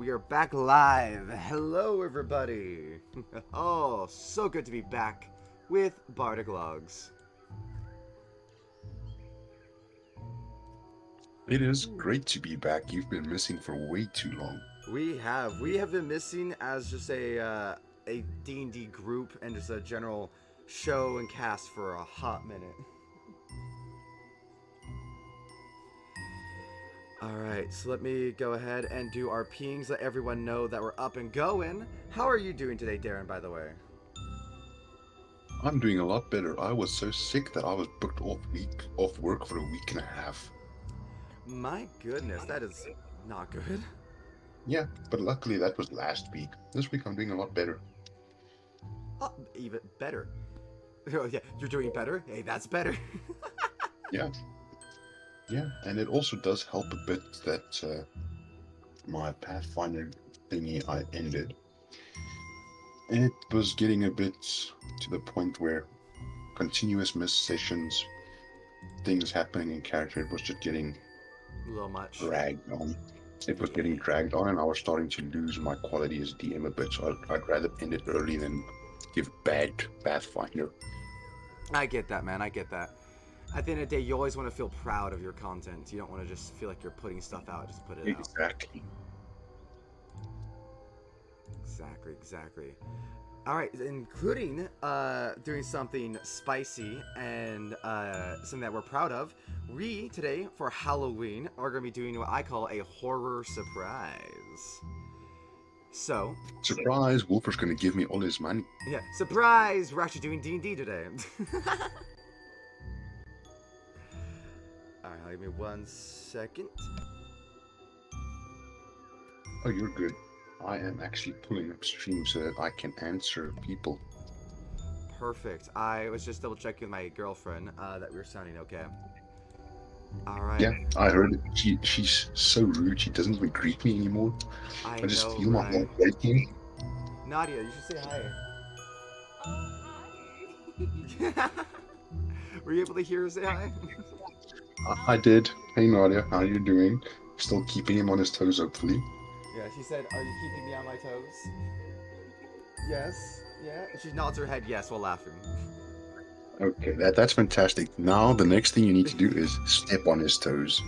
We are back live. Hello, everybody. Oh, so good to be back with Bardic Logs. It is great to be back. You've been missing for way too long. We have been missing as just a D&D group and just a general show and cast for a hot minute. All right, so let me go ahead and do our pings. Let everyone know that we're up and going. How are you doing today, Darren? By the way. I'm doing a lot better. I was so sick that I was booked off work for a week and a half. My goodness, that is not good. Yeah, but luckily that was last week. This week I'm doing a lot better. Oh, even better. Oh, yeah, you're doing better? Hey, that's better. Yeah, yeah, and it also does help a bit that my Pathfinder thingy I ended. It was getting a bit to the point where continuous missed sessions, things happening in character, it was just getting A little much. dragged on. It was getting dragged on, and I was starting to lose my quality as DM a bit. So I'd rather end it early than give bad Pathfinder. I get that, man. I get that. At the end of the day, you always want to feel proud of your content. You don't want to just feel like you're putting stuff out. Just put it out. Exactly. Exactly. All right, including doing something spicy and something that we're proud of. We today for Halloween are going to be doing what I call a horror surprise. So, Surprise! Wolfer's gonna give me all his money. yeah, surprise! We're actually doing D&D today. All right, give me 1 second. Oh, you're good. I am actually pulling up stream so that I can answer people. Perfect. I was just double checking with my girlfriend that we were sounding okay. All right. Yeah, I heard it. She's so rude. She doesn't even greet me anymore. I I just know, feel my right? heart breaking. Nadia, you should say hi. Were you able to hear her say hi? I did. Hey Nadia, how you doing? Still keeping him on his toes, hopefully. Yeah, she said, "Are you keeping me on my toes?" Yes. Yeah. She nods her head yes while laughing. Okay, that's fantastic. Now the next thing you need to do is step on his toes.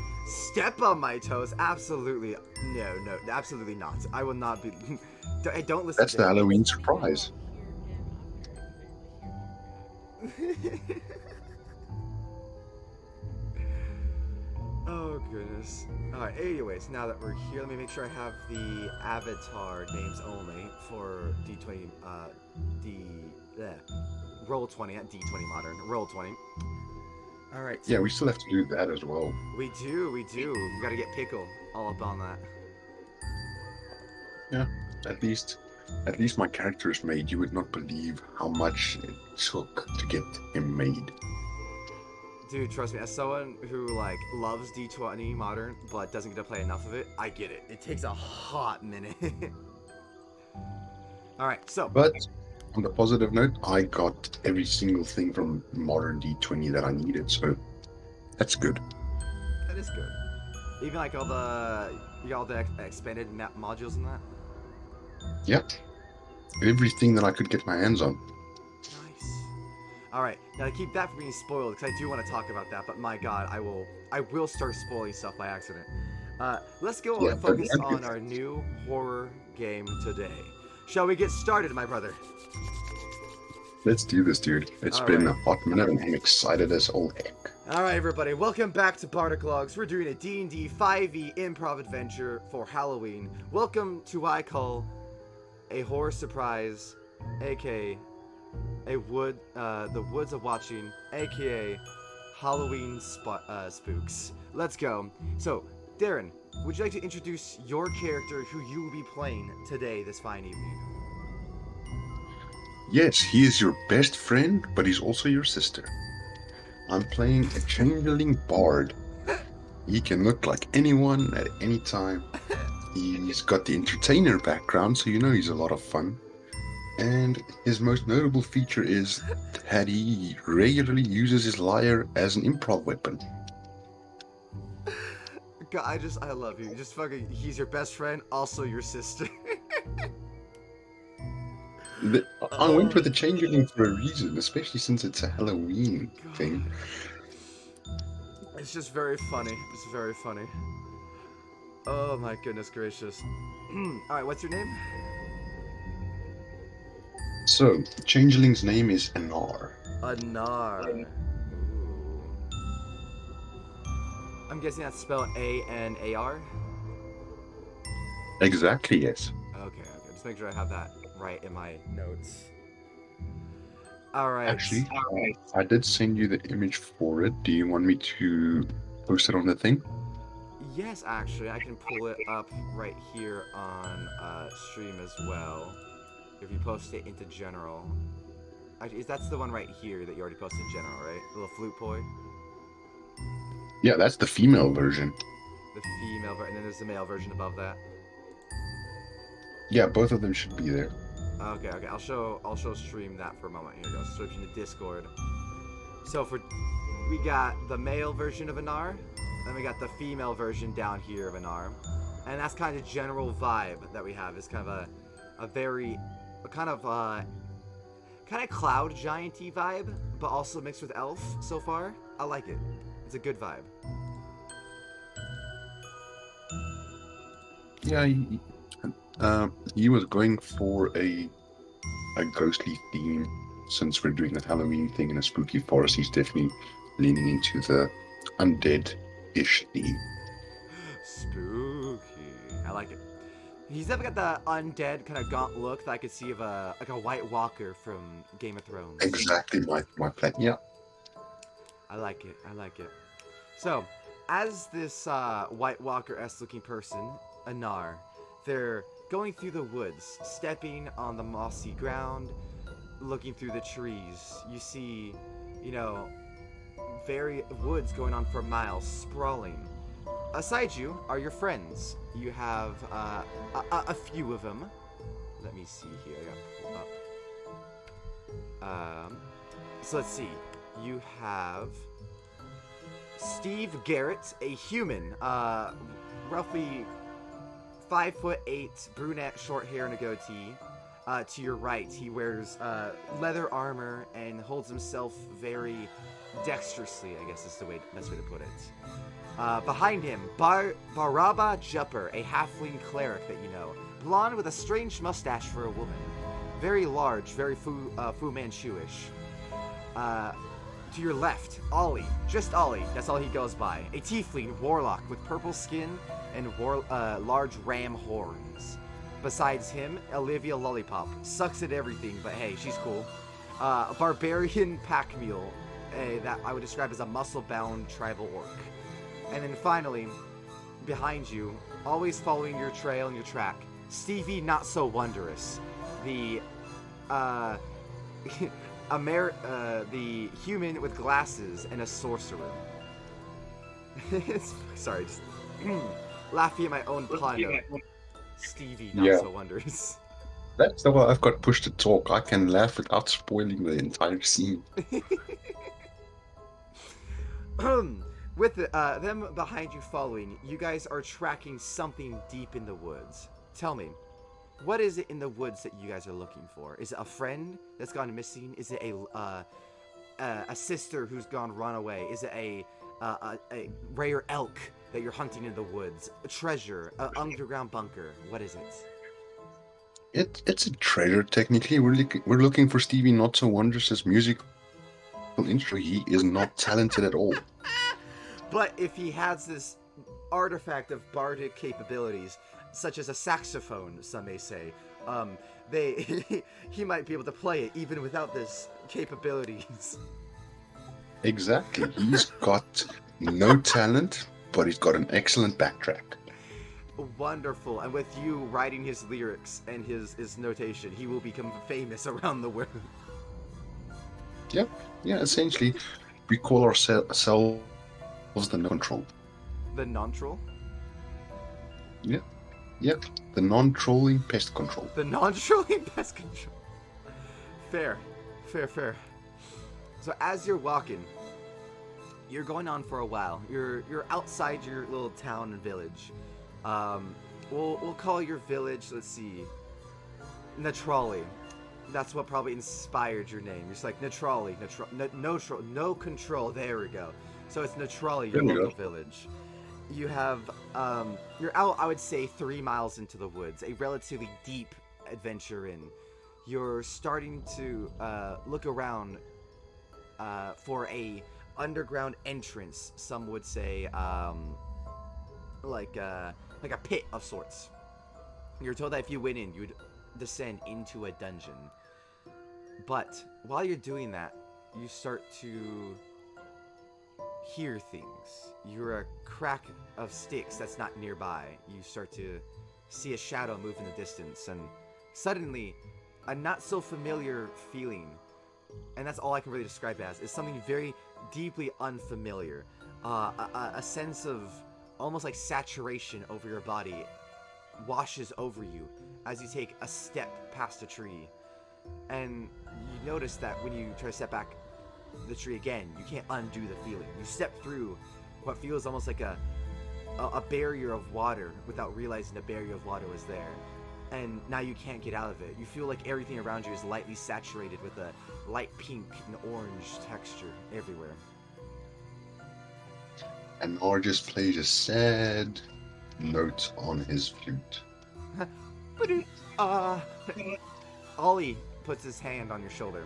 Step on my toes? Absolutely. No, absolutely not. I will not be. Don't listen That's to the him. Halloween surprise. Oh goodness. Alright, anyways, now that we're here, let me make sure I have the avatar names only for D20 D roll 20, not D20 modern. Roll 20. Alright, Yeah, so we still have to do that as well. we do. We gotta get Pickle all up on that. Yeah, at least at least my character is made. You would not believe how much it took to get him made. Dude, trust me, as someone who like loves D20 modern but doesn't get to play enough of it, I get it. It takes a hot minute. Alright, so But on the positive note, I got every single thing from modern D20 that I needed, so that's good. that is good. Even like all the expanded map modules and that. Yeah, everything that I could get my hands on. Nice. All right, now to keep that from being spoiled, because I do want to talk about that. But my God, I will start spoiling stuff by accident. Let's go Yeah, and don't focus want to. on our new horror game today. Shall we get started, my brother? Let's do this, dude. It's All been right. a hot minute and I'm excited as all heck. All right, everybody. Welcome back to Bardic Logs. We're doing a D&D 5e improv adventure for Halloween. Welcome to what I call a horror surprise, aka the Woods of Watching, aka Halloween spooks. Let's go. So, Darren, would you like to introduce your character who you will be playing today, this fine evening? Yes, he is your best friend, but he's also your sister. I'm playing a changeling bard. He can look like anyone at any time. He's got the entertainer background, so you know he's a lot of fun. And his most notable feature is that he regularly uses his lyre as an improv weapon. God, I love you. Just fucking, he's your best friend, also your sister. I went with the changeling for a reason, especially since it's a Halloween thing. It's just very funny. It's very funny. Oh my goodness gracious. Alright, what's your name? So, changeling's name is Anar. Anar. Ooh. I'm guessing that's spelled A-N-A-R? Exactly, yes. Okay. Just make sure I have that right in my notes. Alright. Actually, I did send you the image for it. Do you want me to post it on the thing? Yes, actually, I can pull it up right here on stream as well. If you post it into general. Actually, that's the one right here that you already posted in general, right? The little flute boy? Yeah, that's the female version. The female version, and then there's the male version above that. Yeah, both of them should be there. Okay. I'll show stream that for a moment. Here we go. Switching to Discord. So we got the male version of Anar, then we got the female version down here of Anar, and that's kind of the general vibe that we have. Is kind of a very kind of cloud giant-y vibe, but also mixed with elf. So far, I like it. It's a good vibe. Yeah, he was going for a ghostly theme. Since we're doing the Halloween thing in a spooky forest, he's definitely leaning into the undead-ish theme. Spooky. I like it. He's definitely got the undead kind of gaunt look that I could see of a White Walker from Game of Thrones. Exactly my plan. Yeah. I like it. So, as this White Walker-esque looking person, Anar, they're going through the woods, stepping on the mossy ground, looking through the trees. You see, very woods going on for miles, sprawling. Aside you are your friends. You have a few of them. Let me see here. I gotta pull up. So let's see. You have Steve Garrett, a human, roughly 5'8", brunette, short hair, and a goatee. To your right, he wears leather armor and holds himself very dexterously, I guess is the best way to put it. Behind him, Baraba Jupper, a halfling cleric that you know. Blonde with a strange mustache for a woman. Very large, very Fu Manchu-ish. To your left, Ollie. Just Ollie, that's all he goes by. A tiefling warlock with purple skin and large ram horns. Besides him, Olivia Lollipop. Sucks at everything, but hey, she's cool. A barbarian pack mule that I would describe as a muscle-bound tribal orc. And then finally, behind you, always following your trail and your track, Stevie Not So Wondrous, the the human with glasses and a sorcerer. Sorry, just laughing at my own pun of Stevie Not So Wondrous. That's the way I've got pushed to talk. I can laugh without spoiling the entire scene. With them behind you following, you guys are tracking something deep in the woods. Tell me, what is it in the woods that you guys are looking for? Is it a friend that's gone missing? Is it a sister who's gone run away? Is it a rare elk that you're hunting in the woods? A treasure? An underground bunker? What is it? It's a treasure, technically. We're looking for Stevie Not So Wondrous's musical instrument. He is not talented at all. But if he has this artifact of bardic capabilities, such as a saxophone, some may say, he might be able to play it even without this capabilities. Exactly. He's got no talent, but he's got an excellent backtrack. Wonderful. And with you writing his lyrics and his notation, he will become famous around the world. Yep. Yeah, essentially, we call ourselves the non-troll. The non-troll? Yep. Yep. The non-trolling pest control. The non-trolling pest control. Fair. So as you're walking, you're going on for a while. You're outside your little town and village. We'll call your village. Let's see, Natrali. That's what probably inspired your name. You're just like Natrali, no control. There we go. So it's Natrali, your local village. You have you're out, I would say, 3 miles into the woods, a relatively deep adventure in. You're starting to look around for a underground entrance. Some would say like a pit of sorts. You're told that if you went in, you would descend into a dungeon. But while you're doing that, you start to hear things. You're a crack of sticks that's not nearby. You start to see a shadow move in the distance, and suddenly a not so familiar feeling, and that's all I can really describe it as, is something very deeply unfamiliar. A sense of almost like saturation over your body washes over you as you take a step past a tree. And you notice that when you try to step back the tree again, you can't undo the feeling. You step through what feels almost like a barrier of water without realizing the barrier of water was there. And now you can't get out of it. You feel like everything around you is lightly saturated with a light pink and orange texture everywhere. And Or just plays a sad note on his flute. Ollie puts his hand on your shoulder.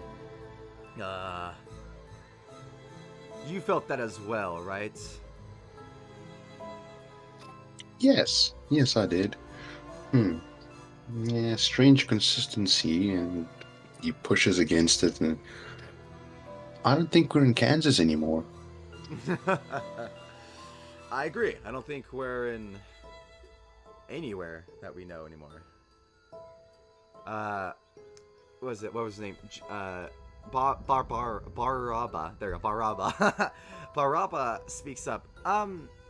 You felt that as well, right? Yes, I did. Yeah, strange consistency, and he pushes against it, and I don't think we're in Kansas anymore. I agree. I don't think we're in anywhere that we know anymore. What was his name? Baraba. There you go, Baraba. Baraba speaks up.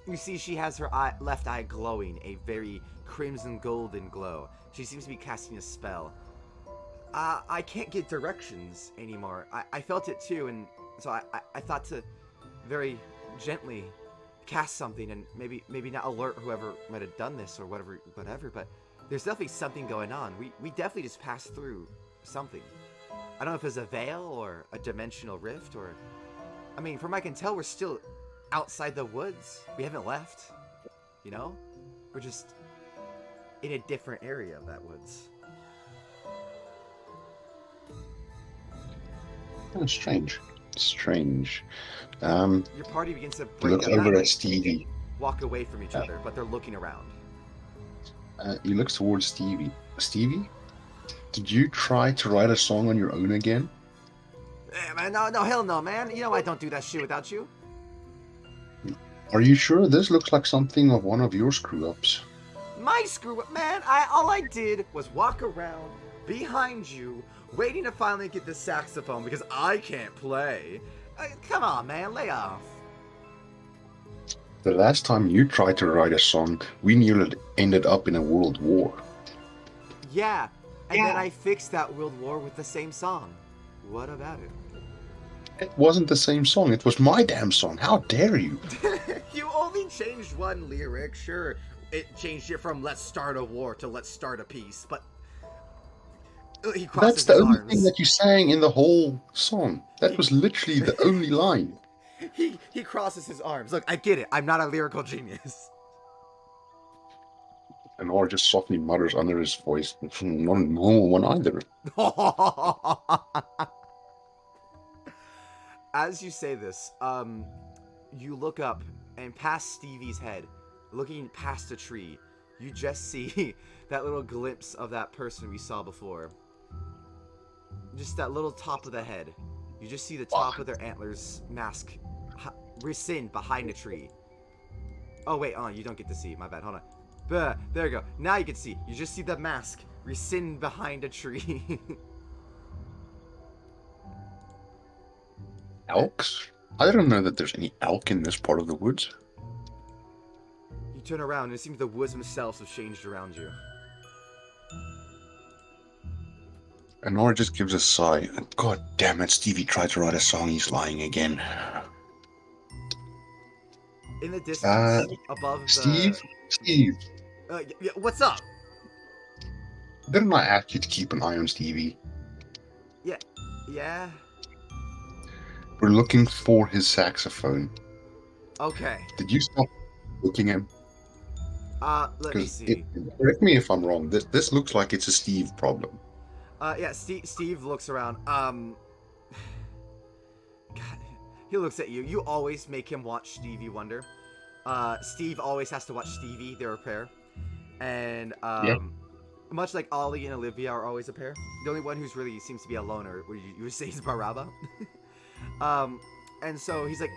You see she has her left eye glowing, a very crimson golden glow. She seems to be casting a spell. I can't get directions anymore. I felt it too, and so I thought to very gently cast something and maybe not alert whoever might have done this or whatever, but there's definitely something going on. We definitely just passed through something. I don't know if it's a veil or a dimensional rift, or I mean, from what I can tell, we're still outside the woods. We haven't left, you know? We're just in a different area of that woods. Oh, strange. Your party begins to break Look up, over not at Stevie. walk away from each other, but they're looking around. He looks towards Stevie. Stevie, did you try to write a song on your own again? Man, no, hell no, man. You know I don't do that shit without you. Are you sure? This looks like something of one of your screw-ups. My screw up, man. All I did was walk around behind you, waiting to finally get the saxophone because I can't play. Come on, man, lay off. The last time you tried to write a song, we nearly ended up in a world war. Yeah, and then I fixed that world war with the same song. What about it? It wasn't the same song. It was my damn song. How dare you? You only changed one lyric. Sure, it changed it from "Let's start a war" to "Let's start a peace," but he crosses That's the his only arms. thing that you sang in the whole song. That was literally the only line. He crosses his arms. Look, I get it. I'm not a lyrical genius. And Or just softly mutters under his voice, "Not a normal one either." As you say this, you look up, and past Stevie's head, looking past a tree, you just see that little glimpse of that person we saw before. Just that little top of the head. You just see the top of their antlers mask rescind behind a tree. Oh wait, you don't get to see. My bad. Hold on. There you go. Now you can see. You just see the mask rescind behind a tree. Elks? I don't know that there's any elk in this part of the woods. You turn around and it seems the woods themselves have changed around you. And Nora just gives a sigh. God damn it, Stevie tried to write a song, he's lying again. In the distance, above Steve? the. Steve, What's up? didn't I ask you to keep an eye on Stevie? Yeah, yeah. We're looking for his saxophone. Okay. Did you stop looking at him? Let me Because, see. correct me if I'm wrong, this looks like it's a Steve problem. Yeah. Steve looks around. God, he looks at you. You always make him watch Stevie Wonder. Steve always has to watch Stevie. They're a pair, and Yeah. much like Ollie and Olivia are always a pair. The only one who's really seems to be a loner, you would say, is Baraba. And so he's like,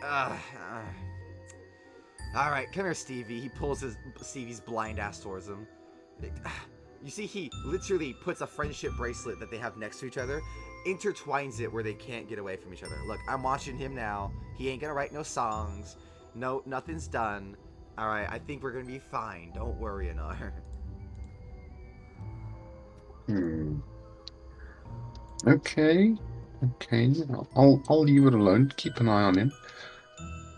all right, come here, Stevie. He pulls Stevie's blind ass towards him. You see, he literally puts a friendship bracelet that they have next to each other, intertwines it where they can't get away from each other. Look, I'm watching him now. He ain't gonna write no songs. No, nothing's done. All right, I think we're gonna be fine. Don't worry, Anar. Okay. Okay. I'll leave it alone. Keep an eye on him.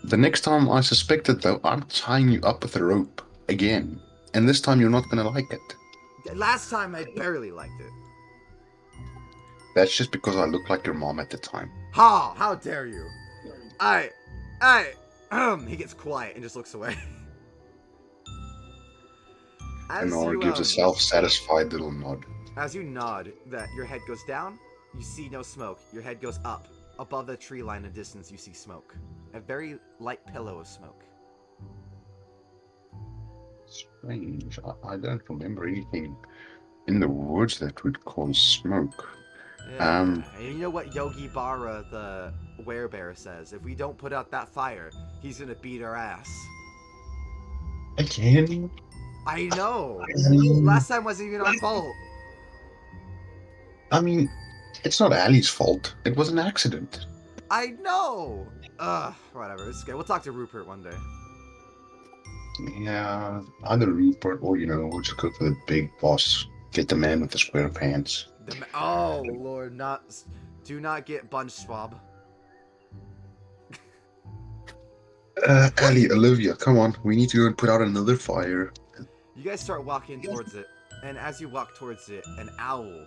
The next time I suspect it, though, I'm tying you up with a rope again, and this time you're not gonna like it. Last time I barely liked it. That's just because I looked like your mom at the time. Ha! How dare you? I, he gets quiet and just looks away. And Nora gives a self-satisfied little nod. As you nod, that your head goes down, you see no smoke. Your head goes up. Above the tree line in distance, you see smoke. A very light pillow of smoke. Strange. I don't remember anything in the woods that would cause smoke. Yeah. And you know what Yogi Bara, the werebear, says? If we don't put out that fire, he's gonna beat our ass. Again? I know. Last time wasn't even our fault. I mean, it's not Ali's fault. It was an accident. I know. Whatever. It's okay. We'll talk to Rupert one day. Yeah, either Rupert or, we'll just go for the big boss. Get the man with the square pants. Oh, Lord, do not get bunch swab. Ali, Olivia, come on. We need to go and put out another fire. You guys start walking towards it, and as you walk towards it, an owl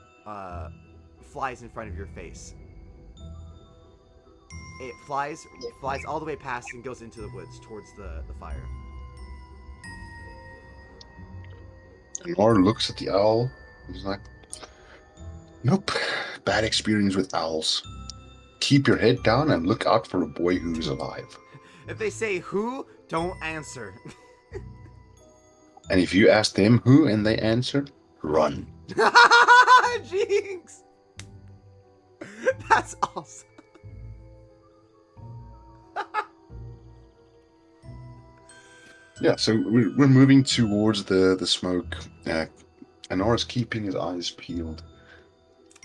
flies in front of your face. It flies all the way past and goes into the woods towards the fire. And Nora looks at the owl. He's like, nope, bad experience with owls. Keep your head down and look out for a boy who's alive. If they say who, don't answer. And if you ask them who and they answer, run. Jinx! That's awesome. Yeah, so we're moving towards the smoke. Anora's keeping his eyes peeled.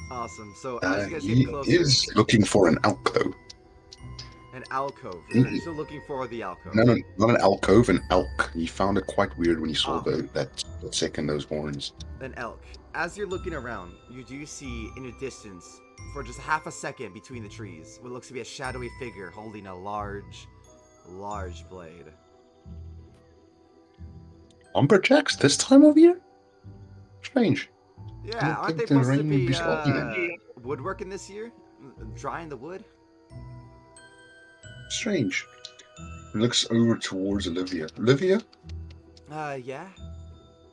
Awesome. So as you guys He get closer, is looking for an alcove. an alcove. You're still looking for the alcove. No, not an alcove, an elk. He found it quite weird when he saw that second those horns. An elk. As you're looking around, you do see in a distance, for just half a second between the trees, what looks to be a shadowy figure holding a large blade. Lumberjacks this time of year? Strange. Yeah, aren't they supposed to be woodworking this year? Drying the wood? Strange. He looks over towards Olivia. Olivia? Yeah?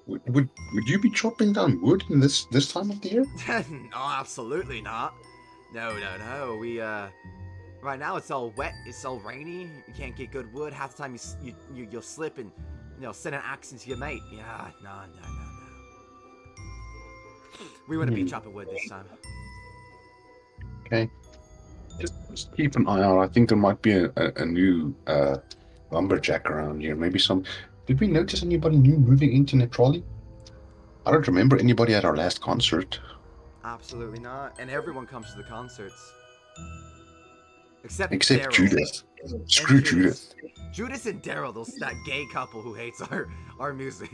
Would you be chopping down wood in this time of the year? No, absolutely not. No. We, right now it's all wet, it's all rainy, you can't get good wood. Half the time you'll slip and, send an axe into your mate. Yeah, no. We wouldn't be chopping wood this time. Okay. Just keep an eye out. I think there might be a new lumberjack around here. Maybe some... Did we notice anybody new moving into Netrolli? I don't remember anybody at our last concert. Absolutely not. And everyone comes to the concerts. Except Daryl. Judith. Screw Judith. Judith and Daryl, that gay couple who hates our music.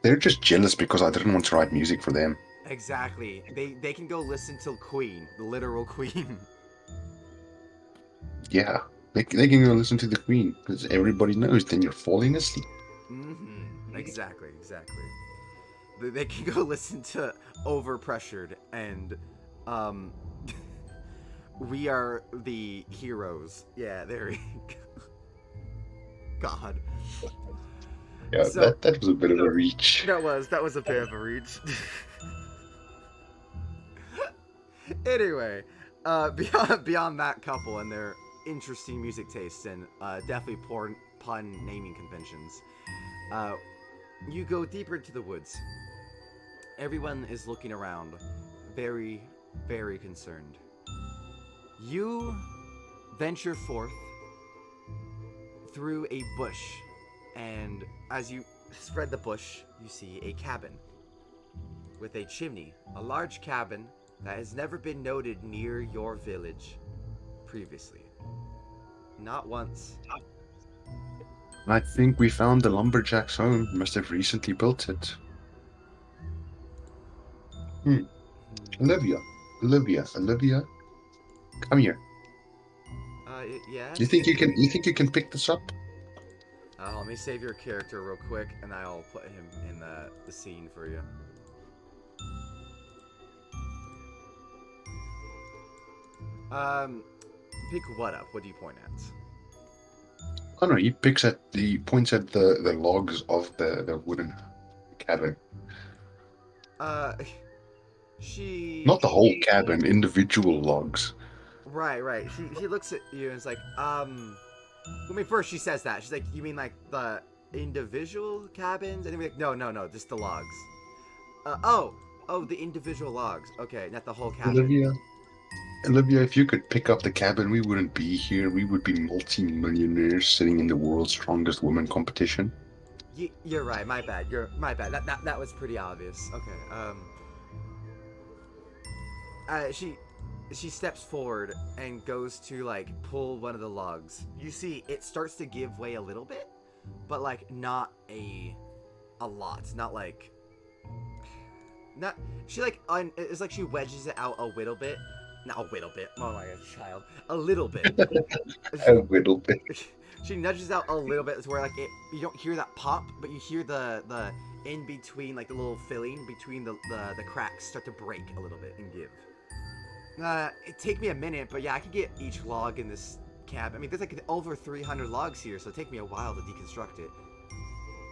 They're just jealous because I didn't want to write music for them. Exactly. They can go listen to Queen, the literal Queen. Yeah. They can go listen to the Queen because everybody knows. Then you're falling asleep. Exactly, exactly. They can go listen to Overpressured and um We Are the Heroes. Yeah, there you go. God. Yeah, So that was a bit of a reach. that was a bit of a reach. Anyway, beyond that couple and their interesting music tastes and definitely poor pun naming conventions, uh, you go deeper into the woods. Everyone is looking around, very, very concerned. You venture forth through a bush, and as you spread the bush, you see a cabin with a chimney, a large cabin that has never been noted near your village previously. Not once. I think we found the lumberjack's home. Must have recently built it. Hmm. Olivia, Olivia, come here. Yes. You think you can? You think you can pick this up? Let me save your character real quick, and I'll put him in the scene for you. Um, pick what up? What do you point at? Oh no, he points at the logs of the wooden cabin. Uh, she. Not the whole cabin, individual logs. Right. She looks at you and is like, I mean, first she says that she's like, you mean like the individual cabins? And then we're like, no, just the logs. Oh, the individual logs. Okay, not the whole cabin. Olivia, if you could pick up the cabin, we wouldn't be here. We would be multi-millionaires sitting in the world's strongest woman competition. You're right. My bad. My bad. That was pretty obvious. Okay. She steps forward and goes to like pull one of the logs. You see, it starts to give way a little bit, but like not a lot. Not like not she like it's like she wedges it out a little bit. Not a little bit. Oh my god, child. A little bit. A little bit. She nudges out a little bit to where like you don't hear that pop, but you hear the in between, like the little filling between the cracks start to break a little bit and give. It'd take me a minute, but yeah, I could get each log in this cab. I mean, there's like over 300 logs here, so it'd take me a while to deconstruct it.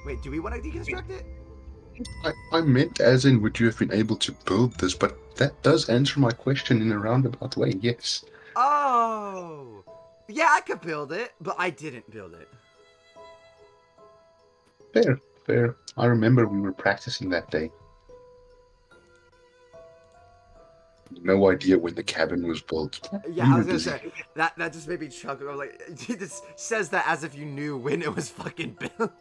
Wait, do we want to deconstruct it? I meant as in, would you have been able to build this? But that does answer my question in a roundabout way, yes. Oh! Yeah, I could build it, but I didn't build it. Fair. I remember we were practicing that day. No idea when the cabin was built. Yeah, I was gonna say that just made me chuckle. I was like, he just says that as if you knew when it was fucking built.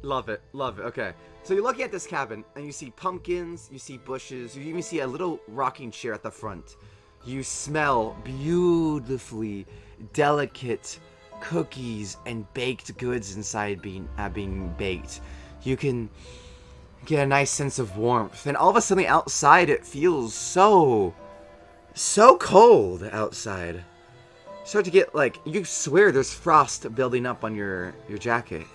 Love it. Okay, so you're looking at this cabin and you see pumpkins, you see bushes, you even see a little rocking chair at the front. You smell beautifully delicate cookies and baked goods inside being baked. You can get a nice sense of warmth, and all of a sudden outside it feels so cold outside. You start to get like, you swear there's frost building up on your jacket.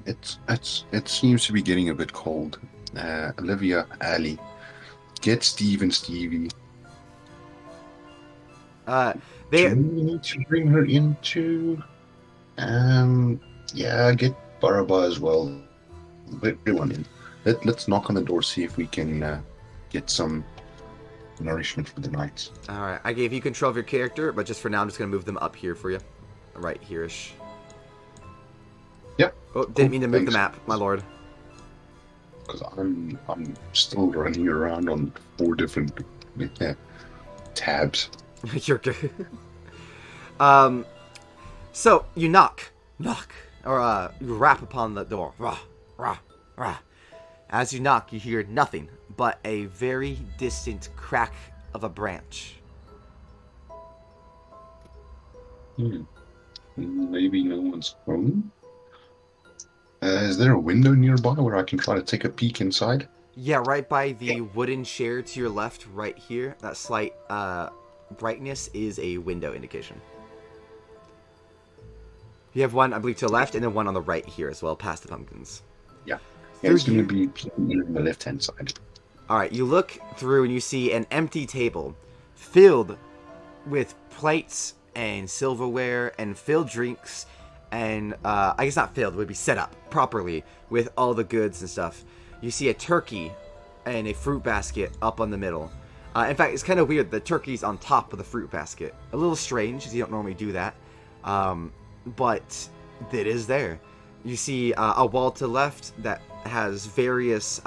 It seems to be getting a bit cold. Olivia, Ali, get Steve and Stevie. They Do we need to bring her into? Yeah, get Baraba as well. Everyone in. Let's knock on the door, see if we can get some nourishment for the night. All right, I gave you control of your character, but just for now, I'm just gonna move them up here for you, right here-ish. Yeah. Oh, didn't mean to move the map, my lord. Because I'm still running around on 4 different tabs. You're good. So you knock, or you rap upon the door. Rah, rah, rah. As you knock, you hear nothing but a very distant crack of a branch. Maybe no one's home. Is there a window nearby where I can try to take a peek inside? Yeah, right by the wooden chair to your left, right here. That slight brightness is a window indication. You have one, I believe, to the left, and then one on the right here as well, past the pumpkins. Yeah. Yeah, Through it's going to you. be playing on the left-hand side. All right, you look through and you see an empty table filled with plates and silverware and filled drinks, and I guess not filled, would be set up properly with all the goods and stuff. You see a turkey and a fruit basket up on the middle. In fact, it's kind of weird. The turkey's on top of the fruit basket. A little strange, because you don't normally do that. But it is there. You see a wall to the left that has various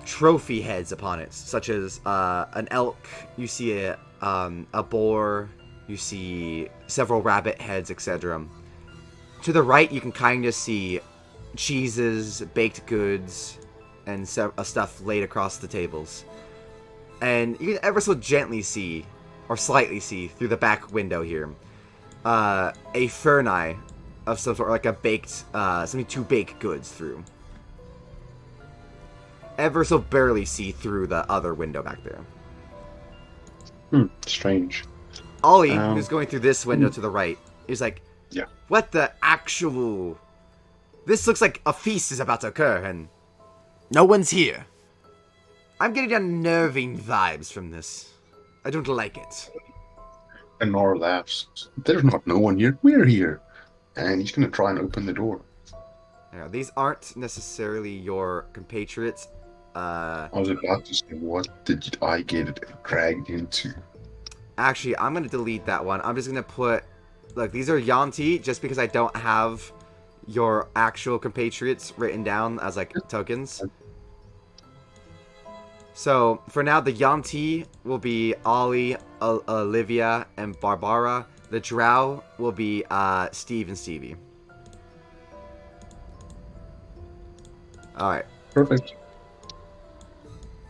trophy heads upon it, such as an elk. You see a boar. You see several rabbit heads, etc. To the right, you can kind of see cheeses, baked goods, and stuff laid across the tables. And you can ever so gently see, or slightly see, through the back window here, a furnace of some sort, like a baked, something to bake goods through. Ever so barely see through the other window back there. Strange. Ollie, who's going through this window to the right, is like, Yeah. what the actual... This looks like a feast is about to occur, and no one's here. I'm getting unnerving vibes from this. I don't like it. And Nora laughs. There's not no one here. We're here. And he's going to try and open the door. Now, these aren't necessarily your compatriots. I was about to say, what did I get dragged into? Actually, I'm going to delete that one. I'm just going to put... Look, these are Yanti, just because I don't have your actual compatriots written down as, like, tokens. So, for now, the Yanti will be Ollie, Olivia, and Barbara. The Drow will be Steve and Stevie. Alright. Perfect.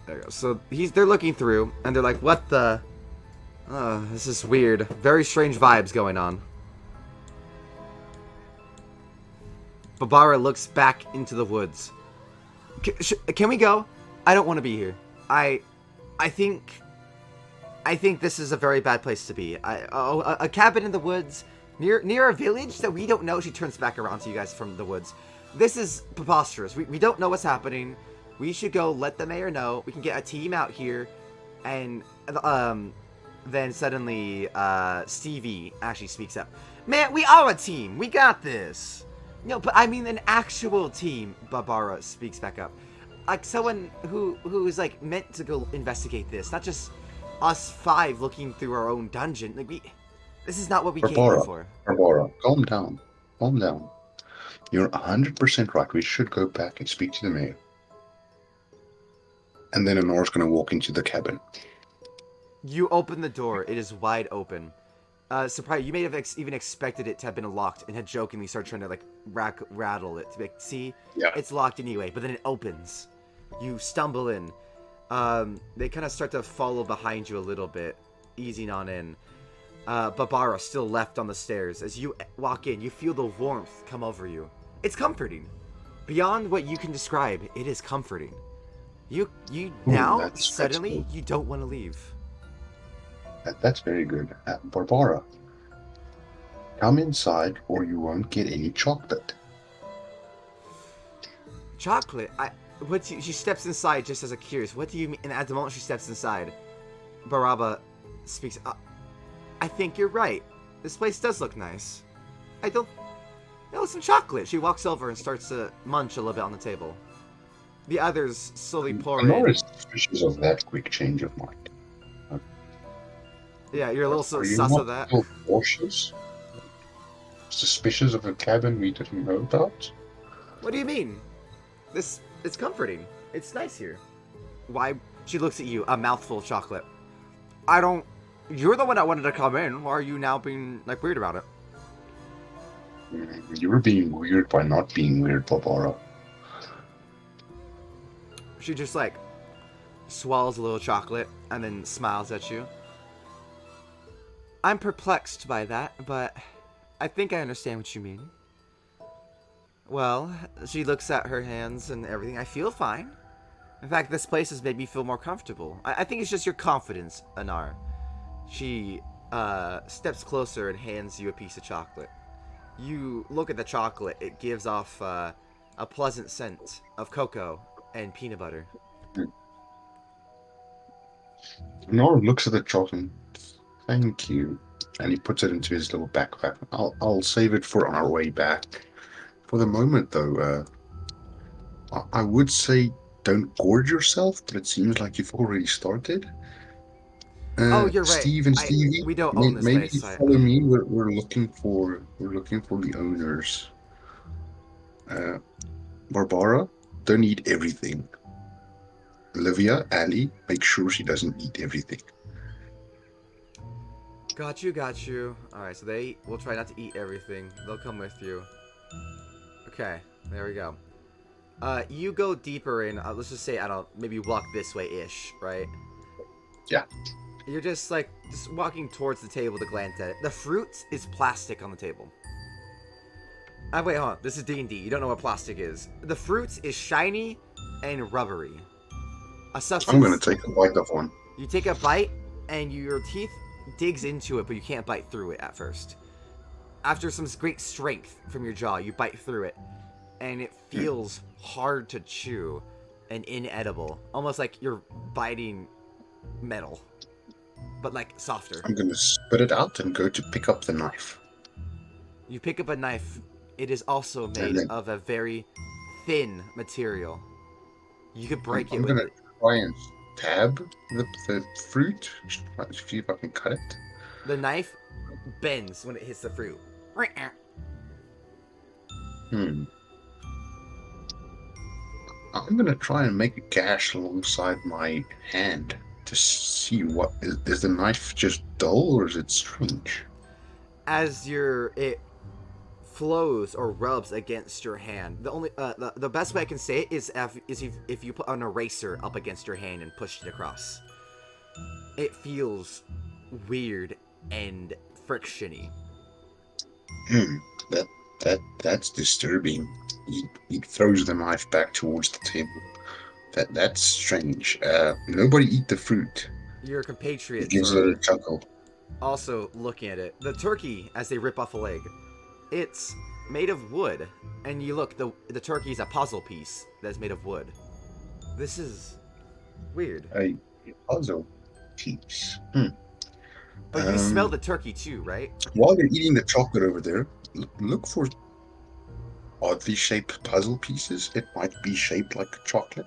There you go. So, they're looking through, and they're like, what the... this is weird. Very strange vibes going on. Barbara looks back into the woods. Can we go? I don't want to be here. I think this is a very bad place to be. A cabin in the woods near a village that we don't know. She turns back around to you guys from the woods. This is preposterous. We don't know what's happening. We should go let the mayor know. We can get a team out here, and then suddenly Stevie actually speaks up. Man, we are a team. We got this. No, but I mean an actual team. Barbara speaks back up. Like someone who is like meant to go investigate this, not just us five looking through our own dungeon. Like this is not what we came here for. Barbara, calm down. Calm down. You're 100% right. We should go back and speak to the mayor. And then Honora's going to walk into the cabin. You open the door. It is wide open. Surprise! You may have even expected it to have been locked and had jokingly started trying to like rattle it to be like, see, yeah, it's locked anyway. But then it opens. You stumble in. They kind of start to follow behind you a little bit, easing on in. Barbara still left on the stairs. As you walk in, you feel the warmth come over you. It's comforting. Beyond what you can describe, it is comforting. You now, suddenly, you don't want to leave. That's very good. Barbara, come inside or you won't get any chocolate. Chocolate? She steps inside just as a curious. What do you mean? And at the moment she steps inside, Baraba speaks. I think you're right. This place does look nice. Some chocolate. She walks over and starts to munch a little bit on the table. The others slowly pour in. I'm suspicious of that quick change of mind. Yeah, you're a little sus of that. Cautious? Suspicious of a cabin we didn't know about? What do you mean? It's comforting. It's nice here. Why? She looks at you, a mouthful of chocolate. You're the one that wanted to come in. Why are you now being, like, weird about it? You were being weird by not being weird, Barbara. She just, like, swallows a little chocolate and then smiles at you. I'm perplexed by that, but I think I understand what you mean. Well, she looks at her hands and everything. I feel fine. In fact, this place has made me feel more comfortable. I think it's just your confidence, Anar. She steps closer and hands you a piece of chocolate. You look at the chocolate. It gives off a pleasant scent of cocoa and peanut butter. Nora looks at the chocolate. Thank you. And he puts it into his little backpack. I'll save it for our way back. For the moment, though, I would say don't gorge yourself, but it seems like you've already started. Oh, you're right. Steve and I Stevie, We don't own this maybe you place. follow me. We're looking for the owners. Uh, Barbara, don't eat everything. Olivia, Ali, make sure she doesn't eat everything. Got you, got you. Alright, so they will try not to eat everything. They'll come with you. Okay, there we go. You go deeper in, let's just say, I don't know, maybe walk this way-ish, right? Yeah. You're just walking towards the table to glance at it. The fruit is plastic on the table. Wait, hold on. This is D&D. You don't know what plastic is. The fruit is shiny and rubbery. A substance. I'm gonna take a bite of one. You take a bite, and your teeth digs into it, but you can't bite through it at first. After some great strength from your jaw, you bite through it, and it feels hard to chew and inedible. Almost like you're biting metal, but like softer. I'm gonna spit it out and go to pick up the knife. You pick up a knife. It is also made of a very thin material. You could break it with it. I'm gonna try and stab the fruit. See if I can cut it. The knife bends when it hits the fruit. I'm gonna try and make a gash alongside my hand to see what is the knife just dull or is it strange? As it flows or rubs against your hand. The only the best way I can say it is if you put an eraser up against your hand and push it across. It feels weird and frictiony. That's disturbing. He throws the knife back towards the table. That's strange. Nobody eat the fruit. Your compatriots He gives it a chuckle. Also looking at it. The turkey, as they rip off a leg, it's made of wood. And you look, the turkey is a puzzle piece that's made of wood. This is weird. A puzzle piece. But you smell the turkey too, right? While you're eating the chocolate over there, look for oddly shaped puzzle pieces. It might be shaped like chocolate.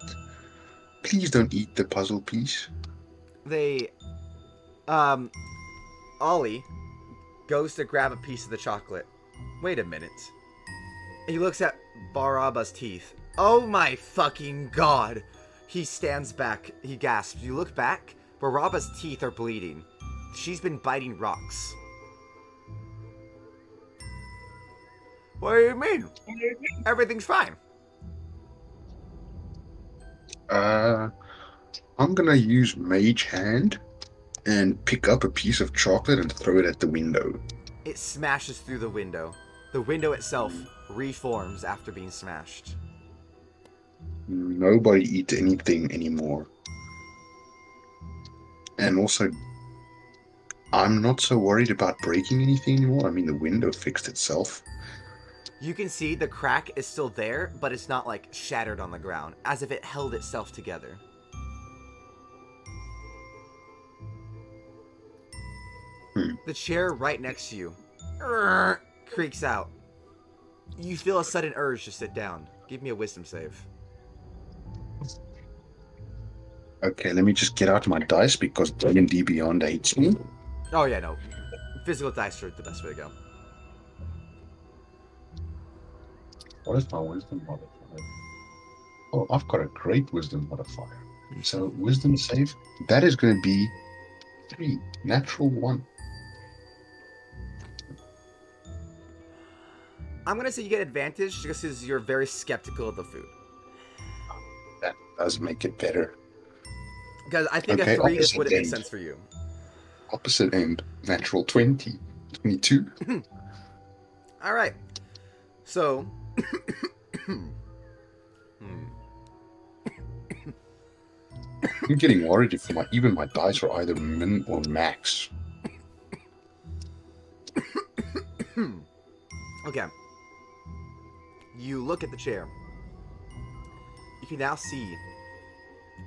Please don't eat the puzzle piece. Ollie goes to grab a piece of the chocolate. Wait a minute. He looks at Baraba's teeth. Oh my fucking god! He stands back. He gasps. You look back. Baraba's teeth are bleeding. She's been biting rocks. What do you mean? Everything's fine. I'm gonna use Mage Hand and pick up a piece of chocolate and throw it at the window. It smashes through the window. The window itself reforms after being smashed. Nobody eat anything anymore. And also, I'm not so worried about breaking anything anymore. I mean, the window fixed itself. You can see the crack is still there, but it's not like shattered on the ground, as if it held itself together. The chair right next to you creaks out. You feel a sudden urge to sit down. Give me a wisdom save. Okay, let me just get out my dice because D&D Beyond hates me. Oh yeah, no. Physical dice are the best way to go. What is my wisdom modifier? Oh, I've got a great wisdom modifier. So wisdom save, that is going to be 3, natural 1. I'm going to say you get advantage just because you're very skeptical of the food. That does make it better. Because I think Okay, a 3 opposite would make end. sense for you. Opposite end, natural 20, 22. All right. So, I'm getting worried if even my dice are either min or max. Okay. You look at the chair. You can now see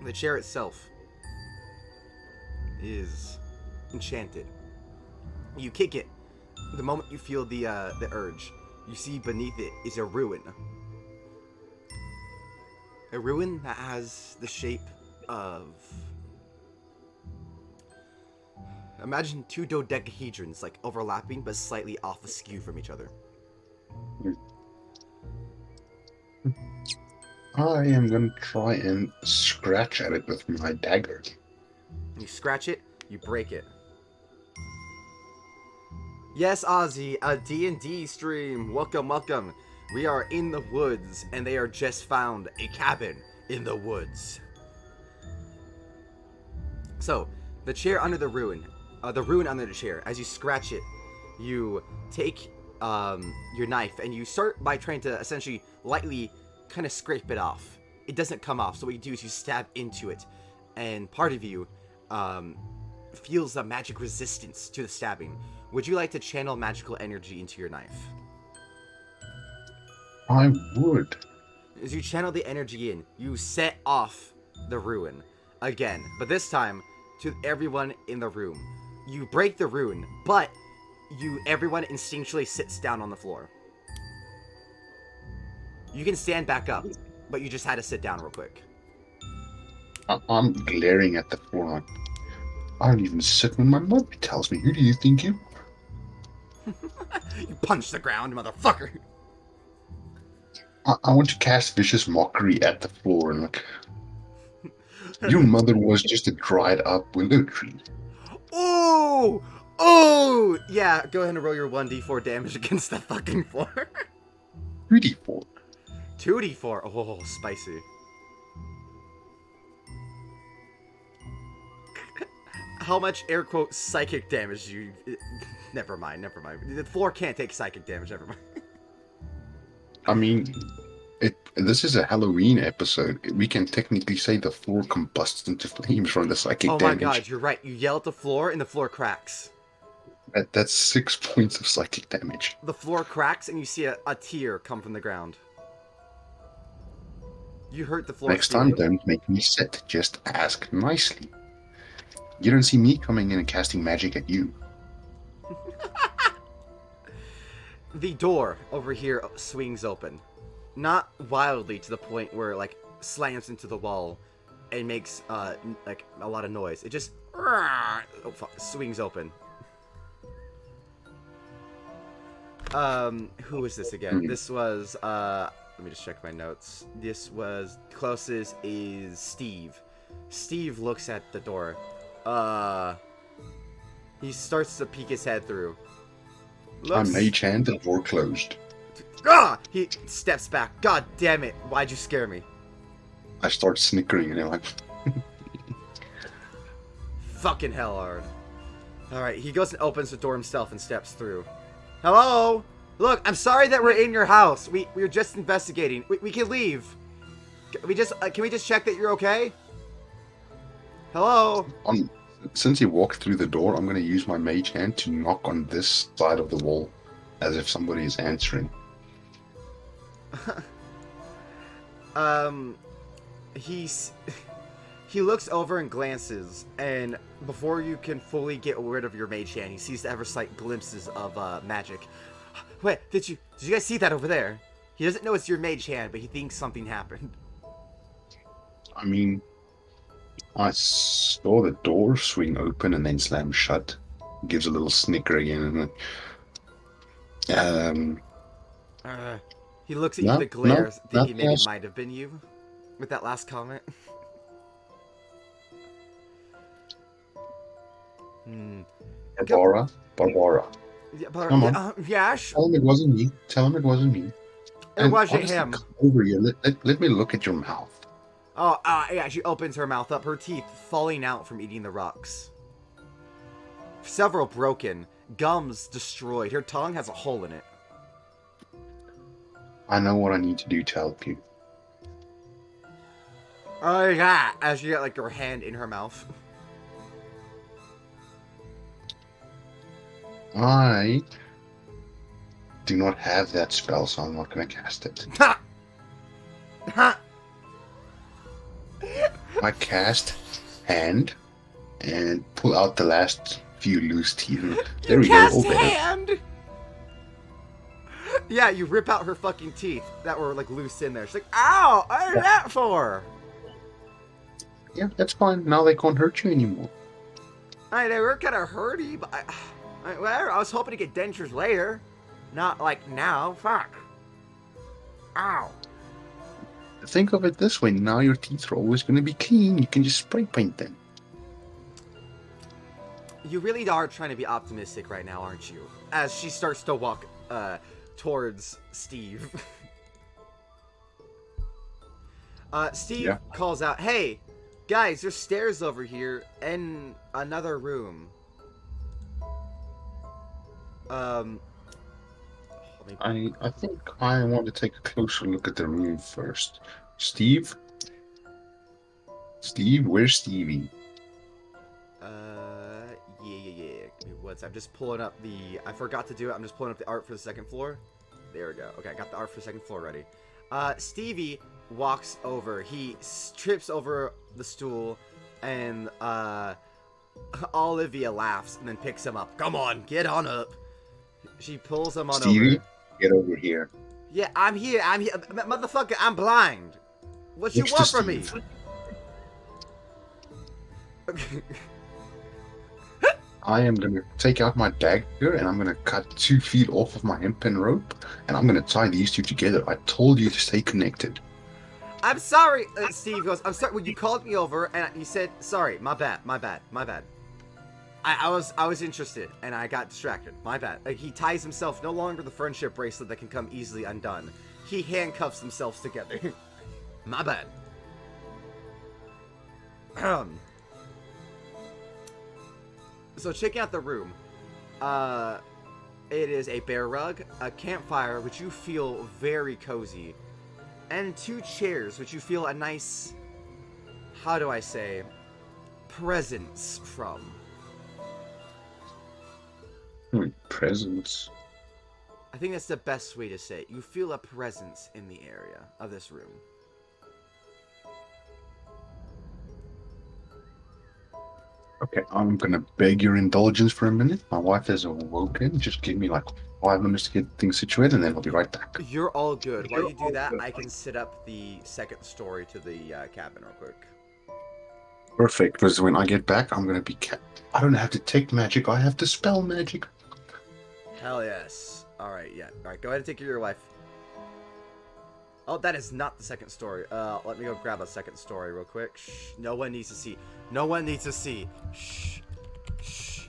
the chair itself is enchanted. You kick it. The moment you feel the urge, you see beneath it is a ruin. A ruin that has the shape of... Imagine two dodecahedrons, like, overlapping, but slightly off askew from each other. I am going to try and scratch at it with my dagger. You scratch it, you break it. Yes, Ozzy, a D&D stream. Welcome, welcome. We are in the woods, and they are just found a cabin in the woods. So, the chair under the ruin under the chair. As you scratch it, you take your knife, and you start by trying to essentially lightly kind of scrape it off. It doesn't come off, so what you do is you stab into it, and part of you feels a magic resistance to the stabbing. Would you like to channel magical energy into your knife? I would. As you channel the energy in, you set off the ruin again, but this time to everyone in the room. You break the ruin, but everyone instinctually sits down on the floor. You can stand back up, but you just had to sit down real quick. I'm glaring at the floor like, I don't even sit when my mother tells me. Who do you think you are? You punch the ground, motherfucker! I want to cast vicious mockery at the floor and like, your mother was just a dried up willow tree. Oh! Oh! Yeah, go ahead and roll your 1d4 damage against the fucking floor. 2d4. 2d4. Oh, spicy. How much air quote psychic damage do you... Never mind. The floor can't take psychic damage, never mind. I mean, this is a Halloween episode. We can technically say the floor combusts into flames from the psychic damage. Oh my god, you're right. You yell at the floor and the floor cracks. That's 6 points of psychic damage. The floor cracks and you see a tear come from the ground. You hurt the floor. Next time, don't make me sit. Just ask nicely. You don't see me coming in and casting magic at you. The door over here swings open. Not wildly to the point where it, like, slams into the wall and makes, like, a lot of noise. It just swings open. Who is this again? This was, let me just check my notes. This was, closest is Steve. Steve looks at the door. He starts to peek his head through. I mage hand the door closed. He steps back. God damn it. Why'd you scare me? I start snickering and I'm like... Fucking hell, hard. Alright, he goes and opens the door himself and steps through. Hello? Look, I'm sorry that we're in your house. We were just investigating. We can leave. Can we just check that you're okay? Hello? Since he walked through the door, I'm going to use my mage hand to knock on this side of the wall, as if somebody is answering. He looks over and glances, and before you can fully get rid of your mage hand, he sees ever slight glimpses of magic. Wait, did you guys see that over there? He doesn't know it's your mage hand, but he thinks something happened. I mean, I saw the door swing open and then slam shut. Gives a little snicker again, and he looks at you with a glare, thinking maybe it might have been you with that last comment. Barbara. Yeah, Come on. Yash? Tell him it wasn't me. It wasn't him. Come over here. Let me look at your mouth. Oh, yeah, she opens her mouth up, her teeth falling out from eating the rocks. Several broken, gums destroyed. Her tongue has a hole in it. I know what I need to do to help you. Oh yeah, as you get like her hand in her mouth. I do not have that spell, so I'm not going to cast it. Ha! Ha! I cast hand and pull out the last few loose teeth. There You we go, cast all better. hand! Yeah, you rip out her fucking teeth that were like loose in there. She's like, ow! What is that for? Yeah, that's fine. Now they can't hurt you anymore. They were kind of hurty, but whatever. I was hoping to get dentures later, not like now. Fuck. Ow. Think of it this way. Now your teeth are always going to be clean. You can just spray paint them. You really are trying to be optimistic right now, aren't you? As she starts to walk towards Steve. Steve calls out, "Hey, guys, there's stairs over here and another room." I think I want to take a closer look at the room first. Steve? Steve, where's Stevie? Yeah. Give me one sec. I'm just pulling up the... I forgot to do it. I'm just pulling up the art for the second floor. There we go. Okay, I got the art for the second floor ready. Stevie walks over. He trips over the stool, and Olivia laughs and then picks him up. Come on, get on up. She pulls him on Stevie, over. get over here. Yeah, I'm here. Motherfucker, I'm blind. What you want from me? I am going to take out my dagger and I'm going to cut 2 feet off of my hempen rope and I'm going to tie these two together. I told you to stay connected. I'm sorry, Steve goes, I'm sorry, when you called me over and you said, sorry, my bad. I was interested and I got distracted. My bad. He ties himself, no longer the friendship bracelet that can come easily undone. He handcuffs themselves together. My bad. So checking out the room, it is a bear rug, a campfire, which you feel very cozy, and 2 chairs, which you feel a nice, how do I say, presence from. Presence? I think that's the best way to say it. You feel a presence in the area of this room. Okay, I'm going to beg your indulgence for a minute. My wife has awoken. Just give me like 5 minutes to get things situated and then I'll be right back. You're all good. While you do that, I can set up the second story to the cabin real quick. Perfect, because when I get back, I'm going to be I don't have to take magic, I have to spell magic. Hell yes. Alright, yeah. Alright, go ahead and take care of your wife. Oh, that is not the second story. Let me go grab a second story real quick. Shh. No one needs to see. No one needs to see. Shh. Shh.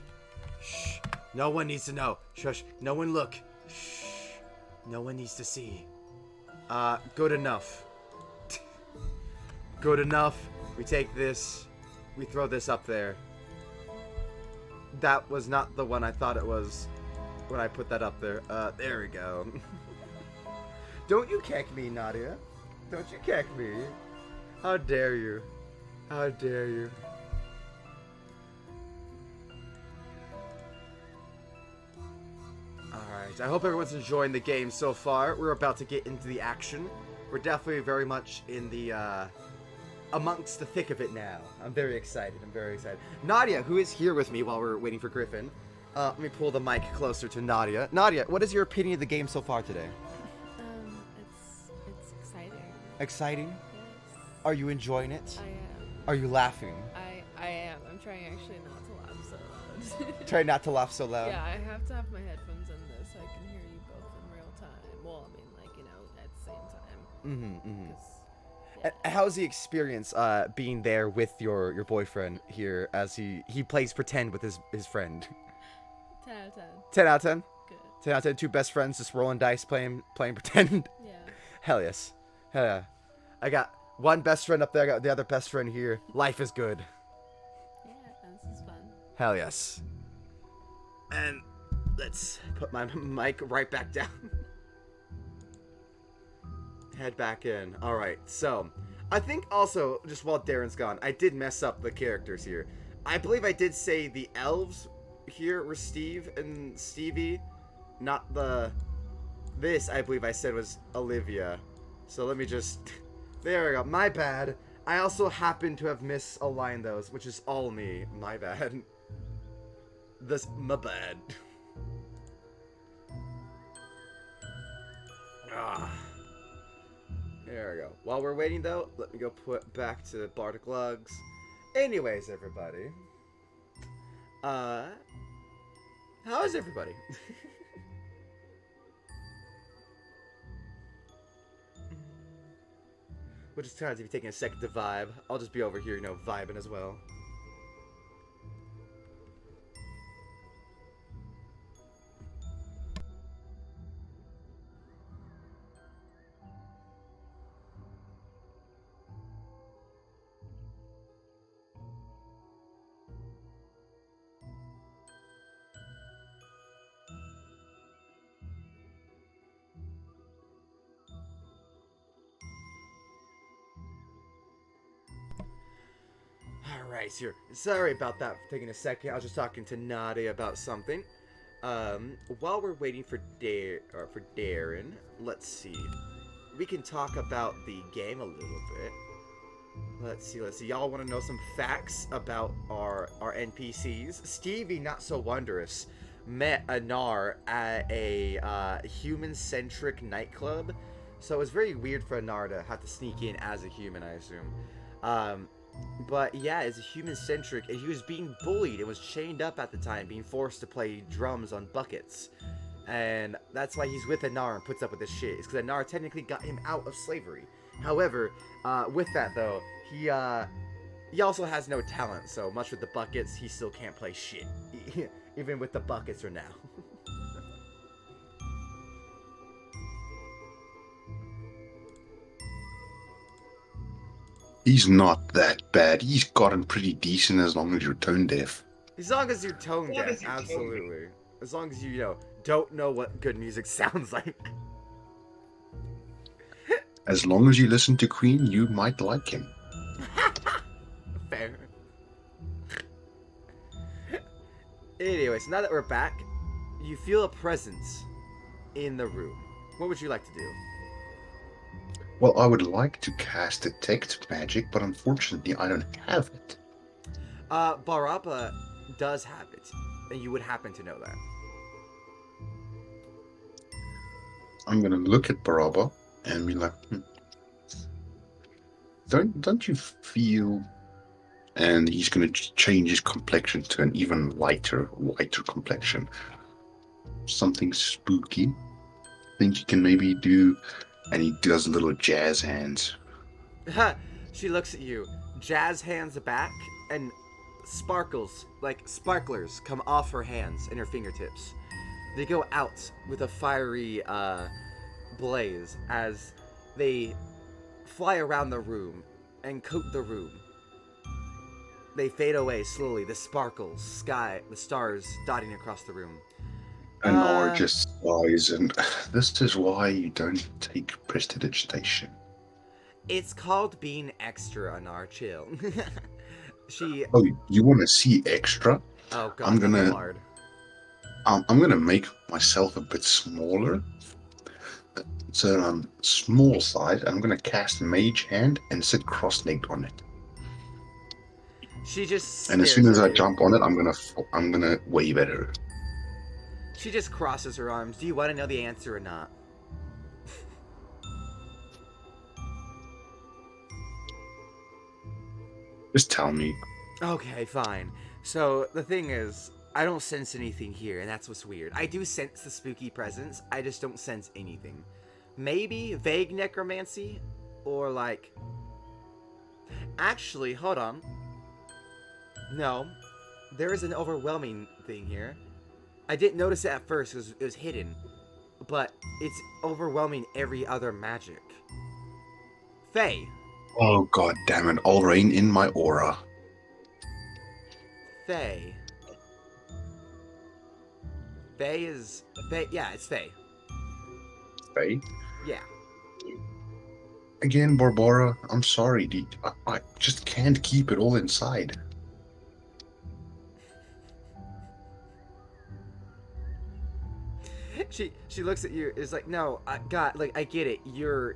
Shh. No one needs to know. Shush. No one look. Shh. No one needs to see. Good enough. Good enough. We take this. We throw this up there. That was not the one I thought it was when I put that up there. There we go. Don't you keck me, Nadia. Don't you keck me. How dare you. How dare you. Alright, I hope everyone's enjoying the game so far. We're about to get into the action. We're definitely very much in the, amongst the thick of it now. I'm very excited. Nadia, who is here with me while we're waiting for Griffin. Let me pull the mic closer to Nadia. Nadia, what is your opinion of the game so far today? It's exciting. Exciting? Yes. Are you enjoying it? I am. Are you laughing? I am. I'm trying actually not to laugh so loud. Try not to laugh so loud. Yeah, I have to have my headphones in this so I can hear you both in real time. Well, I mean, like, you know, at the same time. Mm-hmm. 'Cause, yeah. How's the experience being there with your boyfriend here as he plays pretend with his friend? 10 out of 10. 10 out of 10? Good. 10 out of 10, 2 best friends just rolling dice playing pretend? Yeah. Hell yes. Hell yeah. I got one best friend up there, I got the other best friend here. Life is good. Yeah, this is fun. Hell yes. And let's put my mic right back down. head back in. All right, so I think also just while Darren's gone, I did mess up the characters here. I believe I did say the elves here were Steve and Stevie, not the. This I believe I said was Olivia. So let me just. There we go. My bad. I also happen to have misaligned those, which is all me. My bad. This my bad. Ah. There we go. While we're waiting, though, let me go put back to Bardic Lugs. Anyways, everybody. How is everybody? Which is kind of taking a second to vibe. I'll just be over here, vibing as well. Alright, here. Sorry about that for taking a second. I was just talking to Nadia about something. While we're waiting for Darren, let's see. We can talk about the game a little bit. Let's see. Y'all want to know some facts about our NPCs? Stevie, not so wondrous, met Anar at a human-centric nightclub. So it was very weird for Anar to have to sneak in as a human, I assume. But yeah, it's a human-centric, and he was being bullied and was chained up at the time, being forced to play drums on buckets. And that's why he's with Anar and puts up with this shit. It's because Anar technically got him out of slavery. However, with that though, he also has no talent, so much with the buckets, he still can't play shit. Even with the buckets or now. He's not that bad. He's gotten pretty decent as long as you're tone deaf. As long as you're tone deaf, absolutely. As long as you, don't know what good music sounds like. As long as you listen to Queen, you might like him. Fair. Anyway, so now that we're back, you feel a presence in the room. What would you like to do? Well, I would like to cast Detect Magic, but unfortunately I don't have it. Baraba does have it, and you would happen to know that. I'm gonna look at Baraba and be like, Don't you feel? And he's gonna change his complexion to an even whiter complexion. Something spooky. Think you can maybe do? And he does little jazz hands. She looks at you, jazz hands back, and sparkles, like sparklers, come off her hands and her fingertips. They go out with a fiery blaze as they fly around the room and coat the room. They fade away slowly, the sparkles, sky, the stars dotting across the room. And Nora just sighs, and this is why you don't take prestidigitation. It's called being extra, Anar. Chill. Oh, you want to see extra? Oh God, I'm gonna. hard. I'm gonna make myself a bit smaller. So small side. I'm gonna cast Mage Hand and sit cross-legged on it. She just. And as soon as I jump on it, I'm gonna wave at her. She just crosses her arms. Do you want to know the answer or not? Just tell me. Okay, fine. So, the thing is, I don't sense anything here, and that's what's weird. I do sense the spooky presence, I just don't sense anything. Maybe vague necromancy? Or like... Actually, hold on. No. There is an overwhelming thing here. I didn't notice it at first, it was hidden. But it's overwhelming every other magic. Faye. Oh god damn it, I'll reign in my aura. Faye. Faye, yeah, it's Faye. Faye? Yeah. Again, Barbara, I'm sorry, dude. I just can't keep it all inside. She looks at you. Is like, no, God, like I get it. You're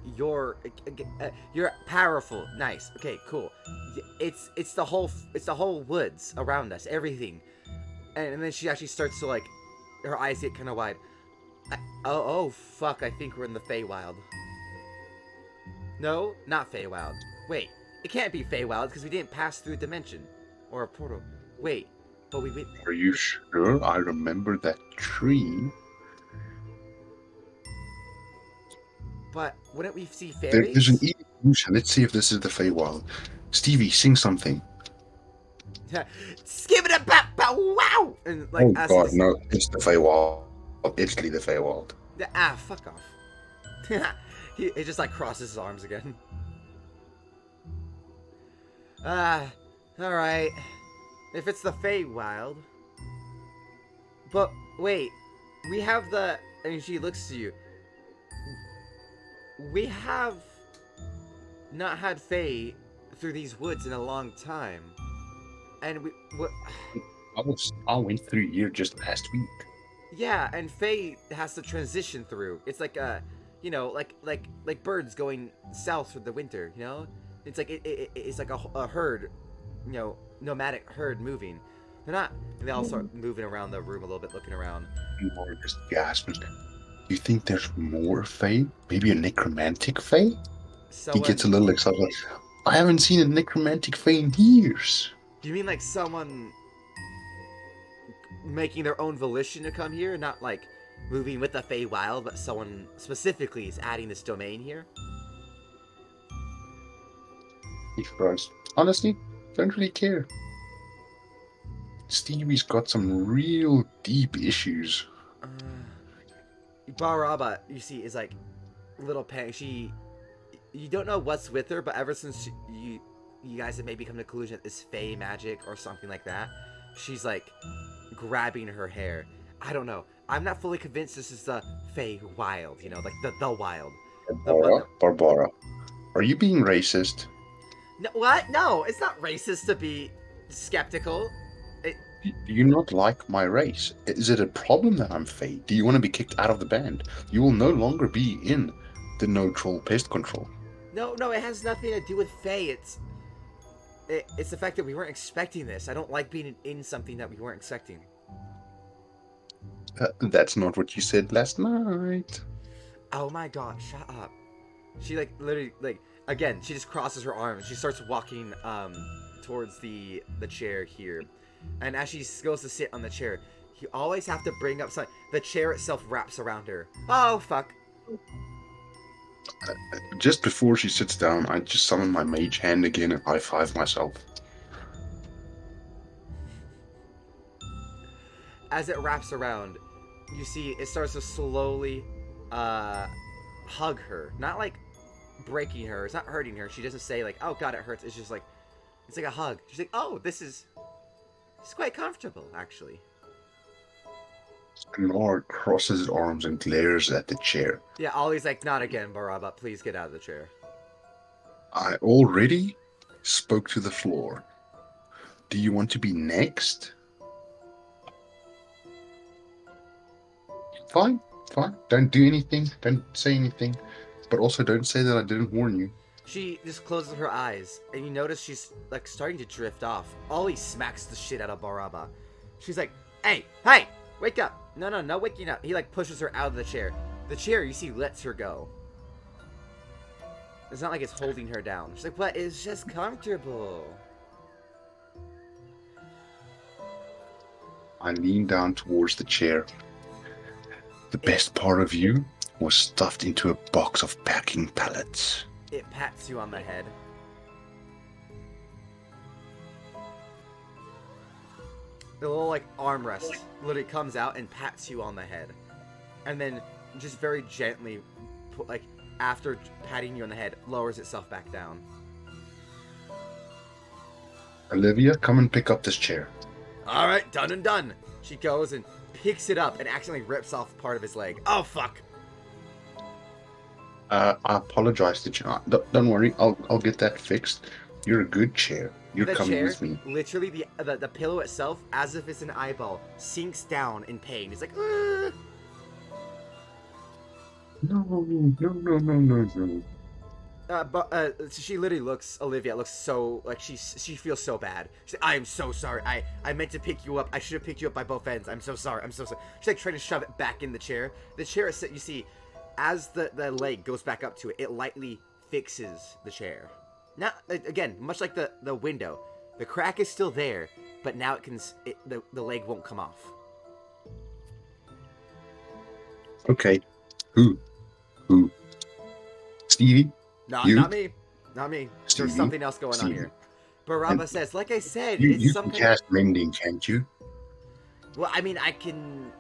powerful. Nice. Okay, cool. It's the whole woods around us. Everything. And then she actually starts to like, her eyes get kind of wide. Oh fuck! I think we're in the Feywild. No, not Feywild. Wait, it can't be Feywild because we didn't pass through a dimension or a portal. Wait, but we went. Are you sure? I remember that tree. But wouldn't we see There's an fairies? evolution. Let's see if this is the Feywild. Stevie, sing something. Skip it about wow! And like Oh as God, he's, no! It's the Feywild. It's the Feywild. fuck off. He just like crosses his arms again. Ah, all right. If it's the Feywild. But wait, we have the. And she looks to you. We have not had Fey through these woods in a long time, and I went through here just last week. yeah, and Fey has to transition through. It's like like birds going south for the winter. You know, it's like it's like a herd, nomadic herd moving. They're not. They all start moving around the room a little bit, looking around. More just gasping. You think there's more Fae? Maybe a necromantic Fae? He gets a little excited. Like, I haven't seen a necromantic Fae in years. Do you mean like someone making their own volition to come here, not like moving with the Feywild, but someone specifically is adding this domain here? He shrugs. Honestly, don't really care. Stevie's got some real deep issues. Baraba, you see, is like little pang. You don't know what's with her, but ever since you guys have maybe come to the conclusion that it's Fey magic or something like that, she's like grabbing her hair. I don't know. I'm not fully convinced this is the Fey Wild. Like the wild. Barbara, are you being racist? No, what? No, it's not racist to be skeptical. Do you not like my race? Is it a problem that I'm Fae? Do you want to be kicked out of the band? You will no longer be in the No Troll Pest Control. No, it has nothing to do with Fae. It's the fact that we weren't expecting this. I don't like being in something that we weren't expecting. That's not what you said last night. Oh my god, shut up. She like literally like again, she just crosses her arms. She starts walking towards the chair here. And as she goes to sit on the chair, you always have to bring up something. The chair itself wraps around her. Oh fuck. Just before she sits down, I just summon my mage hand again and high five myself. As it wraps around, you see it starts to slowly hug her. Not like breaking her. It's not hurting her. She doesn't say like, oh god, it hurts. It's just like, it's like a hug. She's like, oh, it's quite comfortable, actually. Nord crosses his arms and glares at the chair. Yeah, Ollie's like, not again, Baraba. Please get out of the chair. I already spoke to the floor. Do you want to be next? Fine. Don't do anything. Don't say anything. But also don't say that I didn't warn you. She just closes her eyes, and you notice she's like starting to drift off. Ollie smacks the shit out of Baraba. She's like, hey, wake up. No waking up. He like pushes her out of the chair. The chair, you see, lets her go. It's not like it's holding her down. She's like, what? It's just comfortable. I lean down towards the chair. The best part of you was stuffed into a box of packing pellets. It pats you on the head. The little like armrest literally comes out and pats you on the head, and then just very gently, like after patting you on the head, lowers itself back down. Olivia, come and pick up this chair. All right, done and done. She goes and picks it up and accidentally rips off part of his leg. Oh fuck! I apologize to you. Don't worry, I'll get that fixed. You're a good chair. You're The coming chair, with me. literally the pillow itself, as if it's an eyeball, sinks down in pain. It's like, "Ugh." No, no, no, no, no, no. But she literally looks. Olivia looks so like she feels so bad. She's like, I am so sorry. I meant to pick you up. I should have picked you up by both ends. I'm so sorry. I'm so sorry. She's like trying to shove it back in the chair. The chair is, you see, as the leg goes back up to it, it lightly fixes the chair. Now again, much like the window, the crack is still there, but now the leg won't come off. Okay. Who? Stevie? Not You? not me. Not me. Stevie? There's something else going on Stevie. here. Baraba And says, like I said, You, it's you some can kind of. cast mending, can't you? Well, I mean, I can.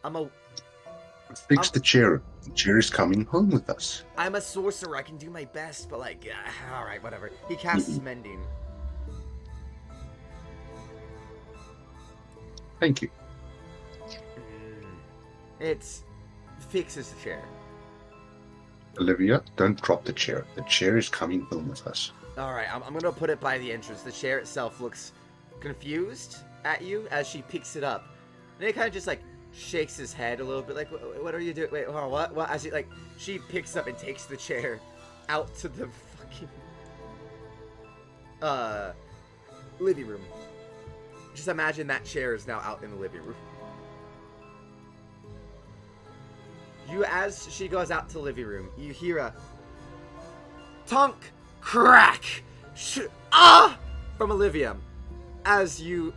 I'm Fix the chair. The chair is coming home with us. a sorcerer. I can do my best, but like, all right, whatever. He casts mending. Thank you. It's fixes the chair. Olivia, don't drop the chair. The chair is coming home with us. All right, I'm gonna put it by the entrance. The chair itself looks confused at you as she picks it up, and it kind of just like shakes his head a little bit, like, "What are you doing? Wait, hold on, what? What?" As she picks up and takes the chair out to the fucking living room. Just imagine that chair is now out in the living room. As she goes out to the living room, you hear a tonk, crack, from Olivia. As you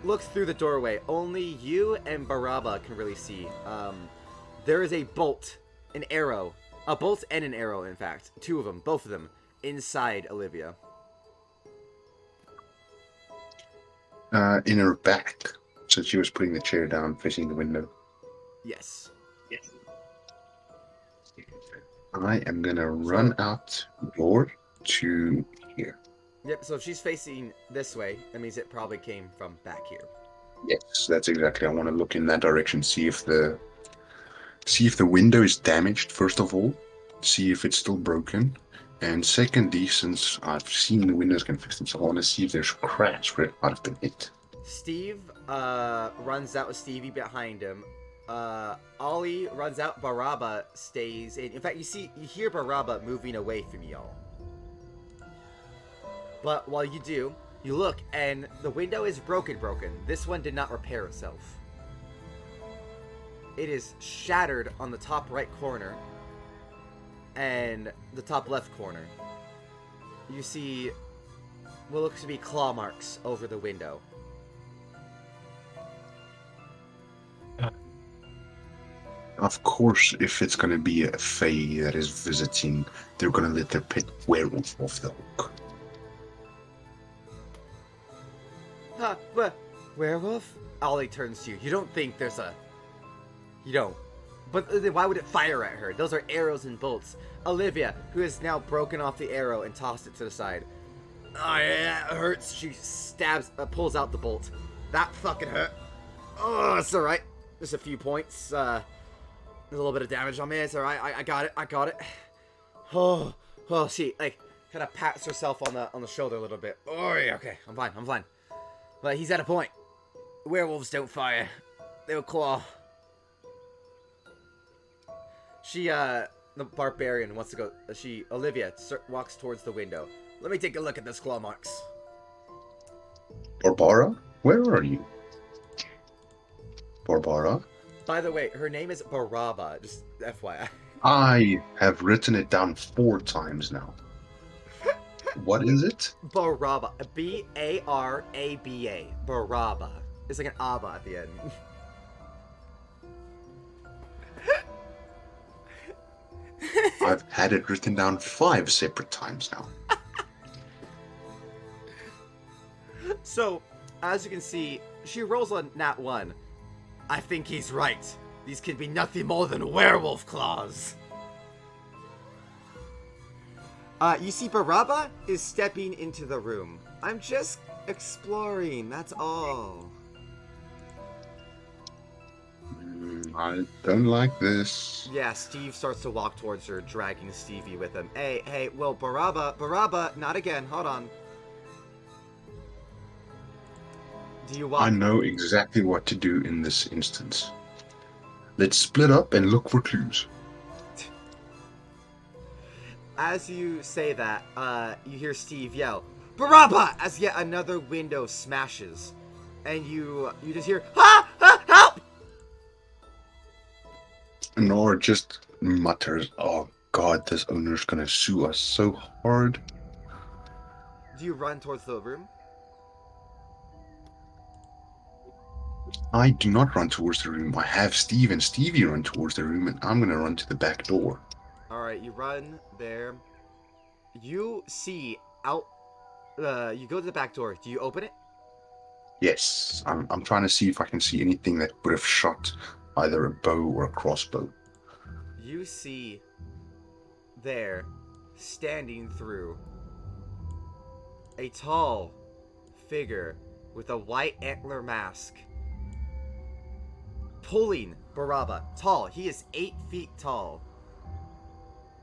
look through the doorway, only you and Baraba can really see. There is a bolt, an arrow, a bolt and an arrow, in fact, two of them, both of them, inside Olivia. In her back. So she was putting the chair down, facing the window. Yes. I am gonna run out door to here. Yep. So if she's facing this way, that means it probably came from back here. Yes, that's exactly. I want to look in that direction, see if the window is damaged. First of all, see if it's still broken, and secondly, since I've seen the windows can fix themselves, I want to see if there's cracks where it might have been hit. Steve runs out with Stevie behind him. Ollie runs out. Baraba stays in. In fact, you hear Baraba moving away from y'all. But while you do, you look, and the window is broken. This one did not repair itself. It is shattered on the top right corner and the top left corner. You see what looks to be claw marks over the window. Of course, if it's going to be a fae that is visiting, they're going to let their pet werewolf off the hook. Werewolf? Ollie turns to you. You don't think there's a... You don't. But then why would it fire at her? Those are arrows and bolts. Olivia, who has now broken off the arrow and tossed it to the side. Oh, yeah, it hurts. She pulls out the bolt. That fucking hurt. Oh, it's alright. Just a few points. There's a little bit of damage on me. It's alright. I got it. Oh, she, like, kind of pats herself on the shoulder a little bit. Oh, yeah, okay. I'm fine. But he's at a point. Werewolves don't fire. They'll claw. The barbarian wants to go. Olivia walks towards the window. Let me take a look at those claw marks. Barbara? Where are you? Barbara? By the way, her name is Baraba, just FYI. I have written it down 4 times now. What is it? Baraba. B-A-R-A-B-A. Baraba. It's like an Abba at the end. I've had it written down 5 separate times now. So, as you can see, she rolls on nat 1. I think he's right. These can be nothing more than werewolf claws. You see, Baraba is stepping into the room. I'm just exploring, that's all. I don't like this. Yeah, Steve starts to walk towards her, dragging Stevie with him. Hey, well, Baraba, not again. Hold on. Do you I walk? know exactly what to do in this instance. Let's split up and look for clues. As you say that, you hear Steve yell, "Baraba!" as yet another window smashes, and you just hear, "Ha! Ha! Help!" Nora just mutters, "Oh God, this owner's gonna sue us so hard." Do you run towards the room? I do not run towards the room. I have Steve and Stevie run towards the room, and I'm gonna run to the back door. All right, you run there. You see out. You go to the back door. Do you open it? Yes, I'm trying to see if I can see anything that would have shot either a bow or a crossbow. You see there, standing through, a tall figure with a white antler mask, pulling Baraba. Tall. He is 8 feet tall.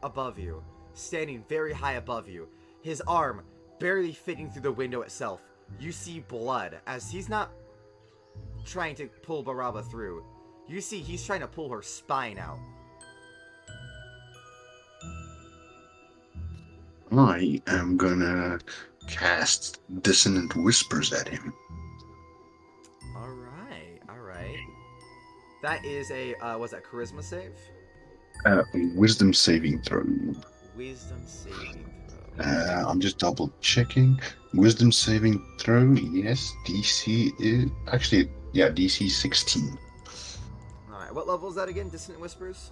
Above you, standing very high above you, his arm barely fitting through the window itself. You see blood as he's not trying to pull Baraba through. You see he's trying to pull her spine out. I am gonna cast Dissonant Whispers at him. Alright. That is a, was that charisma save? Wisdom saving throw. Wisdom saving throw. I'm just double checking. Wisdom saving throw, yes. DC is actually, yeah, DC 16. Alright, what level is that again? Dissonant Whispers?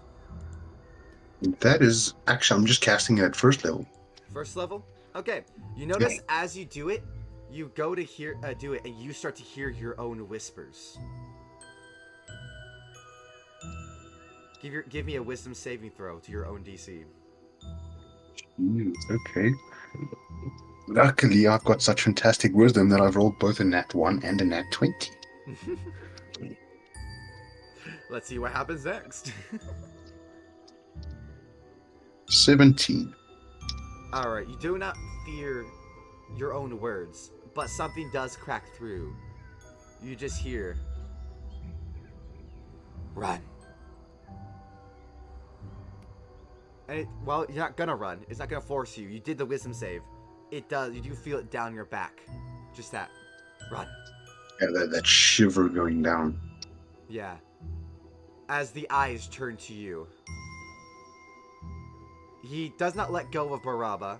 That is actually, I'm just casting it at first level. First level? Okay. You notice as you do it, you go to hear do it, and you start to hear your own whispers. Give me a wisdom saving throw to your own DC. Okay. Luckily, I've got such fantastic wisdom that I've rolled both a nat 1 and a nat 20. Let's see what happens next. 17. Alright, you do not fear your own words, but something does crack through. You just hear, "Run." And well, you're not gonna run. It's not gonna force you. You did the wisdom save. It does. You do feel it down your back. Just that. Run. Yeah, that shiver going down. Yeah. As the eyes turn to you. He does not let go of Baraba,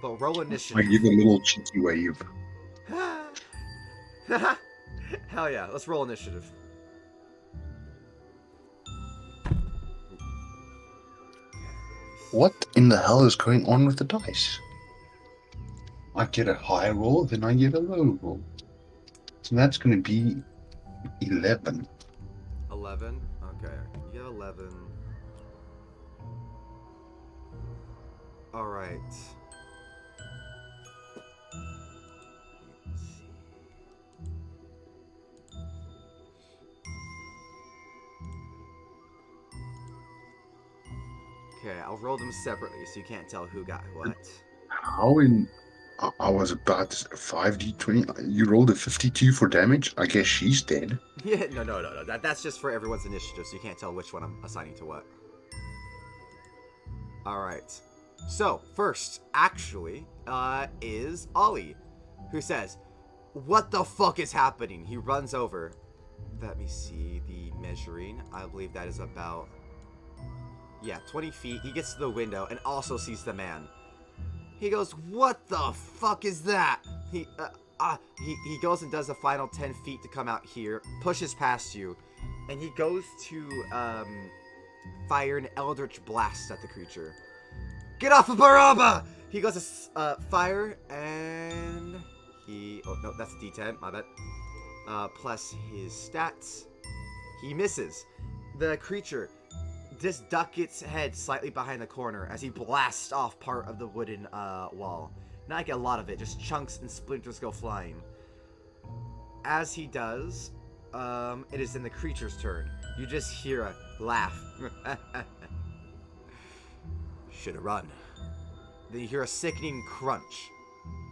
but roll I initiative. give a little cheeky wave. Hell yeah, let's roll initiative. What in the hell is going on with the dice? I get a high roll, then I get a low roll. So that's going to be 11. 11? Okay, you get 11. Alright. Let's see. Okay, I'll roll them separately so you can't tell who got what. How in... I was about 5d20. You rolled a 52 for damage? I guess she's dead. Yeah, no. That's just for everyone's initiative, so you can't tell which one I'm assigning to what. Alright. So, first, actually, is Ollie, who says, "What the fuck is happening?" He runs over. Let me see the measuring. I believe that is about, yeah, 20 feet. He gets to the window and also sees the man. He goes, "What the fuck is that?" He goes and does the final 10 feet to come out here, pushes past you, and he goes to fire an eldritch blast at the creature. "Get off of Baraba!" He goes to fire, and he... Oh, no, that's a D10, my bad. Plus his stats. He misses. The creature just ducks its head slightly behind the corner as he blasts off part of the wooden wall. Not like a lot of it, just chunks and splinters go flying. As he does, it is then the creature's turn. You just hear a laugh. Should've run. Then you hear a sickening crunch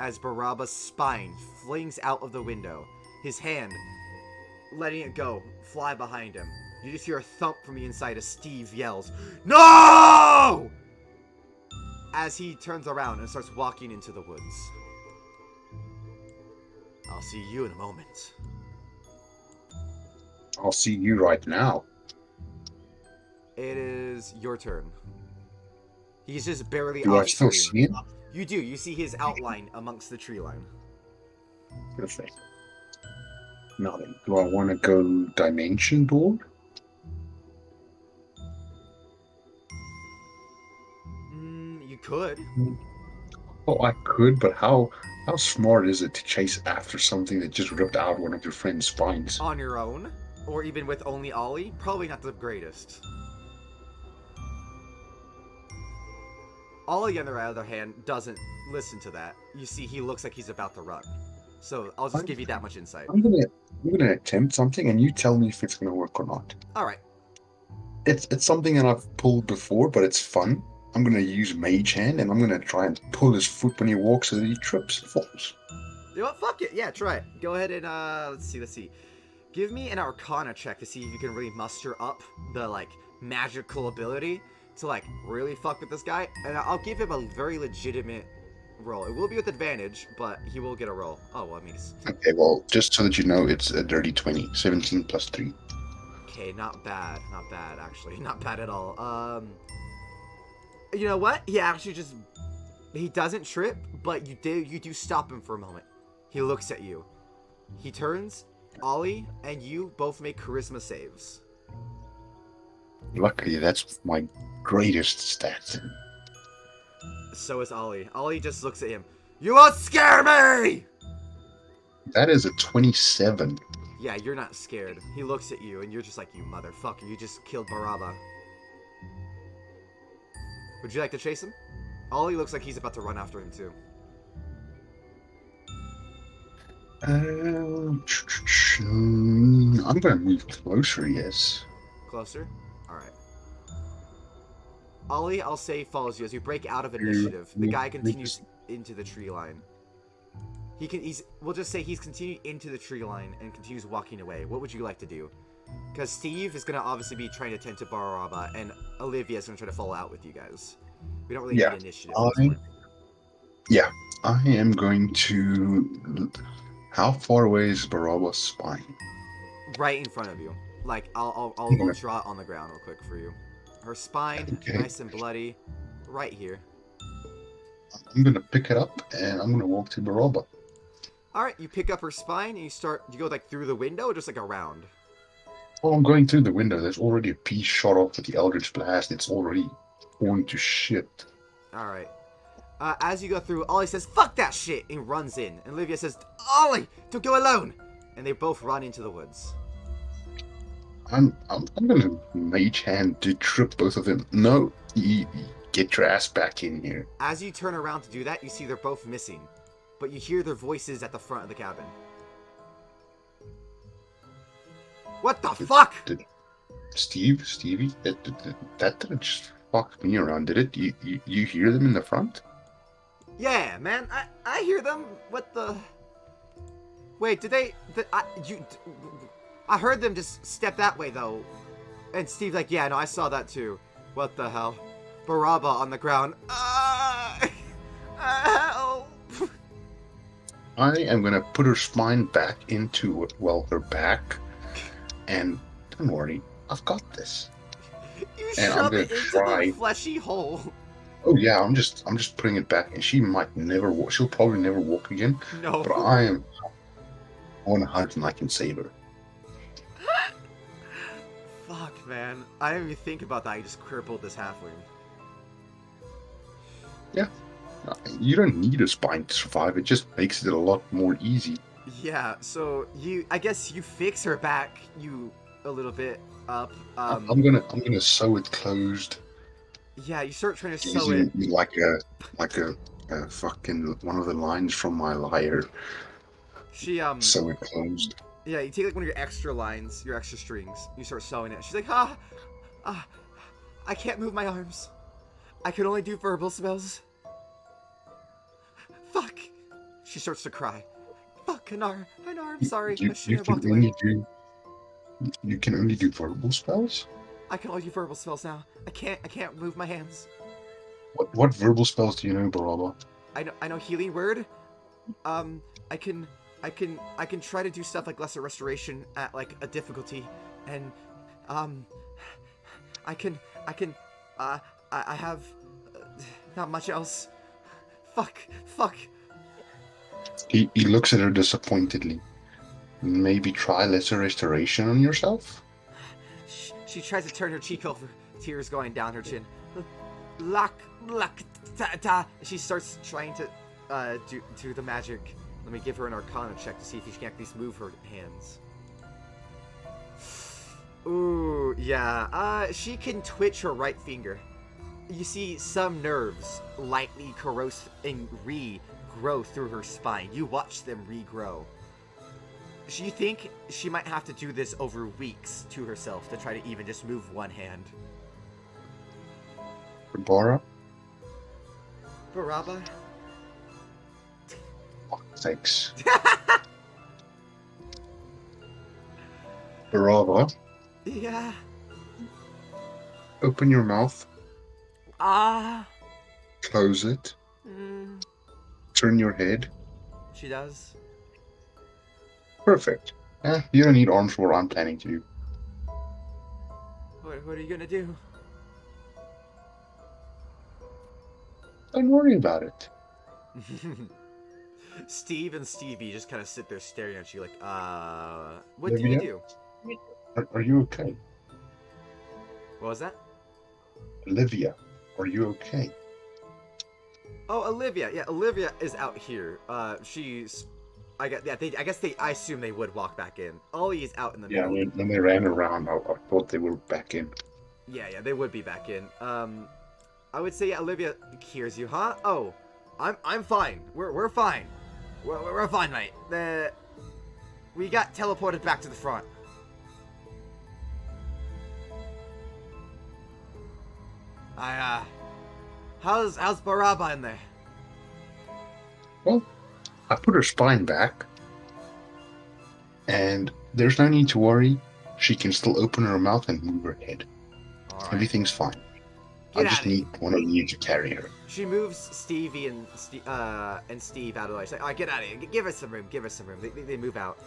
as Baraba's spine flings out of the window. His hand, letting it go, fly behind him. You just hear a thump from the inside as Steve yells, "No!" as he turns around and starts walking into the woods. I'll see you in a moment. I'll see you right now. It is your turn. He's just barely Do I off still screen. see it? You do. You see his outline amongst the tree line. Perfect. Now then, do I want to go dimension door? You could. Oh, I could, but how smart is it to chase after something that just ripped out one of your friend's spines? On your own, or even with only Ollie, probably not the greatest. Ollie, on the other hand, doesn't listen to that. You see, he looks like he's about to run. So I'll just give you that much insight. I'm gonna attempt something, and you tell me if it's gonna work or not. All right. It's something that I've pulled before, but it's fun. I'm gonna use Mage Hand, and I'm gonna try and pull his foot when he walks so that he trips and falls. You know what? Fuck it. Yeah, try it. Go ahead and let's see. Give me an Arcana check to see if you can really muster up the like magical ability to like really fuck with this guy, and I'll give him a very legitimate roll. It will be with advantage, but he will get a roll. Oh, well, I mean, Okay, well, just so that you know, it's a dirty 20. 17 plus 3. okay, not bad, actually, not bad at all. You know what? He actually he doesn't trip, but you do stop him for a moment. He looks at you. He turns. Ollie and you both make charisma saves. Luckily, that's my greatest stat. So is Ollie. Ollie just looks at him. You won't scare me! That is a 27. Yeah, you're not scared. He looks at you and you're just like, you motherfucker, you just killed Baraba. Would you like to chase him? Ollie looks like he's about to run after him too. I'm gonna move closer, yes. Closer? Alright. Ollie, I'll say, follows you as you break out of initiative. The guy continues into the tree line. We'll just say he's continued into the tree line and continues walking away. What would you like to do? Because Steve is going to obviously be trying to tend to Baraba, and Olivia is going to try to follow out with you guys. We don't really need initiative at this point. Yeah, I am going to... How far away is Baraba's spine? Right in front of you. Like, I'll draw it on the ground real quick for you. Her spine, Okay. nice and bloody, right here. I'm going to pick it up, and I'm going to walk to Baraba. Alright, you pick up her spine, and you go, like, through the window, or just, like, around? Oh, I'm going through the window. There's already a piece shot off with the Eldritch Blast. It's already torn to shit. Alright. As you go through, Ollie says, "Fuck that shit!" and runs in. And Olivia says, "Ollie, don't go alone!" And they both run into the woods. I'm going to Mage Hand to trip both of them. No, you get your ass back in here. As you turn around to do that, you see they're both missing. But you hear their voices at the front of the cabin. What the fuck? Stevie, that didn't just fuck me around, did it? You hear them in the front? Yeah, man, I hear them. What the? Wait, did they? I heard them just step that way though. And Steve's like, "Yeah, no, I saw that too." What the hell? Baraba on the ground. Help! I am gonna put her spine back into her back, and don't worry, I've got this. You And I'm shove gonna it into try- the fleshy hole. Oh yeah, I'm just putting it back, and she might never walk. She'll probably never walk again. No. But I am on a hunt, and I can save her. Fuck, man. I didn't even think about that. I just crippled this halfling. You don't need a spine to survive. It just makes it a lot more easy. Yeah, so I guess you fix her back a little bit up. I'm gonna sew it closed. Yeah, you start trying to sew Using it. like a fucking one of the lines from my lyre. She Sew it closed. Yeah, you take like one of your extra lines, your extra strings. You start sewing it. She's like, I can't move my arms. I can only do verbal spells. Fuck. She starts to cry. Fuck, Anar, I'm sorry. I shouldn't have walked away. You can only do verbal spells? I can only do verbal spells now. I can't move my hands. What verbal spells do you know, Baraba? I know healing word. I can try to do stuff like lesser restoration at like a difficulty, and I have not much else. Fuck. He looks at her disappointedly. Maybe try lesser restoration on yourself? She tries to turn her cheek over, tears going down her chin. She starts trying to do the magic. Let me give her an Arcana check to see if she can at least move her hands. Ooh, yeah. She can twitch her right finger. You see some nerves lightly corrosive and regrow through her spine. You watch them regrow. You think she might have to do this over weeks to herself to try to even just move one hand. Barbara? Baraba? Thanks. Baraba, Yeah. open your mouth. Close it. Turn your head. She does. Perfect. You don't need arms for what I'm planning to do. What are you gonna do? Don't worry about it. Steve and Stevie just kind of sit there staring at you like, what do you do? Are you okay? What was that? Olivia, are you okay? Oh, Olivia. Yeah, Olivia is out here. I assume they would walk back in. Ollie is out in the Yeah, middle. when they ran around, I thought they were back in. Yeah, they would be back in. I would say Olivia hears you, huh? Oh, I'm fine. We're fine. We're fine, mate. We got teleported back to the front. How's Baraba in there? Well, I put her spine back, and there's no need to worry. She can still open her mouth and move her head. All right. Everything's fine. Get I just outta need one of you to carry her. She moves Stevie and Steve out of the way. She's like, all right, get out of here. Give us some room. They move out.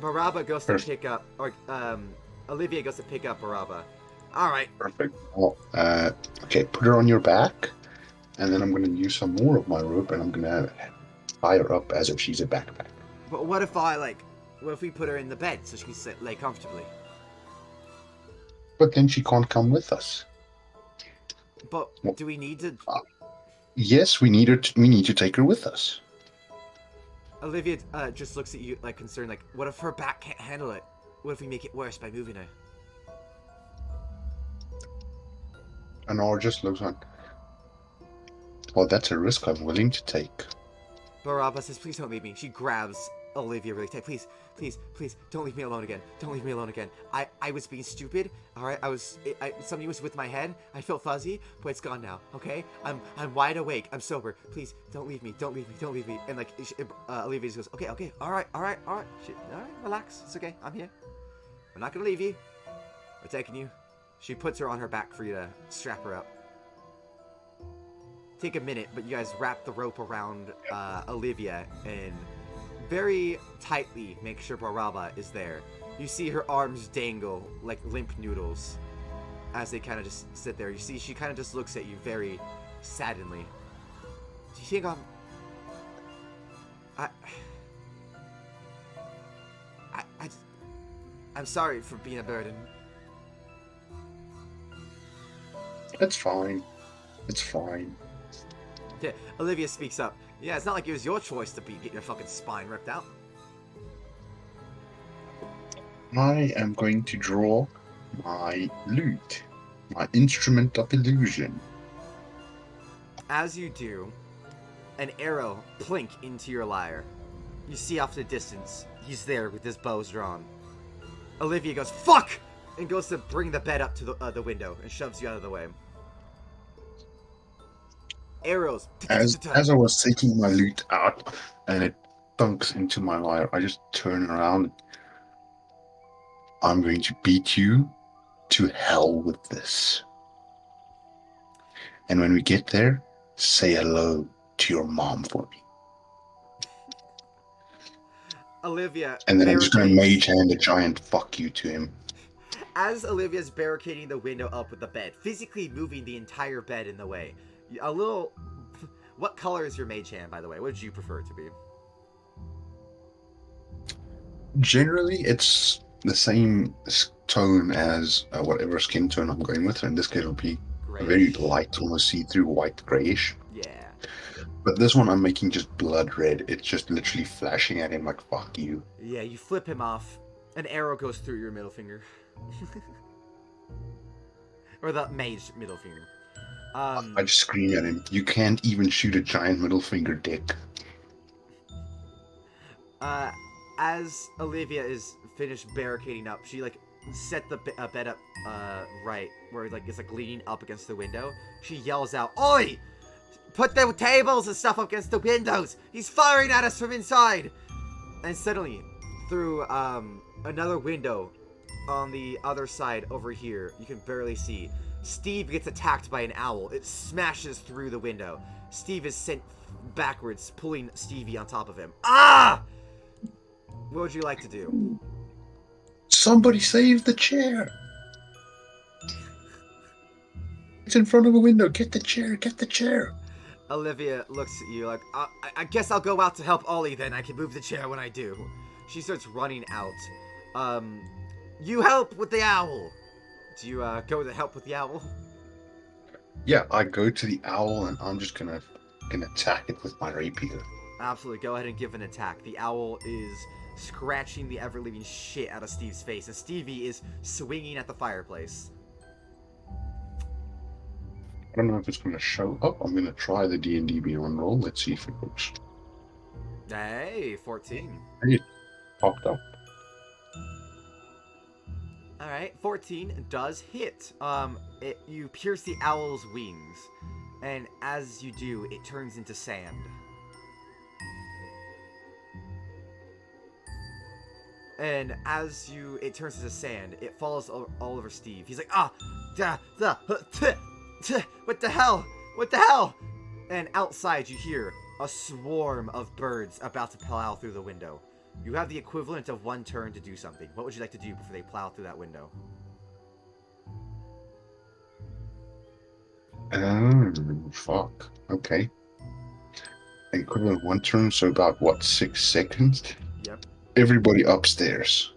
Baraba goes to pick up, or Olivia goes to pick up Baraba. All right. Perfect. Well, okay, put her on your back, and then I'm going to use some more of my rope, and I'm going to tie her up as if she's a backpack. But what if we put her in the bed so she can lay comfortably? But then she can't come with us. But do we need to? Yes, we need her. We need to take her with us. Olivia just looks at you like concerned. Like, what if her back can't handle it? What if we make it worse by moving her? And Nora just looks like, well, that's a risk I'm willing to take. Baraba says, please don't leave me. She grabs Olivia really tight. Please, don't leave me alone again. Don't leave me alone again. I was being stupid, alright? Something was with my head. I felt fuzzy, but it's gone now, okay? I'm wide awake. I'm sober. Please, don't leave me. And like, Olivia just goes, okay, alright. Alright, relax. It's okay. I'm here. We're not gonna leave you. We're taking you. She puts her on her back for you to strap her up. Take a minute, but you guys wrap the rope around Olivia and very tightly make sure Baraba is there. You see her arms dangle like limp noodles as they kind of just sit there. You see she kind of just looks at you very saddenly. Do you think I'm sorry for being a burden. It's fine. It's fine. Yeah, Olivia speaks up. Yeah, it's not like it was your choice to get your fucking spine ripped out. I am going to draw my lute, my instrument of illusion. As you do, an arrow plink into your lyre. You see off in the distance, he's there with his bows drawn. Olivia goes, "Fuck!" and goes to bring the bed up to the window and shoves you out of the way. Arrows. As I was taking my loot out and it dunks into my lyre, I just turn around. I'm going to beat you to hell with this. And when we get there, say hello to your mom for me. Olivia. And then I'm just going to mage hand a giant fuck you to him. As Olivia's barricading the window up with the bed, physically moving the entire bed in the way. A little... What color is your mage hand, by the way? What would you prefer it to be? Generally, it's the same tone as whatever skin tone I'm going with. In this case, it'll be grayish. Very light, almost see-through white grayish. Yeah. But this one I'm making just blood red. It's just literally flashing at him like, fuck you. Yeah, you flip him off. An arrow goes through your middle finger. Or the mage middle finger. I just scream at him. You can't even shoot a giant middle finger, dick. As Olivia is finished barricading up, she like set the bed up right where like it's like leaning up against the window. She yells out, "Oi! Put the tables and stuff up against the windows! He's firing at us from inside!" And suddenly, through another window on the other side over here, you can barely see, Steve gets attacked by an owl. It smashes through the window. Steve is sent backwards, pulling Stevie on top of him. Ah! What would you like to do? Somebody save the chair! It's in front of a window. Get the chair, get the chair! Olivia looks at you like, I guess I'll go out to help Ollie then. I can move the chair when I do. She starts running out. You help with the owl. Do you go to help with the owl? Yeah, I go to the owl and I'm just gonna attack it with my rapier. Absolutely, go ahead and give an attack. The owl is scratching the ever-living shit out of Steve's face, and Stevie is swinging at the fireplace. I don't know if it's gonna show up. I'm gonna try the D&D Beyond roll. Let's see if it works. Hey, 14. Hey, it popped up. Alright, 14 does hit. You pierce the owl's wings, and as you do, it turns into sand. And as it turns into sand, it falls all over Steve. He's like, what the hell? What the hell? And outside you hear a swarm of birds about to plow through the window. You have the equivalent of one turn to do something. What would you like to do before they plow through that window? Fuck. Okay. Equivalent one turn, so about what, 6 seconds? Yep. Everybody upstairs.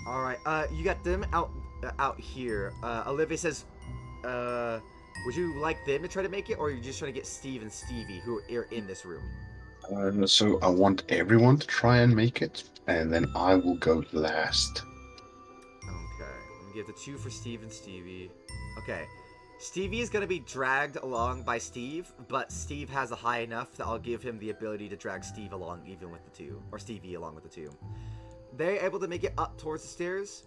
Alright, you got them out here. Olivia says, would you like them to try to make it, or are you just trying to get Steve and Stevie, who are in this room? So I want everyone to try and make it, and then I will go last. Okay, let me give the 2 for Steve and Stevie. Okay, Stevie is going to be dragged along by Steve, but Steve has a high enough that I'll give him the ability to drag Steve along even with the 2, or Stevie along with the 2. They're able to make it up towards the stairs.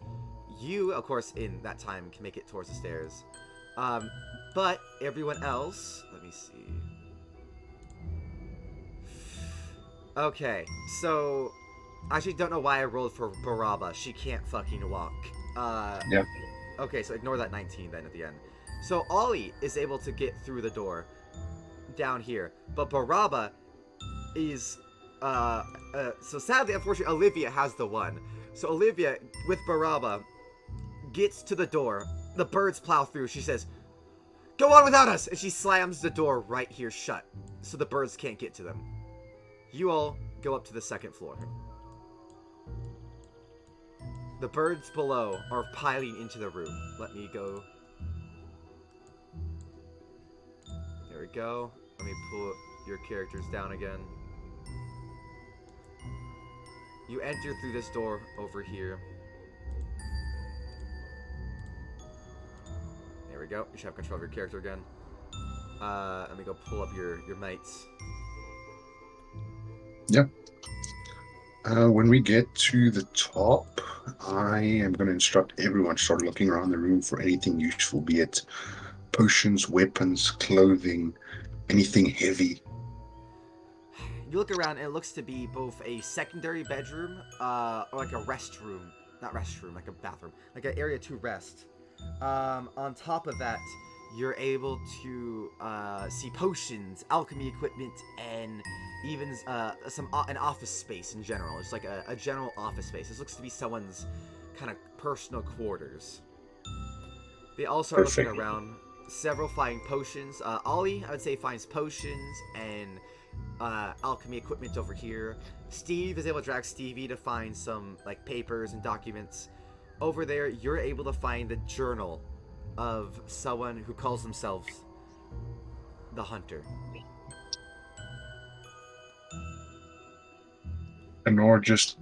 You, of course, in that time, can make it towards the stairs. But everyone else, let me see. Okay, so I actually don't know why I rolled for Baraba. She can't fucking walk. Yeah. Okay, so ignore that 19 then at the end. So Ollie is able to get through the door down here, but Baraba is so sadly, unfortunately, Olivia has the one. So Olivia, with Baraba, gets to the door. The birds plow through. She says, "Go on without us!" And she slams the door right here shut, so the birds can't get to them. You all go up to the second floor. The birds below are piling into the room. Let me go. There we go. Let me pull your characters down again. You enter through this door over here. There we go. You should have control of your character again. Let me go pull up your mates. Yeah. When we get to the top, I am going to instruct everyone to start looking around the room for anything useful, be it potions, weapons, clothing, anything heavy. You look around and it looks to be both a secondary bedroom, or like a restroom. Not restroom, like a bathroom. Like an area to rest. On top of that, you're able to see potions, alchemy equipment, and even an office space in general. It's like a general office space. This looks to be someone's kind of personal quarters. They also are looking Perfect. around. Several find potions. Ollie, I would say, finds potions and alchemy equipment over here. Steve is able to drag Stevie to find some like papers and documents. Over there, you're able to find the journal of someone who calls themselves the Hunter. And Nora just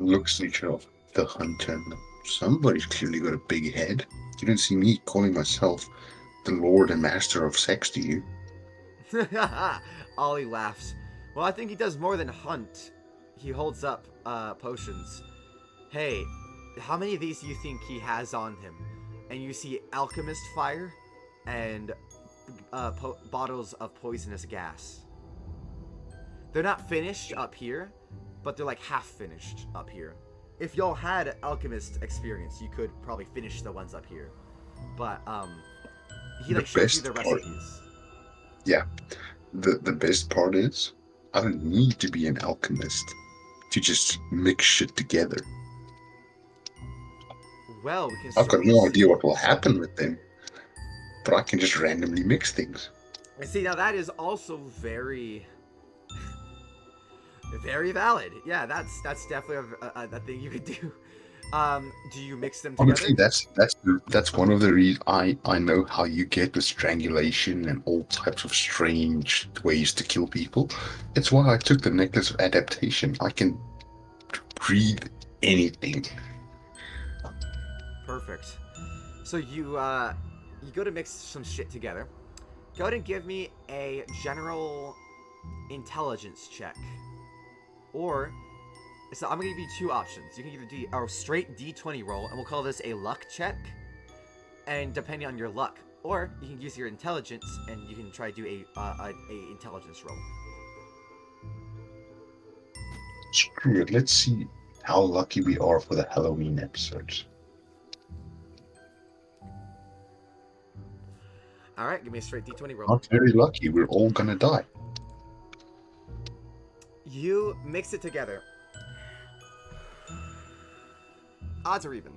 looks at each other. The hunter. Somebody's clearly got a big head. You don't see me calling myself the Lord and Master of Sex, do you? Ollie laughs. Well, I think he does more than hunt. He holds up potions. Hey, how many of these do you think he has on him? And you see alchemist fire and bottles of poisonous gas. They're not finished up here, but they're like half finished up here. If y'all had alchemist experience, you could probably finish the ones up here. But he like The shows you best the part, recipes. yeah, the best part is I don't need to be an alchemist to just mix shit together. Well, we can I've got certainly no idea see. what will happen with them, but I can just randomly mix things. And see, now that is also very, very valid. Yeah, that's definitely a thing you could do. Do you mix them together? Honestly, that's one of the reasons I know how you get with strangulation and all types of strange ways to kill people. It's why I took the necklace of adaptation. I can breathe anything. Perfect. So you go to mix some shit together. Go ahead and give me a general intelligence check. Or so I'm gonna give you two options. You can either do a straight D20 roll, and we'll call this a luck check. And depending on your luck, or you can use your intelligence, and you can try to do a intelligence roll. Screw it. Let's see how lucky we are for the Halloween episodes. All right, give me a straight D20 roll. Not very lucky. We're all gonna die. You mix it together. Odds are even.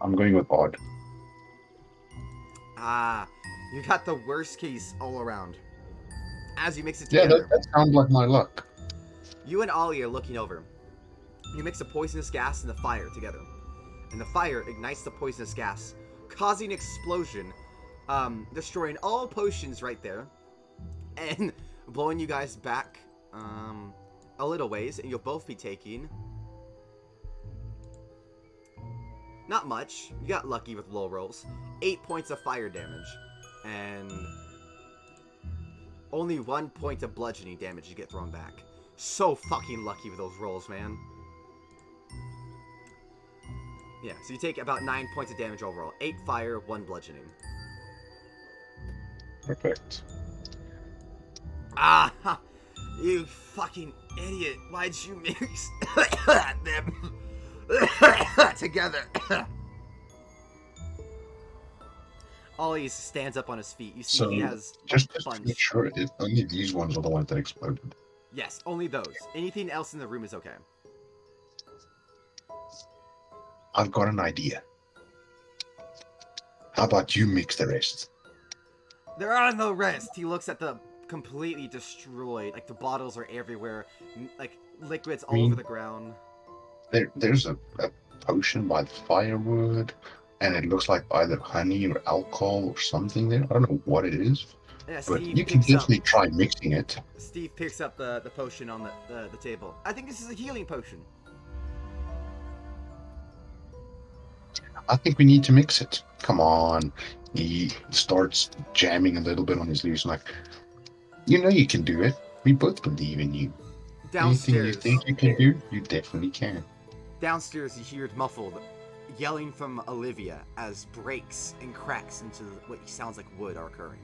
I'm going with odd. Ah, you got the worst case all around. As you mix it Yeah, together, that sounds like my luck. you and Ollie are looking over. You mix a poisonous gas and the fire together. And the fire ignites the poisonous gas, causing an explosion, destroying all potions right there, and blowing you guys back a little ways, and you'll both be taking not much. You got lucky with low rolls. 8 points of fire damage, and only 1 point of bludgeoning damage you get thrown back. So fucking lucky with those rolls, man. Yeah, so you take about 9 points of damage overall. 8 fire, 1 bludgeoning. Perfect. Ah, you fucking idiot. Why'd you mix them together? Ollie stands up on his feet. You see So, he has just a to make bunch. sure, only these ones are the ones that exploded. Yes, only those. Anything else in the room is okay. I've got an idea. How about you mix the rest? There are no rest. He looks at the completely destroyed. Like the bottles are everywhere. Like liquids all over the ground. There's a potion by the firewood, and it looks like either honey or alcohol or something there. I don't know what it is, Yeah, but Steve you can picks up. definitely try mixing it. Steve picks up the potion on the table. I think this is a healing potion. I think we need to mix it. Come on. He starts jamming a little bit on his leaves, like, you know you can do it. We both believe in you. Anything you Downstairs, think you can do, you definitely can. downstairs, you hear it muffled, yelling from Olivia as breaks and cracks into what sounds like wood are occurring.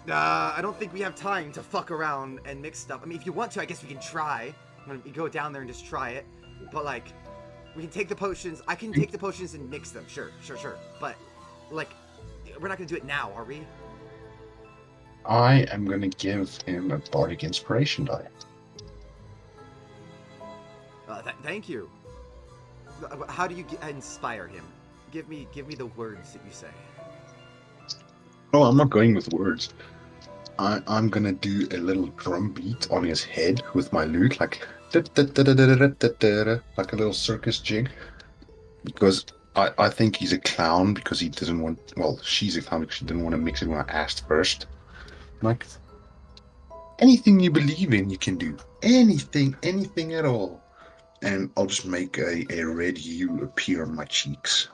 I don't think we have time to fuck around and mix stuff. I mean, if you want to, I guess we can try. We go down there and just try it. But, like, we can take the potions. I can take the potions and mix them. Sure. But, like, we're not going to do it now, are we? I am going to give him a Bardic Inspiration die. Thank you. How do you inspire him? Give me the words that you say. Oh, I'm not going with words. I'm going to do a little drum beat on his head with my lute, like a little circus jig. Because I think he's a clown because he doesn't want... Well, she's a clown because she didn't want to mix it when I asked first. Like, anything you believe in, you can do. Anything at all. And I'll just make a red hue appear on my cheeks.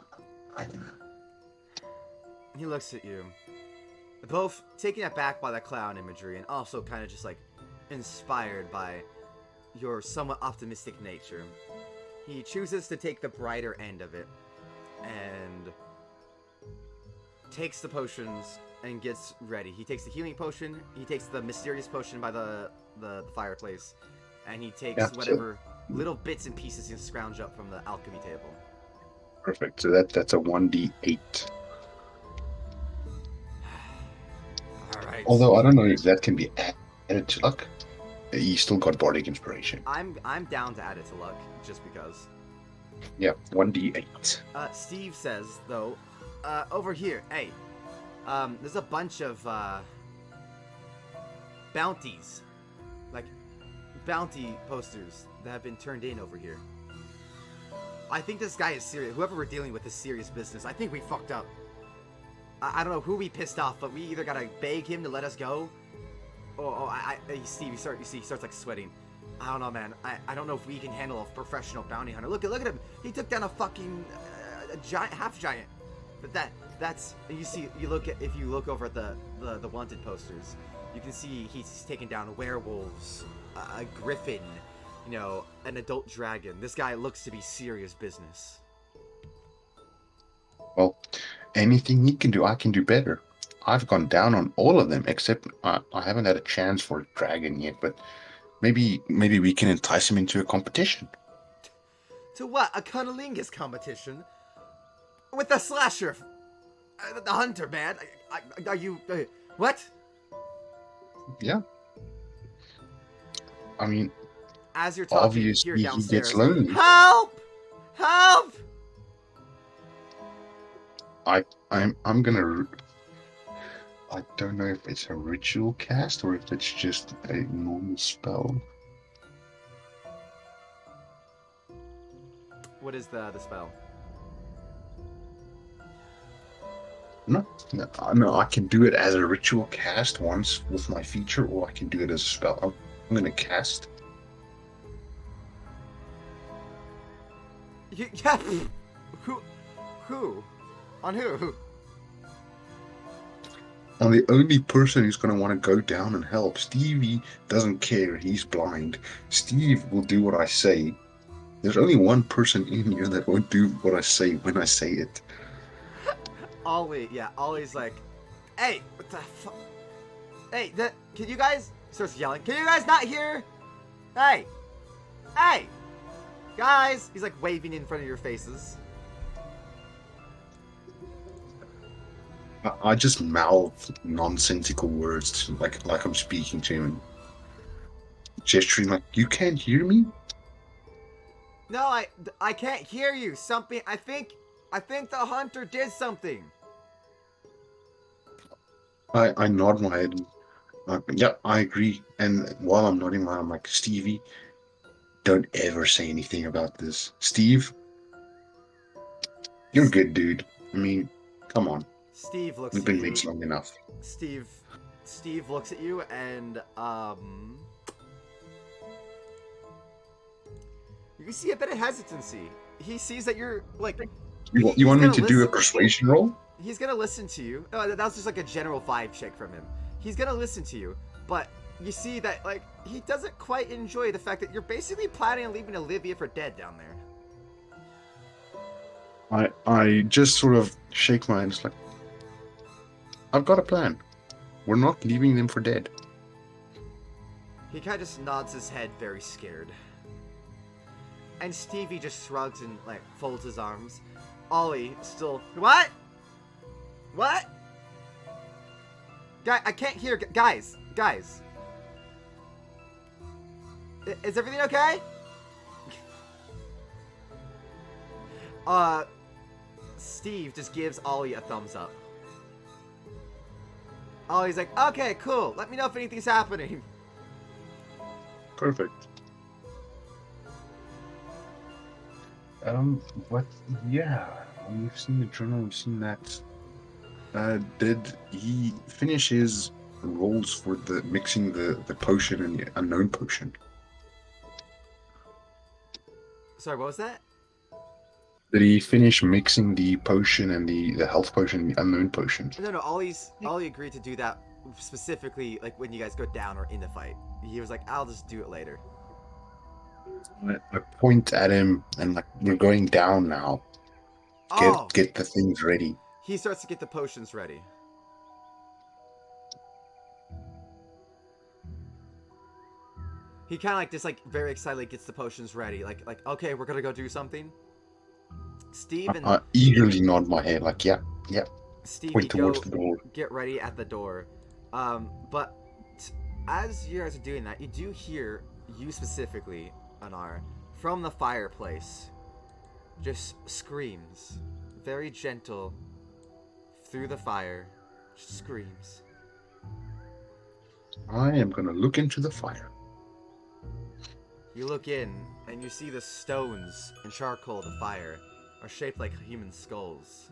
He looks at you, both taken aback by the clown imagery and also kind of just like inspired by your somewhat optimistic nature. He chooses to take the brighter end of it and takes the potions and gets ready. He takes the healing potion, he takes the mysterious potion by the fireplace, and he takes whatever little bits and pieces he can scrounge up from the alchemy table. Perfect. So that's a 1d8. Alright. Although I don't know if that can be added to luck. You still got Bardic Inspiration. I'm down to add it to luck, just because. Yeah, 1d8. Steve says, though, over here, hey, there's a bunch of, bounties. Like, bounty posters that have been turned in over here. I think this guy is serious. Whoever we're dealing with is serious business. I think we fucked up. I don't know who we pissed off, but we either gotta beg him to let us go, or Steve, he starts like sweating. I don't know, man. I don't know if we can handle a professional bounty hunter. Look at him. He took down a fucking giant, half giant. But that's if you look over at the wanted posters, you can see he's taken down werewolves, a griffin, you know, an adult dragon. This guy looks to be serious business. Well, anything he can do, I can do better. I've gone down on all of them, except I haven't had a chance for a dragon yet, but maybe we can entice him into a competition. To what? A cunnilingus competition? With the slasher? The hunter, man? Are you... what? Yeah. I mean, as you're talking, obviously you hear downstairs, he gets lonely. Help! Help! I'm gonna... I don't know if it's a ritual cast or if it's just a normal spell. What is the spell? No, I can do it as a ritual cast once with my feature, or I can do it as a spell. I'm gonna cast. Yeah. Who? On who? I'm the only person who's going to want to go down and help. Stevie doesn't care. He's blind. Steve will do what I say. There's only one person in here that won't do what I say when I say it. Always like, hey, what the fuck? Hey, can you guys... Starts yelling. Can you guys not hear? Hey! Guys! He's like waving in front of your faces. I just mouth nonsensical words to, like I'm speaking to him, and gesturing like, you can't hear me? No, I can't hear you. Something... I think the hunter did something. I nod my head. Yeah, I agree. And while I'm nodding my head, I'm like, Stevie, don't ever say anything about this. Steve, you're good, dude. I mean, come on. Steve looks We've at been you. mates long enough. Steve looks at you and you can see a bit of hesitancy. He sees that you're like You He's want me gonna to do a listen. persuasion roll? He's gonna listen to you. Oh, that was just like a general vibe check from him. He's gonna listen to you, but you see that like he doesn't quite enjoy the fact that you're basically planning on leaving Olivia for dead down there. I just sort of shake my hands like, I've got a plan. We're not leaving them for dead. He kind of just nods his head, very scared. And Stevie just shrugs and like folds his arms. Ollie still, what? What? Guy, I can't hear. Guys. Is everything okay? Steve just gives Ollie a thumbs up. Ollie's like, okay, cool. Let me know if anything's happening. Perfect. But yeah, we've seen the journal, we've seen that. Did he finish his rolls for the mixing the potion and the unknown potion? Sorry, what was that? Did he finish mixing the potion and the health potion and the unknown potion? No, Ollie agreed to do that specifically like when you guys go down or in the fight. He was like, I'll just do it later. I point at him and like, we're going down now. Get the things ready. He starts to get the potions ready. He kind of like just like very excitedly gets the potions ready. Like okay, we're gonna go do something. Steve and I eagerly nod my head like, yeah. Stevie Point go towards the door. get ready at the door. But as you guys are doing that, you do hear, you specifically, Anar, from the fireplace, just screams, very gentle, through the fire, just screams. I am gonna look into the fire. You look in, and you see the stones and charcoal of the fire are shaped like human skulls.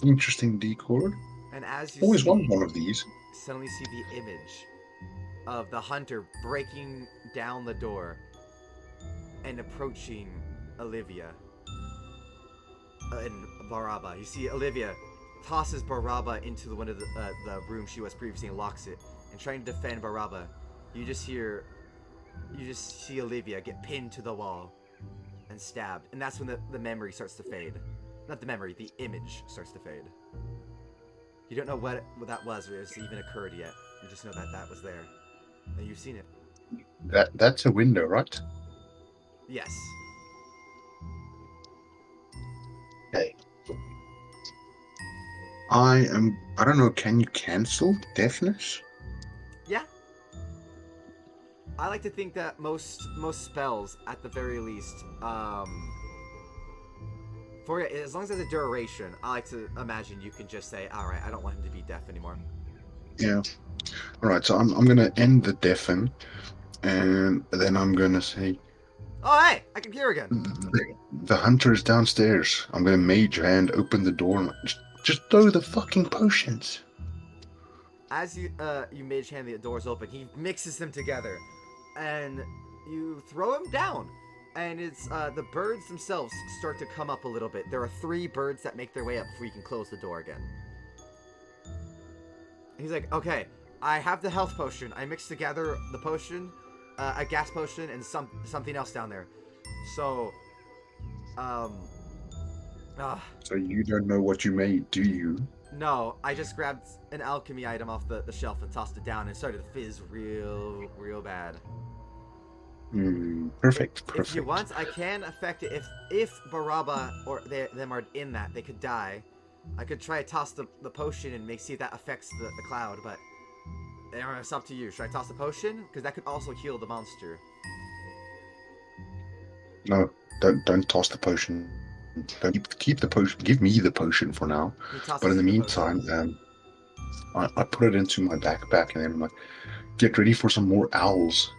Interesting decor. And as you Always wanted one of these. suddenly see the image of the hunter breaking down the door and approaching Olivia and Baraba. You see Olivia tosses Baraba into the one of the room she was previously and locks it, and trying to defend Baraba. You just see Olivia get pinned to the wall and stabbed, and that's when the memory starts to fade. Not the memory, the image starts to fade. You don't know what that was, or it's even occurred yet. You just know that was there, and you've seen it. That's a window, right? Yes. Okay. I don't know, can you cancel deafness? Yeah. I like to think that most spells, at the very least, for as long as there's a duration, I like to imagine you can just say, all right, I don't want him to be deaf anymore. Yeah. All right, so I'm gonna end the deafen, and then I'm gonna say, oh hey, I can hear again. the hunter is downstairs. I'm gonna mage hand, open the door, and just throw the fucking potions. As you mage hand the doors open, he mixes them together, and you throw him down. And it's the birds themselves start to come up a little bit. There are 3 birds that make their way up before you can close the door again. He's like, okay, I have the health potion. I mixed together the potion, a gas potion, and something else down there. So, So you don't know what you made, do you? no, I just grabbed an alchemy item off the shelf and tossed it down, and it started to fizz real bad. Perfect. If you want, I can affect it. If Baraba or them are in that, they could die. I could try to toss the potion and see if that affects the cloud, but it's up to you. Should I toss the potion? Because that could also heal the monster. No, don't toss the potion. Don't keep the potion. Give me the potion for now. But in the meantime, I put it into my backpack, and then I'm like, get ready for some more owls.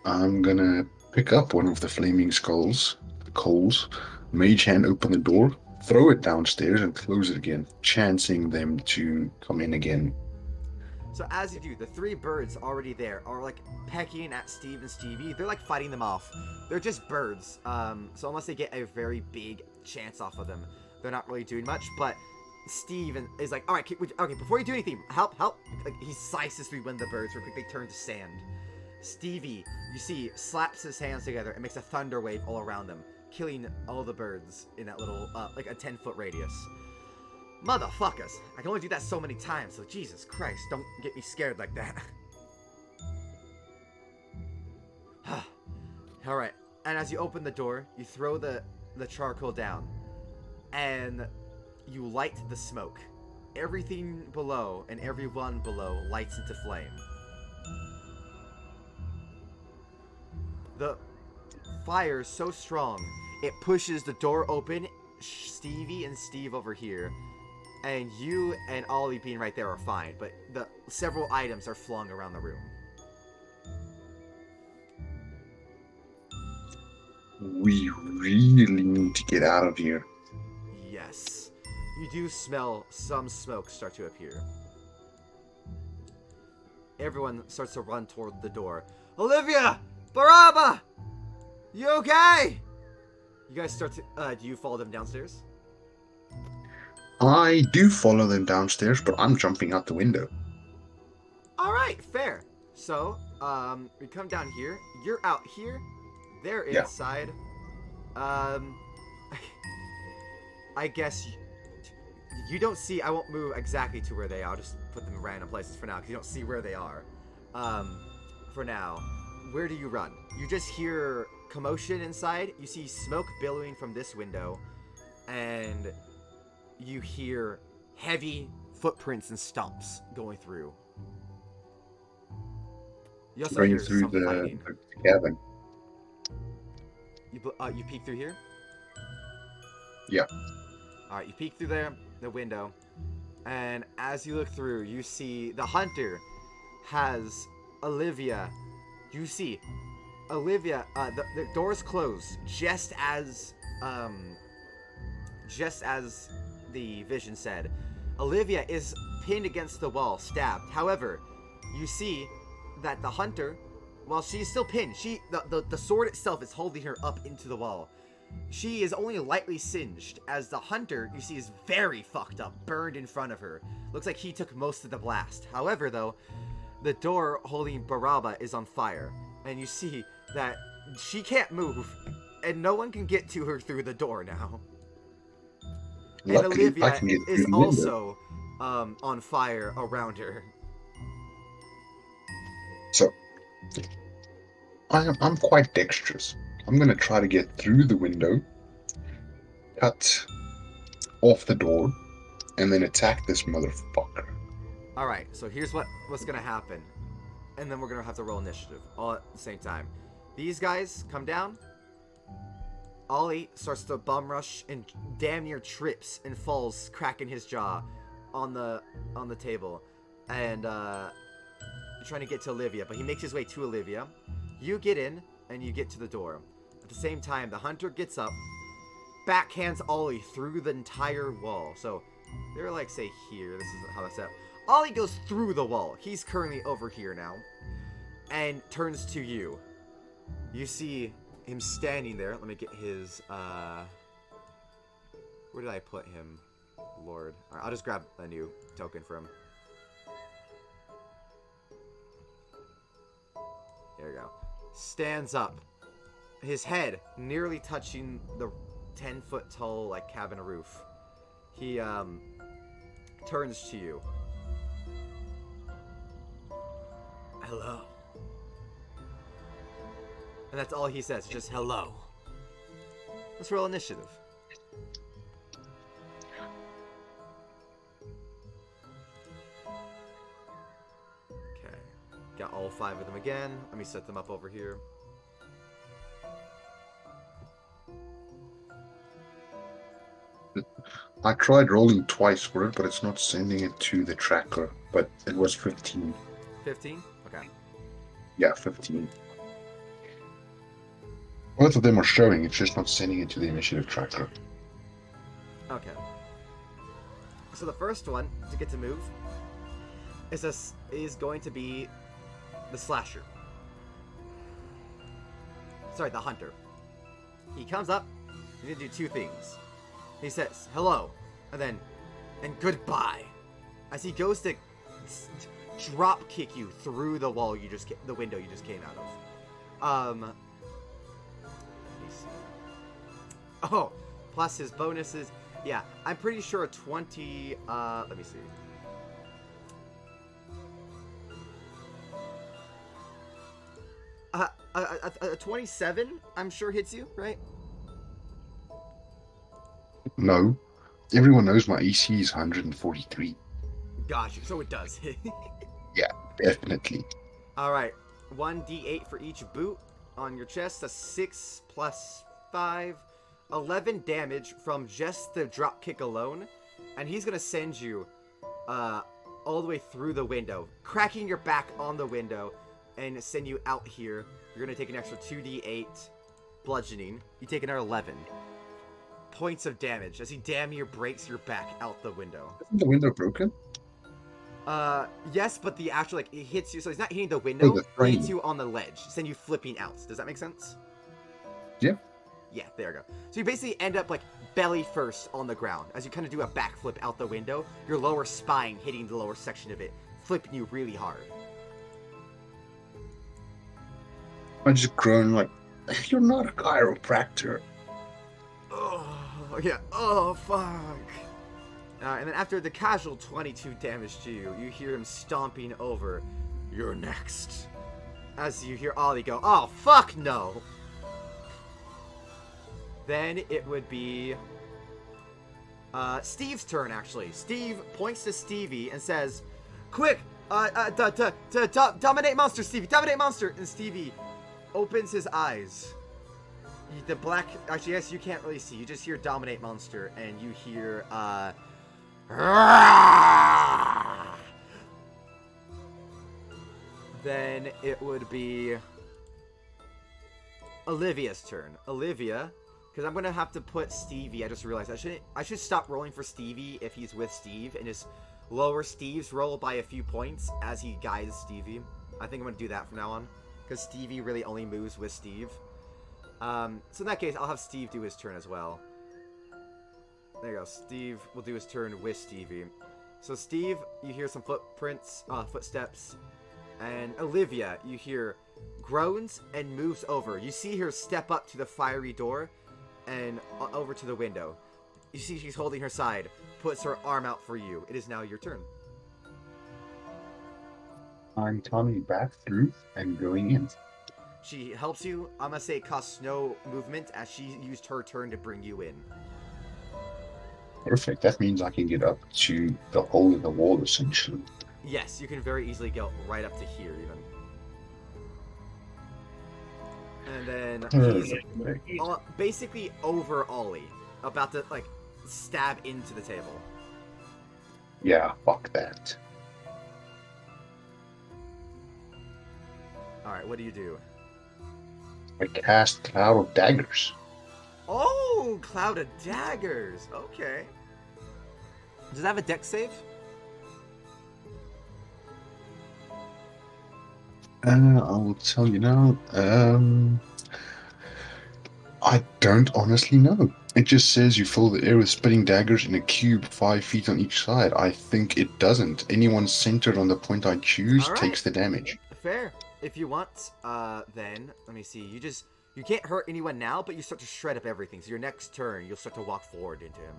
I'm gonna pick up one of the flaming skulls, the coals, mage hand open the door, throw it downstairs, and close it again, chancing them to come in again. So as you do, the 3 birds already there are like pecking at Steve and Stevie. They're like fighting them off. They're just birds. So unless they get a very big chance off of them, they're not really doing much. But Steve is like, all right, okay, before you do anything, help. Like he slices through one of the birds real quick. They turn to sand. Stevie, you see, slaps his hands together and makes a thunder wave all around them, killing all the birds in that little, like a 10-foot radius. Motherfuckers! I can only do that so many times, so Jesus Christ, don't get me scared like that. Alright, and as you open the door, you throw the charcoal down, and you light the smoke. Everything below and everyone below lights into flame. The fire is so strong, it pushes the door open. Stevie and Steve over here, and you and Ollie being right there are fine, but the several items are flung around the room. We really need to get out of here. Yes. You do smell some smoke start to appear. Everyone starts to run toward the door. Olivia! Baraba! You okay? You guys start to, do you follow them downstairs? I do follow them downstairs, but I'm jumping out the window. Alright, fair. So, we come down here. You're out here. They're inside. I guess you don't see, I won't move exactly to where they are. I'll just put them in random places for now, because you don't see where they are. For now. Where do you run? You just hear commotion inside. You see smoke billowing from this window, and you hear heavy footprints and stomps going through. You also Going hear through some the fighting. cabin. You peek through here? Yeah. Alright, you peek through there, the window, and as you look through, you see the hunter has Olivia. You see Olivia, the doors close just as the vision said. Olivia is pinned against the wall, stabbed. However, you see that the hunter, while she's still pinned, the sword itself is holding her up into the wall. She is only lightly singed, as the hunter, you see, is very fucked up, burned in front of her. Looks like he took most of the blast. However, though, the door holding Baraba is on fire, and you see that she can't move, and no one can get to her through the door now. And Luckily, I Olivia can get through is the window. also on fire around her. So, I'm quite dexterous. I'm going to try to get through the window, cut off the door, and then attack this motherfucker. Alright, so here's what's gonna happen. And then we're gonna have to roll initiative all at the same time. These guys come down. Ollie starts to bum rush and damn near trips and falls, cracking his jaw on the table. And trying to get to Olivia, but he makes his way to Olivia. You get in and you get to the door. At the same time, the hunter gets up, backhands Ollie through the entire wall. So they're like, say here, this is how that's set. Ollie goes through the wall. He's currently over here now. And turns to you. You see him standing there. Let me get his, where did I put him? Lord. Alright, I'll just grab a new token for him. There we go. Stands up. His head nearly touching the 10-foot tall, like, cabin roof. He, turns to you. Hello. And that's all he says, just hello. Let's roll initiative. Okay. Got all 5 of them again. Let me set them up over here. I tried rolling twice for it, but it's not sending it to the tracker. But it was 15. 15? Okay. Yeah, 15. Both of them are showing, it's just not sending it to the initiative tracker. Okay. So the first one to get to move is going to be the slasher. Sorry, the hunter. He comes up. He's gonna do two things. He says hello, and goodbye, as he goes to drop kick you through the wall the window you just came out of. Let me see. Oh, plus his bonuses. Yeah, I'm pretty sure a 20. Let me see. A 27, I'm sure hits you, right? No. Everyone knows my AC is 143. Gotcha. So it does hit. Yeah, definitely. All right, 1d8 for each boot on your chest. A 6 plus 5, 11 damage from just the drop kick alone, and he's gonna send you all the way through the window, cracking your back on the window, and send you out here. You're gonna take an extra 2d8 bludgeoning. You take another 11 points of damage as he damn near breaks your back out the window. Isn't the window broken? Yes, but the actual, like, it hits you, so he's not hitting the window, the it frame. hits you on the ledge, send you flipping out. Does that make sense? Yeah. Yeah, there you go. So you basically end up, like, belly first on the ground, as you kind of do a backflip out the window, your lower spine hitting the lower section of it, flipping you really hard. I just groan like, you're not a chiropractor. Oh, yeah, oh, fuck. And then after the casual 22 damage to you, you hear him stomping over. You're next. As you hear Ollie go, oh, fuck no. Then it would be Steve's turn, actually. Steve points to Stevie and says, quick, dominate monster, Stevie, dominate monster. And Stevie opens his eyes. The black, actually, yes, you can't really see. You just hear dominate monster, and you hear, then it would be Olivia's turn. Olivia, because I'm gonna have to put Stevie. I just realized I should stop rolling for Stevie if he's with Steve and just lower Steve's roll by a few points as he guides Stevie. I think I'm gonna do that from now on because Stevie really only moves with Steve. So in that case, I'll have Steve do his turn as well. There you go. Steve will do his turn with Stevie. So Steve, you hear some footsteps, and Olivia, you hear groans and moves over. You see her step up to the fiery door and over to the window. You see she's holding her side, puts her arm out for you. It is now your turn. I'm coming back through and going in. She helps you. I'm gonna say it costs no movement as she used her turn to bring you in. Perfect. That means I can get up to the hole in the wall, essentially. Yes, you can very easily go right up to here, even. And then he's basically over Ollie, about to, like, stab into the table. Yeah, fuck that. Alright, what do you do? I cast Cloud of Daggers. Oh, Cloud of Daggers. Okay. Does it have a dex save? I will tell you now. I don't honestly know. It just says you fill the air with spitting daggers in a cube 5 feet on each side. I think it doesn't. Anyone centered on the point I choose takes the damage. Fair. If you want, then, let me see. You can't hurt anyone now, but you start to shred up everything. So your next turn, you'll start to walk forward into him.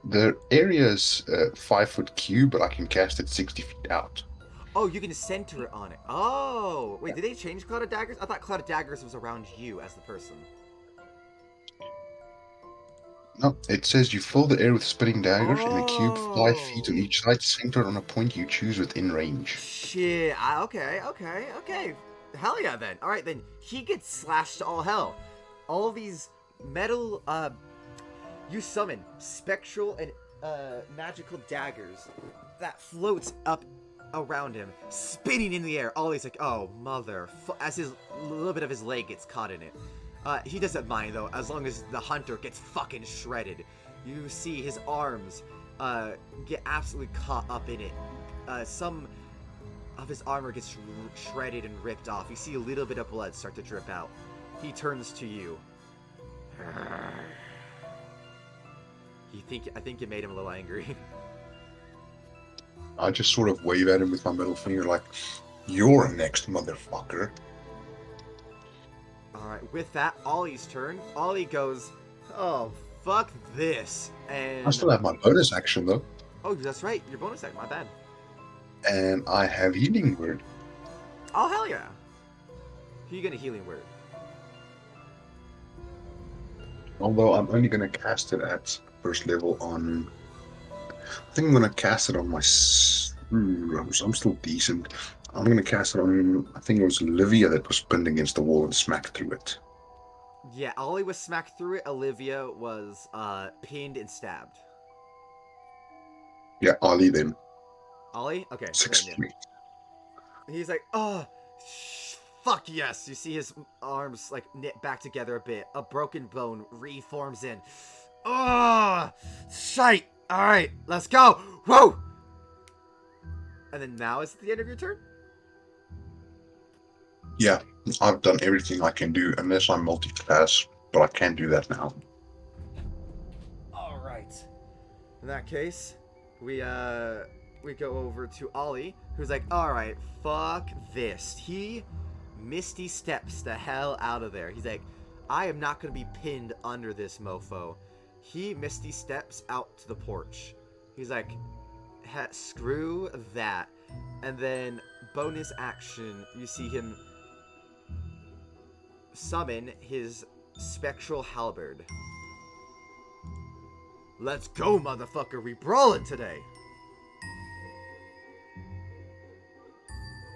The area's 5 foot cube, but I can cast it 60 feet out. Oh, you can center it on it. Oh, wait, did they change Cloud of Daggers? I thought Cloud of Daggers was around you as the person. No, it says you fill the air with spitting daggers in a cube 5 feet on each side, centered on a point you choose within range. Shit. Okay. Hell yeah, then. All right, then he gets slashed to all hell. All of these metal, you summon spectral and magical daggers that floats up around him, spinning in the air. Ollie's like, oh, as a little bit of his leg gets caught in it. He doesn't mind, though, as long as the hunter gets fucking shredded. You see his arms get absolutely caught up in it. Some of his armor gets shredded and ripped off. You see a little bit of blood start to drip out. He turns to you. I think you made him a little angry. I just sort of wave at him with my middle finger like, "You're next, motherfucker." Alright, with that, Ollie's turn. Ollie goes, "Oh, fuck this." And I still have my bonus action though, oh, that's right, your bonus act, my bad. and I have healing word. Oh, hell yeah. Who you gonna healing word? Although I'm only gonna cast it at first level on. I think I'm gonna cast it on my. I'm still decent. I'm gonna cast it on. I think it was Olivia that was pinned against the wall and smacked through it. Yeah, Ollie was smacked through it. Olivia was pinned and stabbed. Yeah, Ollie then. Ollie? Okay. 63. He's like, oh, fuck yes. You see his arms like knit back together a bit. A broken bone reforms in. Oh, shite. All right, let's go. Whoa. And then now is it the end of your turn? Yeah, I've done everything I can do unless I'm multi-class, but I can do that now. All right. In that case, we go over to Ollie, who's like, all right, fuck this. He misty steps the hell out of there. He's like, I am not going to be pinned under this mofo. He misty steps out to the porch. He's like, screw that. And then bonus action, you see him summon his spectral halberd. Let's go, motherfucker. We brawling today.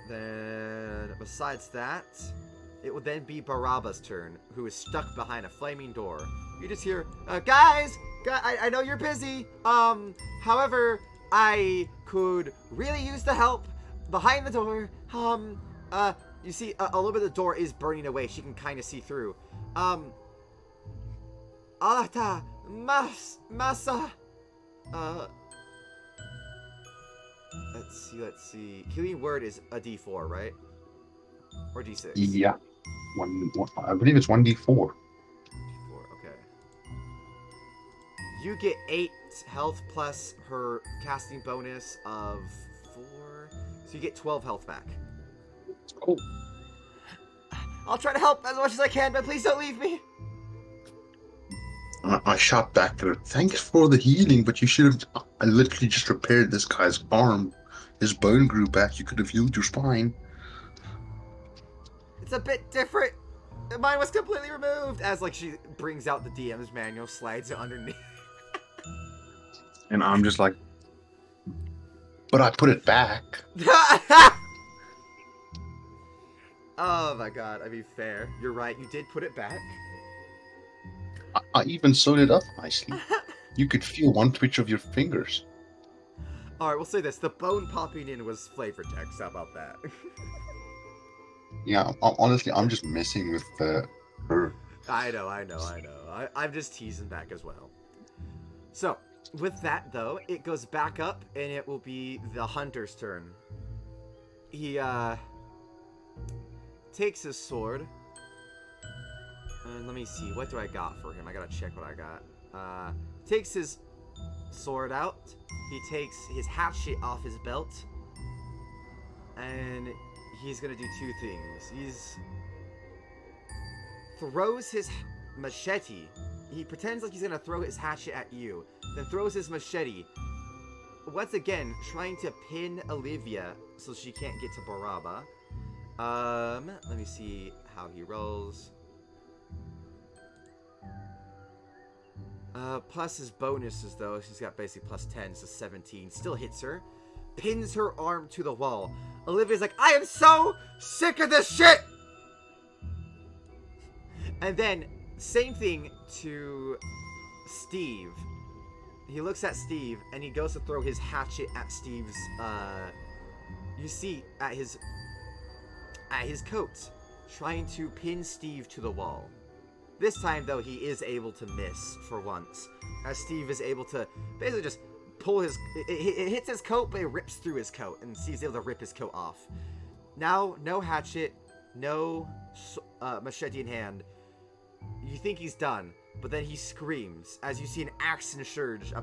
Then, besides that, it will then be Baraba's turn, who is stuck behind a flaming door. You just hear, guys, I know you're busy. However, I could really use the help behind the door. You see, a little bit of the door is burning away. She can kind of see through. Alata, masa. Let's see. Healing word is a D4, right? Or D6? Yeah. One, I believe it's 1d4. D4, okay. You get 8 health plus her casting bonus of 4. So you get 12 health back. Cool. I'll try to help as much as I can, but please don't leave me. I shot back at her. Thanks for the healing, but you should have. I literally just repaired this guy's arm. His bone grew back. You could have healed your spine. It's a bit different. Mine was completely removed. As like she brings out the DM's manual, slides it underneath. And I'm just like, but I put it back. Oh my god, I mean, fair. You're right, you did put it back. I even sewed it up nicely. You could feel one twitch of your fingers. Alright, we'll say this. The bone popping in was flavor text. How about that? Yeah, honestly, I'm just messing with her. I know. I'm just teasing back as well. So, with that, though, it goes back up, and it will be the hunter's turn. He, takes his sword. And let me see, what do I got for him? I gotta check what I got. Takes his sword out. He takes his hatchet off his belt. And he's gonna do 2 things. He's throws his machete. He pretends like he's gonna throw his hatchet at you, then throws his machete. Once again, trying to pin Olivia so she can't get to Baraba. Let me see how he rolls. Plus his bonuses, though, she's got basically plus 10, so 17. Still hits her. Pins her arm to the wall. Olivia's like, I am so sick of this shit! And then, same thing to Steve. He looks at Steve, and he goes to throw his hatchet at Steve's, you see, at his coat, trying to pin Steve to the wall. This time, though, he is able to miss for once, as Steve is able to basically just pull his. It hits his coat, but it rips through his coat, and he's able to rip his coat off. Now, no hatchet, no machete in hand. You think he's done, but then he screams as you see an action surge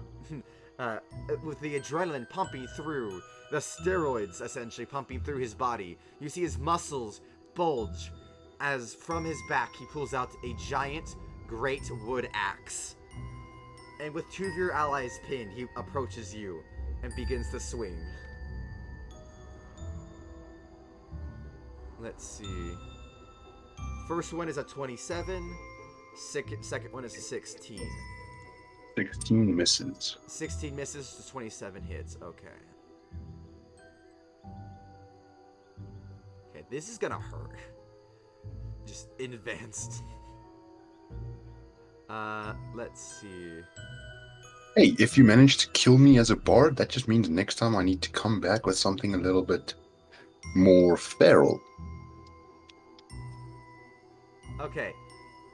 with the adrenaline pumping through, the steroids essentially pumping through his body. You see his muscles bulge as from his back he pulls out a giant great wood axe. And with two of your allies pinned, he approaches you and begins to swing. Let's see. First one is a 27. Second one is a 16. 16 misses. 16 misses to 27 hits. Okay. Okay, this is gonna hurt. Just advanced. Let's see. Hey, if you manage to kill me as a bard, that just means next time I need to come back with something a little bit more feral. Okay.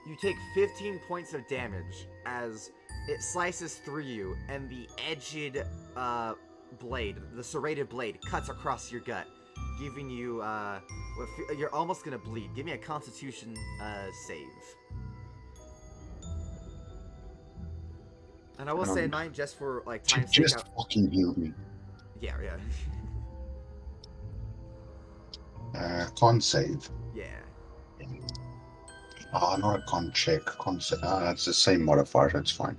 You take 15 points of damage as it slices through you, and the edged blade, the serrated blade, cuts across your gut, giving you, you're almost gonna bleed. Give me a Constitution save. And I will say mine just for, like, time's sake. Just fucking heal me. Yeah. Con save. Yeah. Not a con check. Con save. It's the same modifier, so it's fine.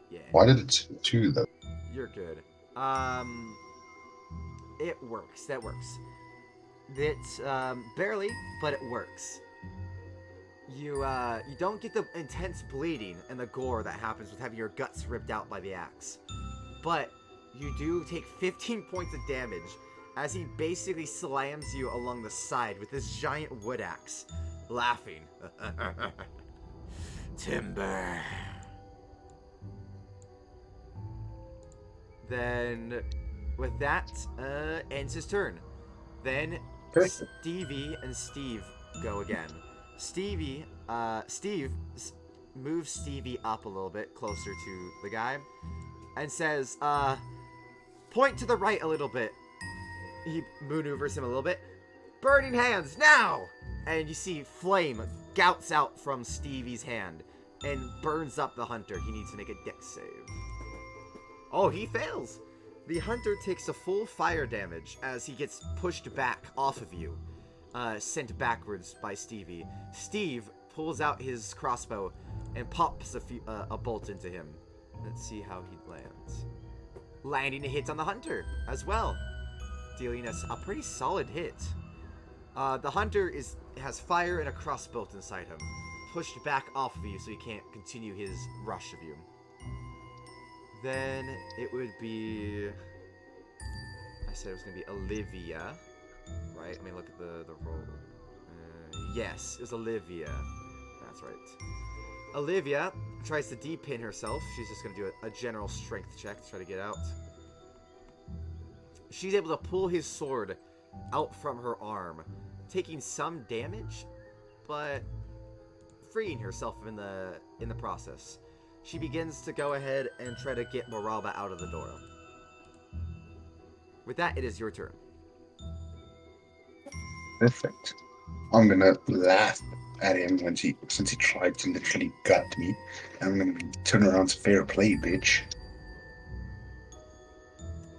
Yeah. Why did it say 2 though? You're good. It works. That works. It's barely, but it works. You don't get the intense bleeding and the gore that happens with having your guts ripped out by the axe. But you do take 15 points of damage as he basically slams you along the side with this giant wood axe, laughing. Timber. Then, with that, ends his turn. Then, Stevie and Steve go again. Steve moves Stevie up a little bit closer to the guy and says, point to the right a little bit. He maneuvers him a little bit. Burning hands, now! And you see flame gouts out from Stevie's hand and burns up the hunter. He needs to make a dex save. Oh, he fails! The hunter takes a full fire damage as he gets pushed back off of you. Sent backwards by Stevie. Steve pulls out his crossbow and pops a bolt into him. Let's see how he lands. Landing a hit on the hunter as well, dealing us a pretty solid hit. The hunter has fire and a crossbow inside him, pushed back off of you so he can't continue his rush of you. Then it would be... I said it was going to be Olivia. Right? I mean, look at the roll. Yes, it was Olivia. That's right. Olivia tries to de-pin herself. She's just going to do a general strength check to try to get out. She's able to pull his sword out from her arm, taking some damage, but freeing herself in the process. She begins to go ahead and try to get Moraba out of the door. With that, it is your turn. Perfect. I'm gonna laugh at him since he tried to literally gut me. And I'm gonna turn around to fair play, bitch.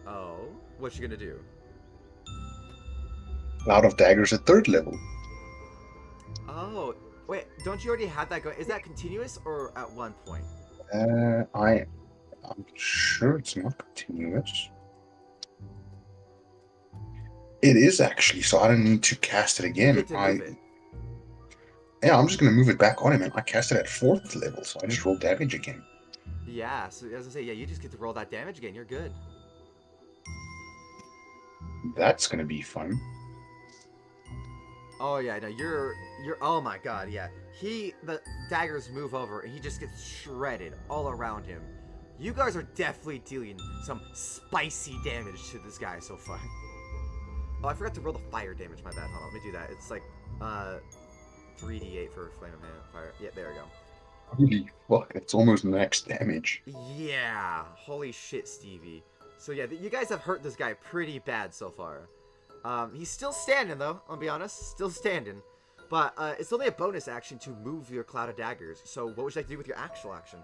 Oh, what you gonna do? Cloud of Daggers at 3rd level. Oh, wait, don't you already have that going? Is that continuous or at one point? I'm sure it's not continuous. It is actually, so I don't need to cast it again. Yeah, I'm just gonna move it back on him, and I cast it at 4th level, so I just roll damage again. Yeah, so as I say, yeah, you just get to roll that damage again. You're good. That's gonna be fun. Oh yeah, no, you're. Oh my god, yeah. The daggers move over, and he just gets shredded all around him. You guys are definitely dealing some spicy damage to this guy so far. Oh, I forgot to roll the fire damage. My bad. Hold on, let me do that. It's like 3d8 for flame of fire. Yeah, there we go. Holy fuck, it's almost max damage. Yeah, holy shit, Stevie. So yeah, you guys have hurt this guy pretty bad so far. He's still standing though, I'll be honest. Still standing. But it's only a bonus action to move your cloud of daggers. So what would you like to do with your actual action?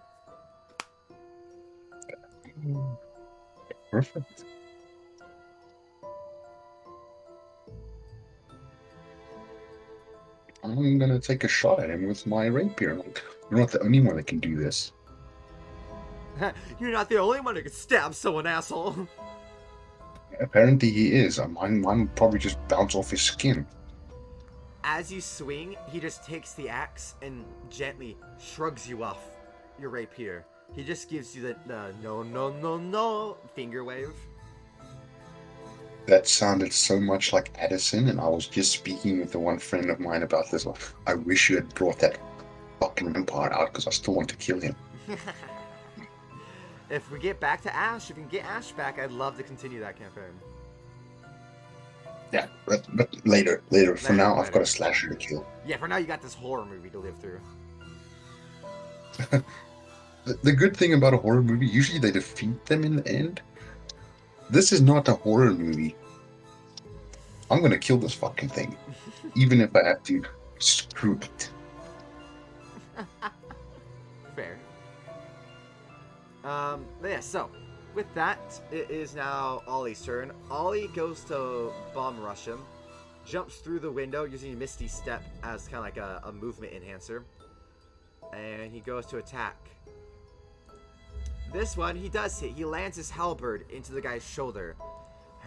Perfect. I'm gonna take a shot at him with my rapier. You're not the only one that can do this. You're not the only one who can stab someone, asshole. Apparently he is. Mine probably just bounce off his skin. As you swing, he just takes the axe and gently shrugs you off your rapier. He just gives you the no, no, no, no finger wave. That sounded so much like Addison, and I was just speaking with the one friend of mine about this. I wish you had brought that fucking vampire out, because I still want to kill him. If we get back to Ash, if we can get Ash back, I'd love to continue that campaign. Yeah, but later. For now, I've got a slasher to kill. Yeah, for now you got this horror movie to live through. The good thing about a horror movie, usually they defeat them in the end. This is not a horror movie. I'm gonna kill this fucking thing. Even if I have to screw it. Fair. Yeah, so, with that, it is now Ollie's turn. Ollie goes to bomb rush him, jumps through the window using Misty Step as kind of like a movement enhancer, and he goes to attack. This one, he does hit. He lands his halberd into the guy's shoulder.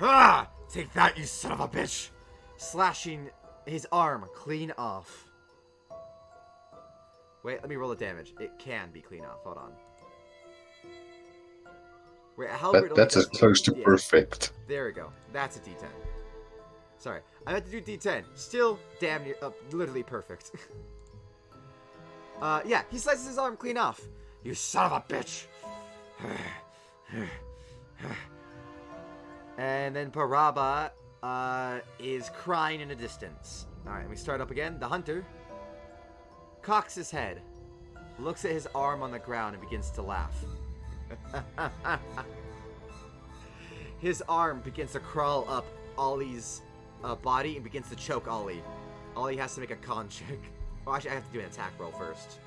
Ah! Take that, you son of a bitch! Slashing his arm clean off. Wait, let me roll the damage. It can be clean off. Hold on. Wait, a halberd That's as close to perfect. There we go. That's a D10. Sorry, I meant to do D10. Still damn near, literally perfect. Yeah, he slices his arm clean off. You son of a bitch! And then Paraba is crying in the distance. Alright, we start up again. The hunter cocks his head, looks at his arm on the ground, and begins to laugh. His arm begins to crawl up Ollie's body and begins to choke Ollie. Ollie has to make a con check. Oh, actually, I have to do an attack roll first.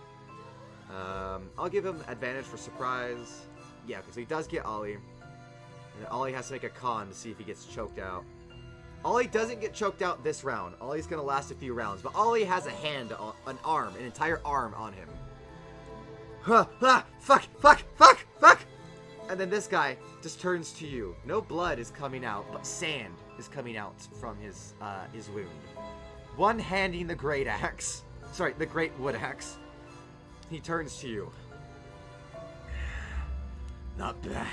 I'll give him advantage for surprise. Yeah, because he does get Ollie. And Ollie has to make a con to see if he gets choked out. Ollie doesn't get choked out this round. Ollie's going to last a few rounds. But Ollie has a hand, an arm, an entire arm on him. Fuck! And then this guy just turns to you. No blood is coming out, but sand is coming out from his wound. One handing the great axe. Sorry, the great wood axe. He turns to you. Not bad.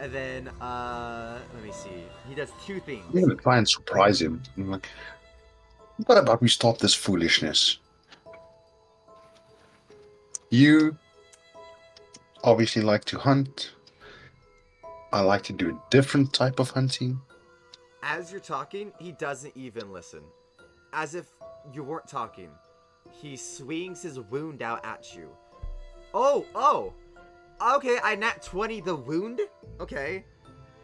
And then, let me see. He does two things. I'm gonna try and surprise him. I'm like, what about we stop this foolishness? You obviously like to hunt. I like to do a different type of hunting. As you're talking, he doesn't even listen. As if you weren't talking. He swings his wound out at you. Oh! Okay, I nat 20 the wound? Okay.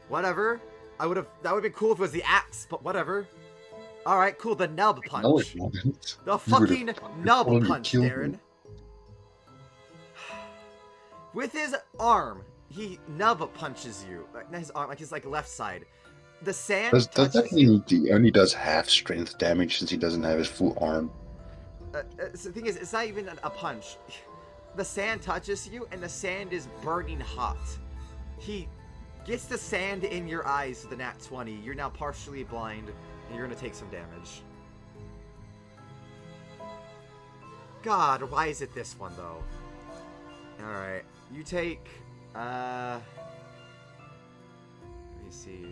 Whatever. That would've been cool if it was the axe, but whatever. Alright, cool, the nub punch. No, it wasn't. The fucking nub punch, Darren. Me. With his arm, he nub punches you. Like, not his arm, like his left side. The sand Does touches that mean he only does half strength damage since he doesn't have his full arm? So the thing is, it's not even a punch. The sand touches you, and the sand is burning hot. He gets the sand in your eyes with the nat 20. You're now partially blind, and you're going to take some damage. God, why is it this one, though? Alright, you take, let me see.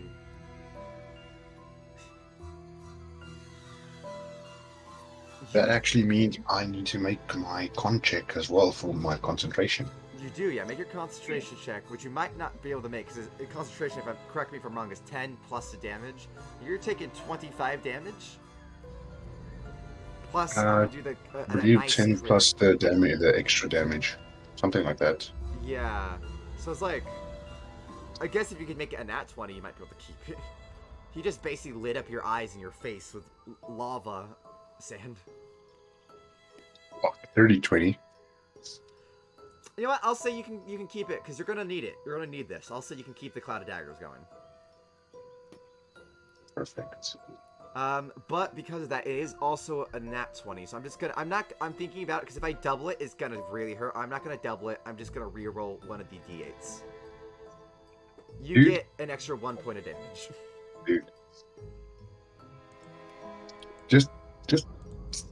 That actually means I need to make my con check as well for my concentration. You do, yeah. Make your concentration check, which you might not be able to make, because concentration, if correct me if I'm wrong, is 10 plus the damage. You're taking 25 damage. Plus, do the I believe 10 plus the damage, the extra damage, something like that. Yeah. So it's like, I guess if you could make it a nat 20, you might be able to keep it. He just basically lit up your eyes and your face with lava sand. Fuck, 30-20. You know what? I'll say you can keep it because you're gonna need it. You're gonna need this. I'll say you can keep the cloud of daggers going. Perfect. But because of that, it is also a nat 20. So I'm thinking about it because if I double it, it's gonna really hurt. I'm not gonna double it. I'm just gonna reroll one of the d8s. You get an extra 1 point of damage. Dude. Just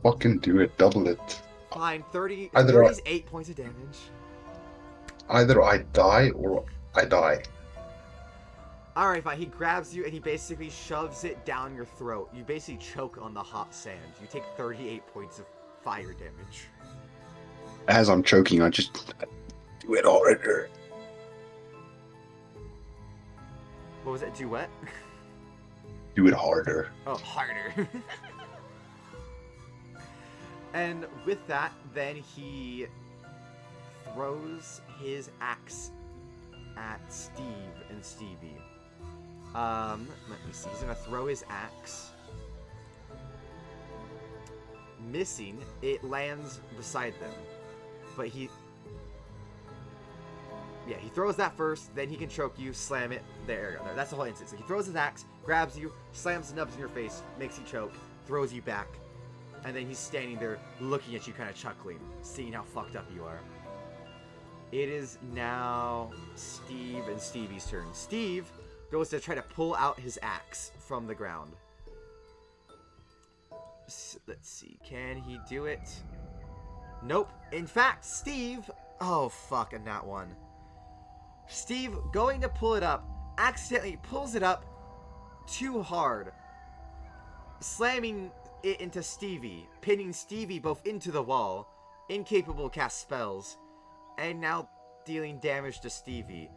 fucking do it. Double it. Fine, 30 Either 30 is 8 points of damage. Either I die or I die. Alright, fine. He grabs you and he basically shoves it down your throat. You basically choke on the hot sand. You take 38 points of fire damage. As I'm choking, I just do it harder. What was it? Duet? Do it harder. Oh, harder. And with that, then he throws his axe at Steve and Stevie. Let me see. He's gonna throw his axe. Missing, it lands beside them. But he throws that first, then he can choke you, slam it. There you go. That's the whole instance. So he throws his axe, grabs you, slams the nubs in your face, makes you choke, throws you back, and then he's standing there looking at you, kind of chuckling, seeing how fucked up you are. It is now Steve and Stevie's turn. Steve goes to try to pull out his axe from the ground. Let's see. Can he do it? Nope. In fact, Steve... Oh, fuck, and that one. Steve, going to pull it up, accidentally pulls it up too hard, slamming it into Stevie, pinning Stevie both into the wall, incapable to cast spells, and now dealing damage to Stevie.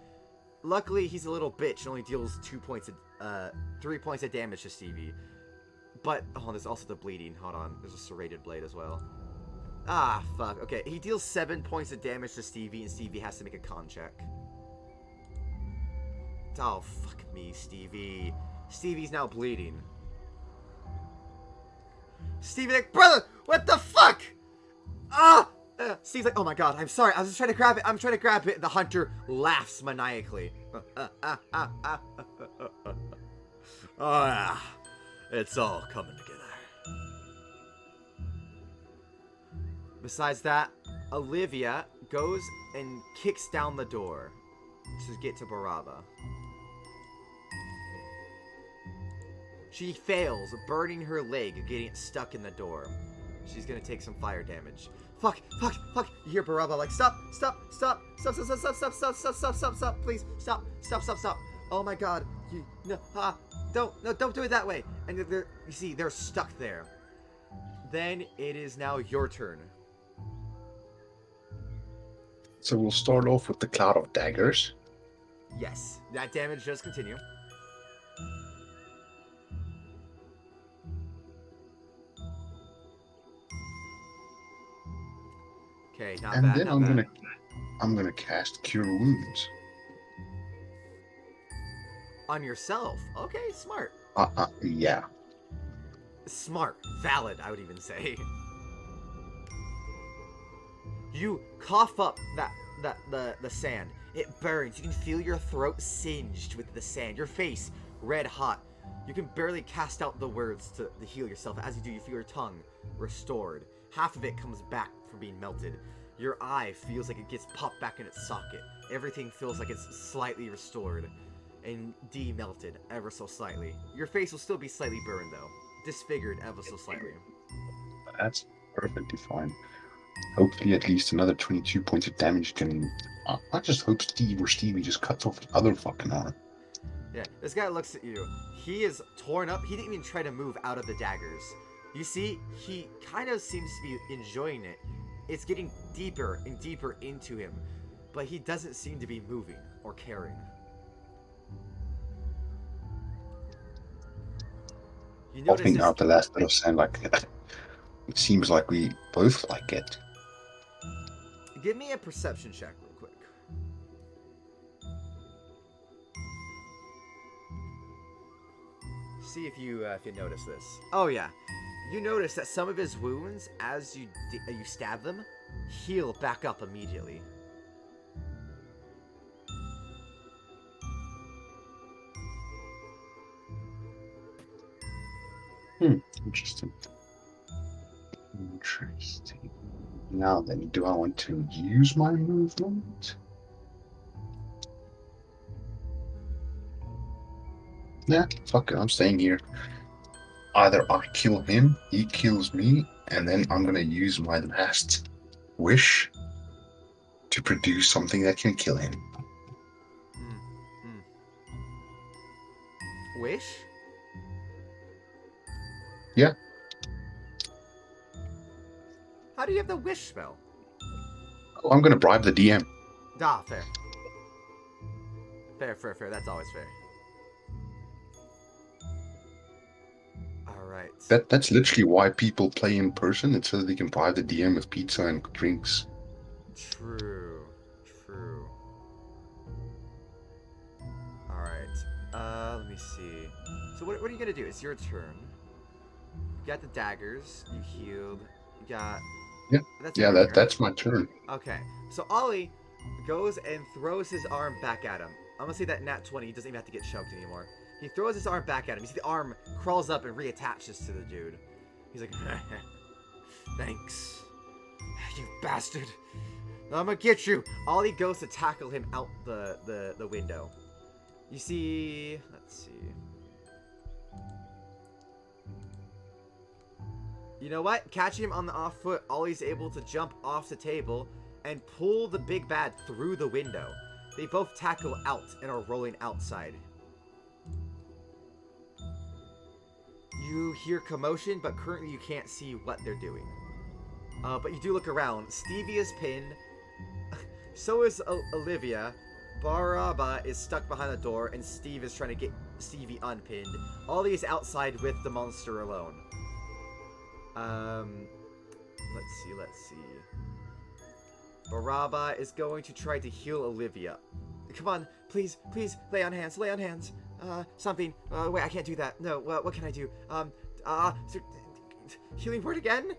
Luckily, he's a little bitch and only deals 3 points of damage to Stevie. But, oh, there's also the bleeding. Hold on, there's a serrated blade as well. Ah, fuck. Okay, he deals 7 points of damage to Stevie, and Stevie has to make a con check. Oh, fuck me, Stevie. Stevie's now bleeding. Stevie like, brother, what the fuck? Ah! Steve's like, oh my god, I'm sorry, I was just trying to grab it, I'm trying to grab it. The hunter laughs maniacally. Oh yeah, it's all coming together. Besides that, Olivia goes and kicks down the door to get to Baraba. She fails, burning her leg, getting it stuck in the door. She's gonna take some fire damage. Fuck, fuck, fuck. You hear Baraba like, stop, stop, stop, stop, stop, stop, stop, stop, stop, stop, stop, stop, stop, please, stop, stop, stop, stop. Oh my god, don't do it that way. And you see, they're stuck there. Then it is now your turn. So we'll start off with the cloud of daggers. Yes, that damage does continue. Okay, not And bad, then not bad. I'm gonna cast Cure Wounds. On yourself. Okay, smart. Yeah. Smart. Valid, I would even say. You cough up the sand. It burns. You can feel your throat singed with the sand. Your face red hot. You can barely cast out the words to heal yourself. As you do, you feel your tongue restored. Half of it comes back from being melted. Your eye feels like it gets popped back in its socket. Everything feels like it's slightly restored and demelted ever so slightly. Your face will still be slightly burned though. Disfigured ever so slightly. That's perfectly fine. Hopefully at least another 22 points of damage can... I just hope Steve or Stevie just cuts off the other fucking arm. Yeah, this guy looks at you. He is torn up. He didn't even try to move out of the daggers. You see, he kind of seems to be enjoying it. It's getting deeper and deeper into him, but he doesn't seem to be moving or caring. You notice Popping out the last bit of sand like it seems like we both like it. Give me a perception check real quick. See if you notice this. Oh yeah, you notice that some of his wounds, as you stab them, heal back up immediately. Interesting. Interesting. Now then, do I want to use my movement? Yeah, fuck it, I'm staying here. Either I kill him, he kills me, and then I'm gonna use my last wish to produce something that can kill him. Wish? Yeah. How do you have the wish spell? Oh, I'm gonna bribe the DM. Ah, fair. Fair. That's always fair. Alright. That's literally why people play in person. It's so that they can bribe the DM with pizza and drinks. True. Alright. Let me see. So what are you gonna do? It's your turn. You got the daggers. You healed. You got... Yeah. That's Yeah, everything, right? that's my turn. Okay. So Ollie goes and throws his arm back at him. I'm gonna say that nat 20, he doesn't even have to get choked anymore. He throws his arm back at him. You see the arm crawls up and reattaches to the dude. He's like, thanks. You bastard. I'm gonna get you. Ollie goes to tackle him out the window. You see... Let's see. You know what? Catching him on the off foot, Ollie's able to jump off the table and pull the big bad through the window. They both tackle out and are rolling outside. You hear commotion, but currently you can't see what they're doing. But you do look around. Stevie is pinned. So is Olivia. Baraba is stuck behind the door, and Steve is trying to get Stevie unpinned. Ollie is outside with the monster alone. Let's see. Baraba is going to try to heal Olivia. Come on, please, lay on hands. Something. Wait, I can't do that. No, what can I do? Healing word again?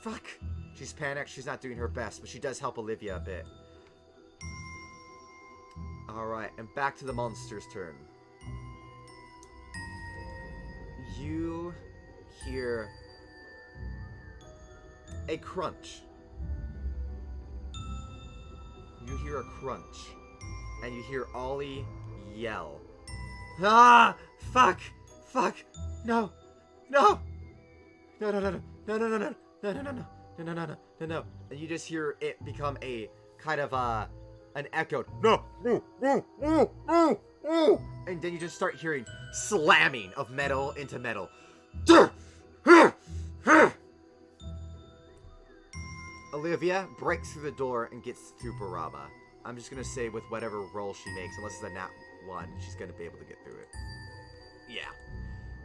Fuck. She's panicked. She's not doing her best, but she does help Olivia a bit. Alright, and back to the monster's turn. You hear a crunch. You hear a crunch. And you hear Ollie yell. Ah! Fuck! No! No! And you just hear it become a kind of an echoed no. And then you just start hearing slamming of metal into metal. Olivia breaks through the door and gets through Baraba. I'm just gonna say with whatever roll she makes, unless it's a nat 1, she's gonna be able to get through it. Yeah.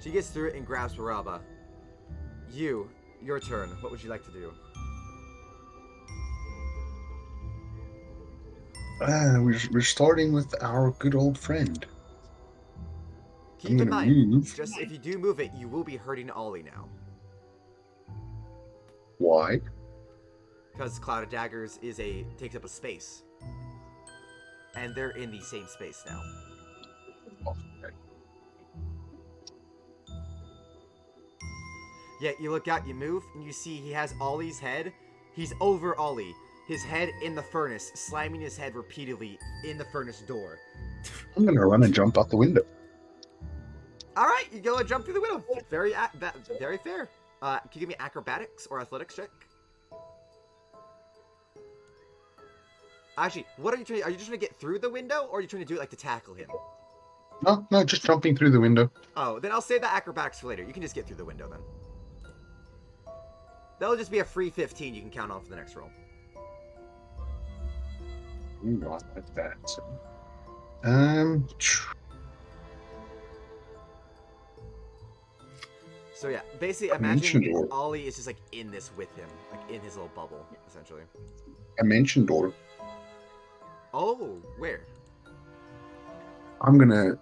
She gets through it and grabs Baraba. Your turn. What would you like to do? We're starting with our good old friend. Keep in mind, just if you do move it, you will be hurting Ollie now. Why? Because Cloud of Daggers takes up a space. And they're in the same space now. Okay. Yeah, you look out, you move, and you see he has Ollie's head. He's over Ollie. His head in the furnace, slamming his head repeatedly in the furnace door. I'm gonna run and jump out the window. Alright, you go and jump through the window. Very fair. Can you give me acrobatics or athletics check? Actually, what are you trying? Are you just trying to get through the window, or are you trying to do it like to tackle him? No, just jumping through the window. Oh, then I'll save the acrobatics for later. You can just get through the window then. That'll just be a free 15 you can count on for the next roll. Ooh, I like that. So yeah, basically imagine Ollie is just like in this with him, like in his little bubble, essentially. I mentioned door. Oh, where? I'm gonna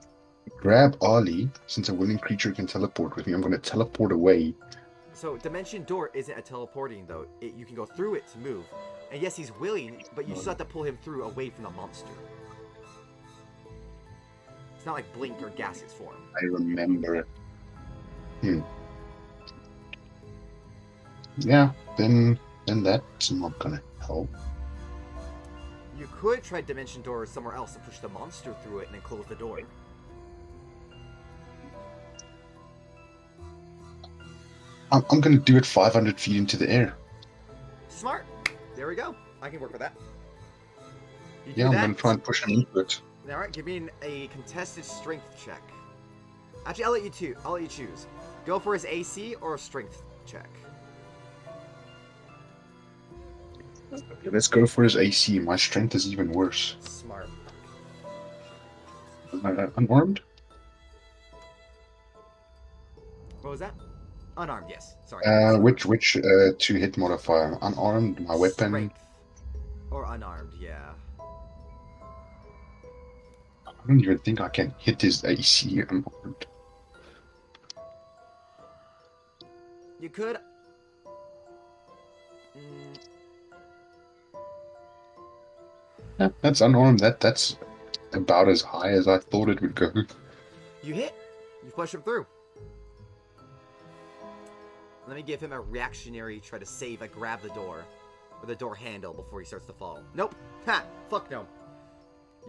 grab Ollie, since a willing creature can teleport with me. I'm gonna teleport away. So Dimension Door isn't a teleporting though. You can go through it to move. And yes, he's willing, but you still have to pull him through away from the monster. It's not like Blink or Gaseous form. I remember. Yeah, then that's not gonna help. You could try Dimension Door somewhere else to push the monster through it and then close the door. I'm gonna do it 500 feet into the air. Smart. There we go. I can work with that. You Yeah, I'm gonna try and push him into it. All right, give me a contested strength check. Actually, I'll let you choose. Go for his AC or a strength check. Okay, let's go for his AC. My strength is even worse. Smart. Unarmed? What was that? Unarmed, yes. Sorry. Which to hit modifier? Unarmed, my weapon. Strength. Or unarmed, yeah. I don't even think I can hit his AC unarmed. You could. Yeah, that's unarmed. That's about as high as I thought it would go. You hit. You push him through. Let me give him a reactionary try to save. I grab the door. Or the door handle before he starts to fall. Nope. Ha! Fuck no.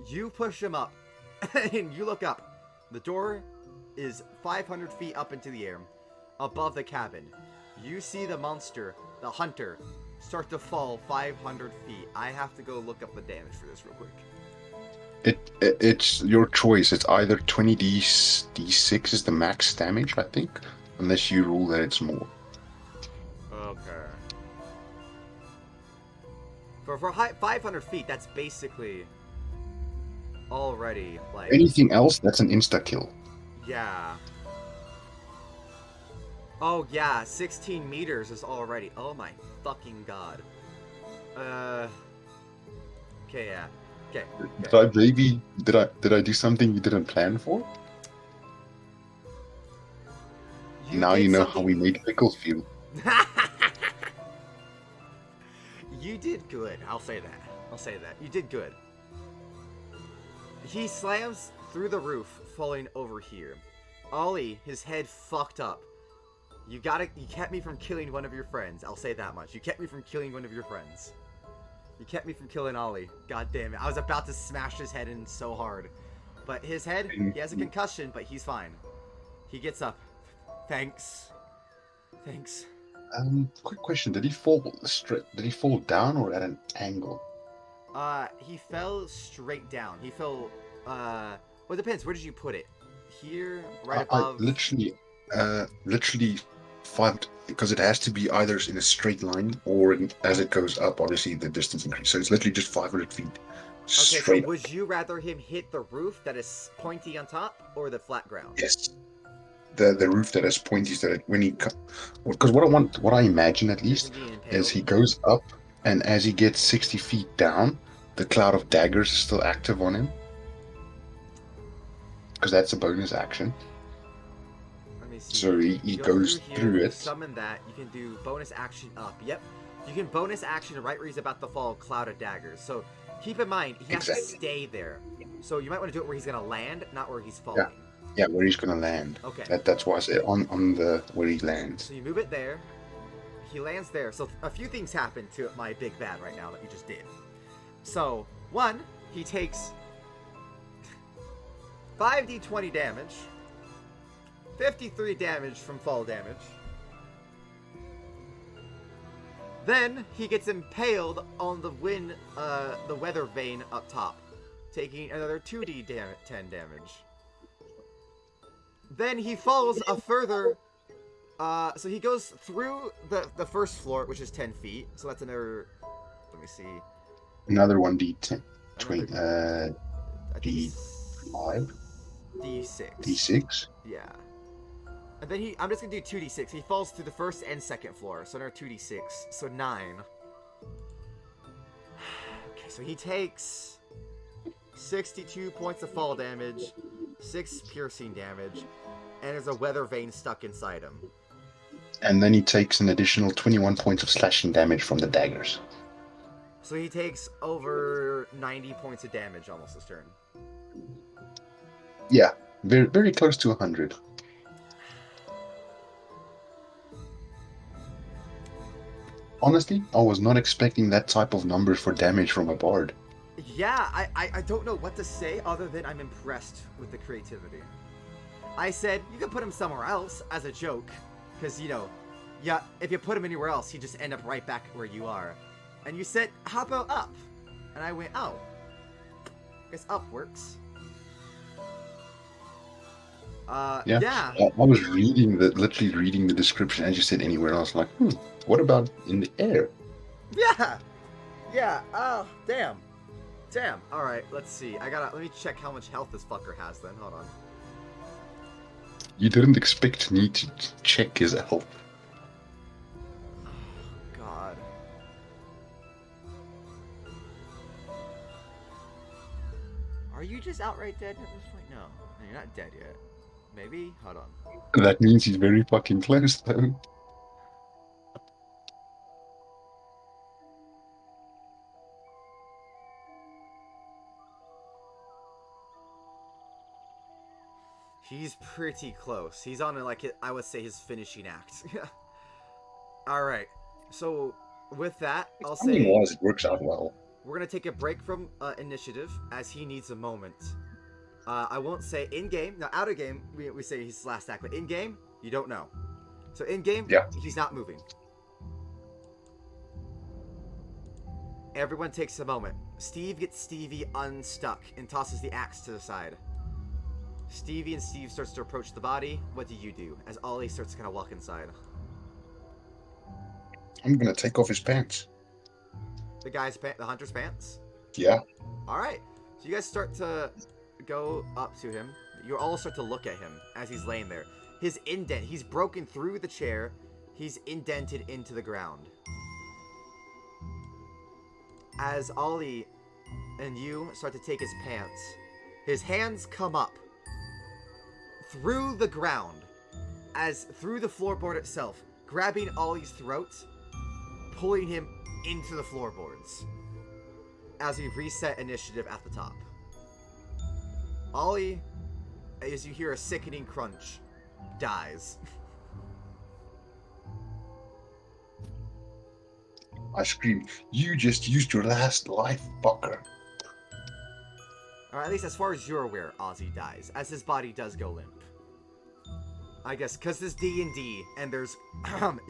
You push him up. And you look up. The door is 500 feet up into the air. Above the cabin. You see the monster, the hunter, start to fall 500 feet. I have to go look up the damage for this real quick. It's your choice. It's either 20d6 is the max damage, I think. Unless you rule that it's more. Okay. For 500 feet, that's basically already like Anything else, that's an insta-kill. yeah. Oh yeah, 16 meters is already. Oh my fucking god. Okay, yeah. Okay. Did I do something you didn't plan for? Now did you know something... how we made pickles feel. You did good. I'll say that. You did good. He slams through the roof, falling over here. Ollie, his head fucked up. You kept me from killing one of your friends. I'll say that much. You kept me from killing one of your friends. You kept me from killing Ollie. God damn it. I was about to smash his head in so hard. But his head, he has a concussion, but he's fine. He gets up. Thanks. Quick question. Did he fall down or at an angle? He fell straight down. He fell, well, it depends. Where did you put it? Here? Right above? Literally 5, because it has to be either in a straight line or as it goes up, obviously the distance increases. So it's literally just 500 feet straight. Okay, so would you rather him hit the roof that is pointy on top or the flat ground? Yes. The roof that is pointy, so that when he, because what I imagine at least is he goes up, and as he gets 60 feet down, the cloud of daggers is still active on him, because that's a bonus action. Let me see. So he goes through it. Summon that. You can do bonus action up. Yep. You can bonus action right where he's about to fall, cloud of daggers. So keep in mind he has to stay there. So you might want to do it where he's gonna land, not where he's falling. Yeah, where he's gonna land. Okay. That's why I said on the where he lands. So you move it there. He lands there. So a few things happen to my big bad right now that you just did. So one, he takes 5d20 damage, 53 damage from fall damage. Then he gets impaled on the weather vane up top, taking another 2d10 damage. Then he falls a further, so he goes through the first floor, which is 10 feet, so that's another, let me see. Another 1d10, D5? D6. D6? Yeah. And then I'm just gonna do 2d6. He falls through the first and second floor, so another 2d6, so 9. Okay, so he takes 62 points of fall damage, 6 piercing damage, and there's a weather vein stuck inside him. And then he takes an additional 21 points of slashing damage from the daggers. So he takes over 90 points of damage almost this turn. Yeah, very, very close to 100. Honestly, I was not expecting that type of numbers for damage from a bard. Yeah, I don't know what to say other than I'm impressed with the creativity. I said, you could put him somewhere else as a joke. Because, you know, yeah, if you put him anywhere else, he'd just end up right back where you are. And you said, how about up? And I went, oh, I guess up works. Yeah. I was literally reading the description as you said anywhere else. Like, what about in the air? Yeah, oh, damn. Alright, let's see. Let me check how much health this fucker has then. Hold on. You didn't expect me to check his health. God. Are you just outright dead at this point? No, you're not dead yet. Maybe? Hold on. That means he's very fucking close, though. He's pretty close. He's on, like, I would say his finishing act. Alright, so with that, I'll say... It works out well. We're going to take a break from initiative as he needs a moment. I won't say in-game. Now, out-of-game, we say his last act, but in-game, you don't know. So in-game, he's not moving. Everyone takes a moment. Steve gets Stevie unstuck and tosses the axe to the side. Stevie and Steve starts to approach the body. What do you do as Ollie starts to kind of walk inside? I'm going to take off his pants. The hunter's pants? Yeah. Alright. So you guys start to go up to him. You all start to look at him as he's laying there. His indent, he's broken through the chair. He's indented into the ground. As Ollie and you start to take his pants, his hands come up through the ground, as through the floorboard itself, grabbing Ollie's throat, pulling him into the floorboards as we reset initiative at the top. Ollie, as you hear a sickening crunch, dies. I scream, you just used your last life, fucker. Or at least as far as you're aware, Ozzy dies, as his body does go limp. I guess, because this D&D, and there's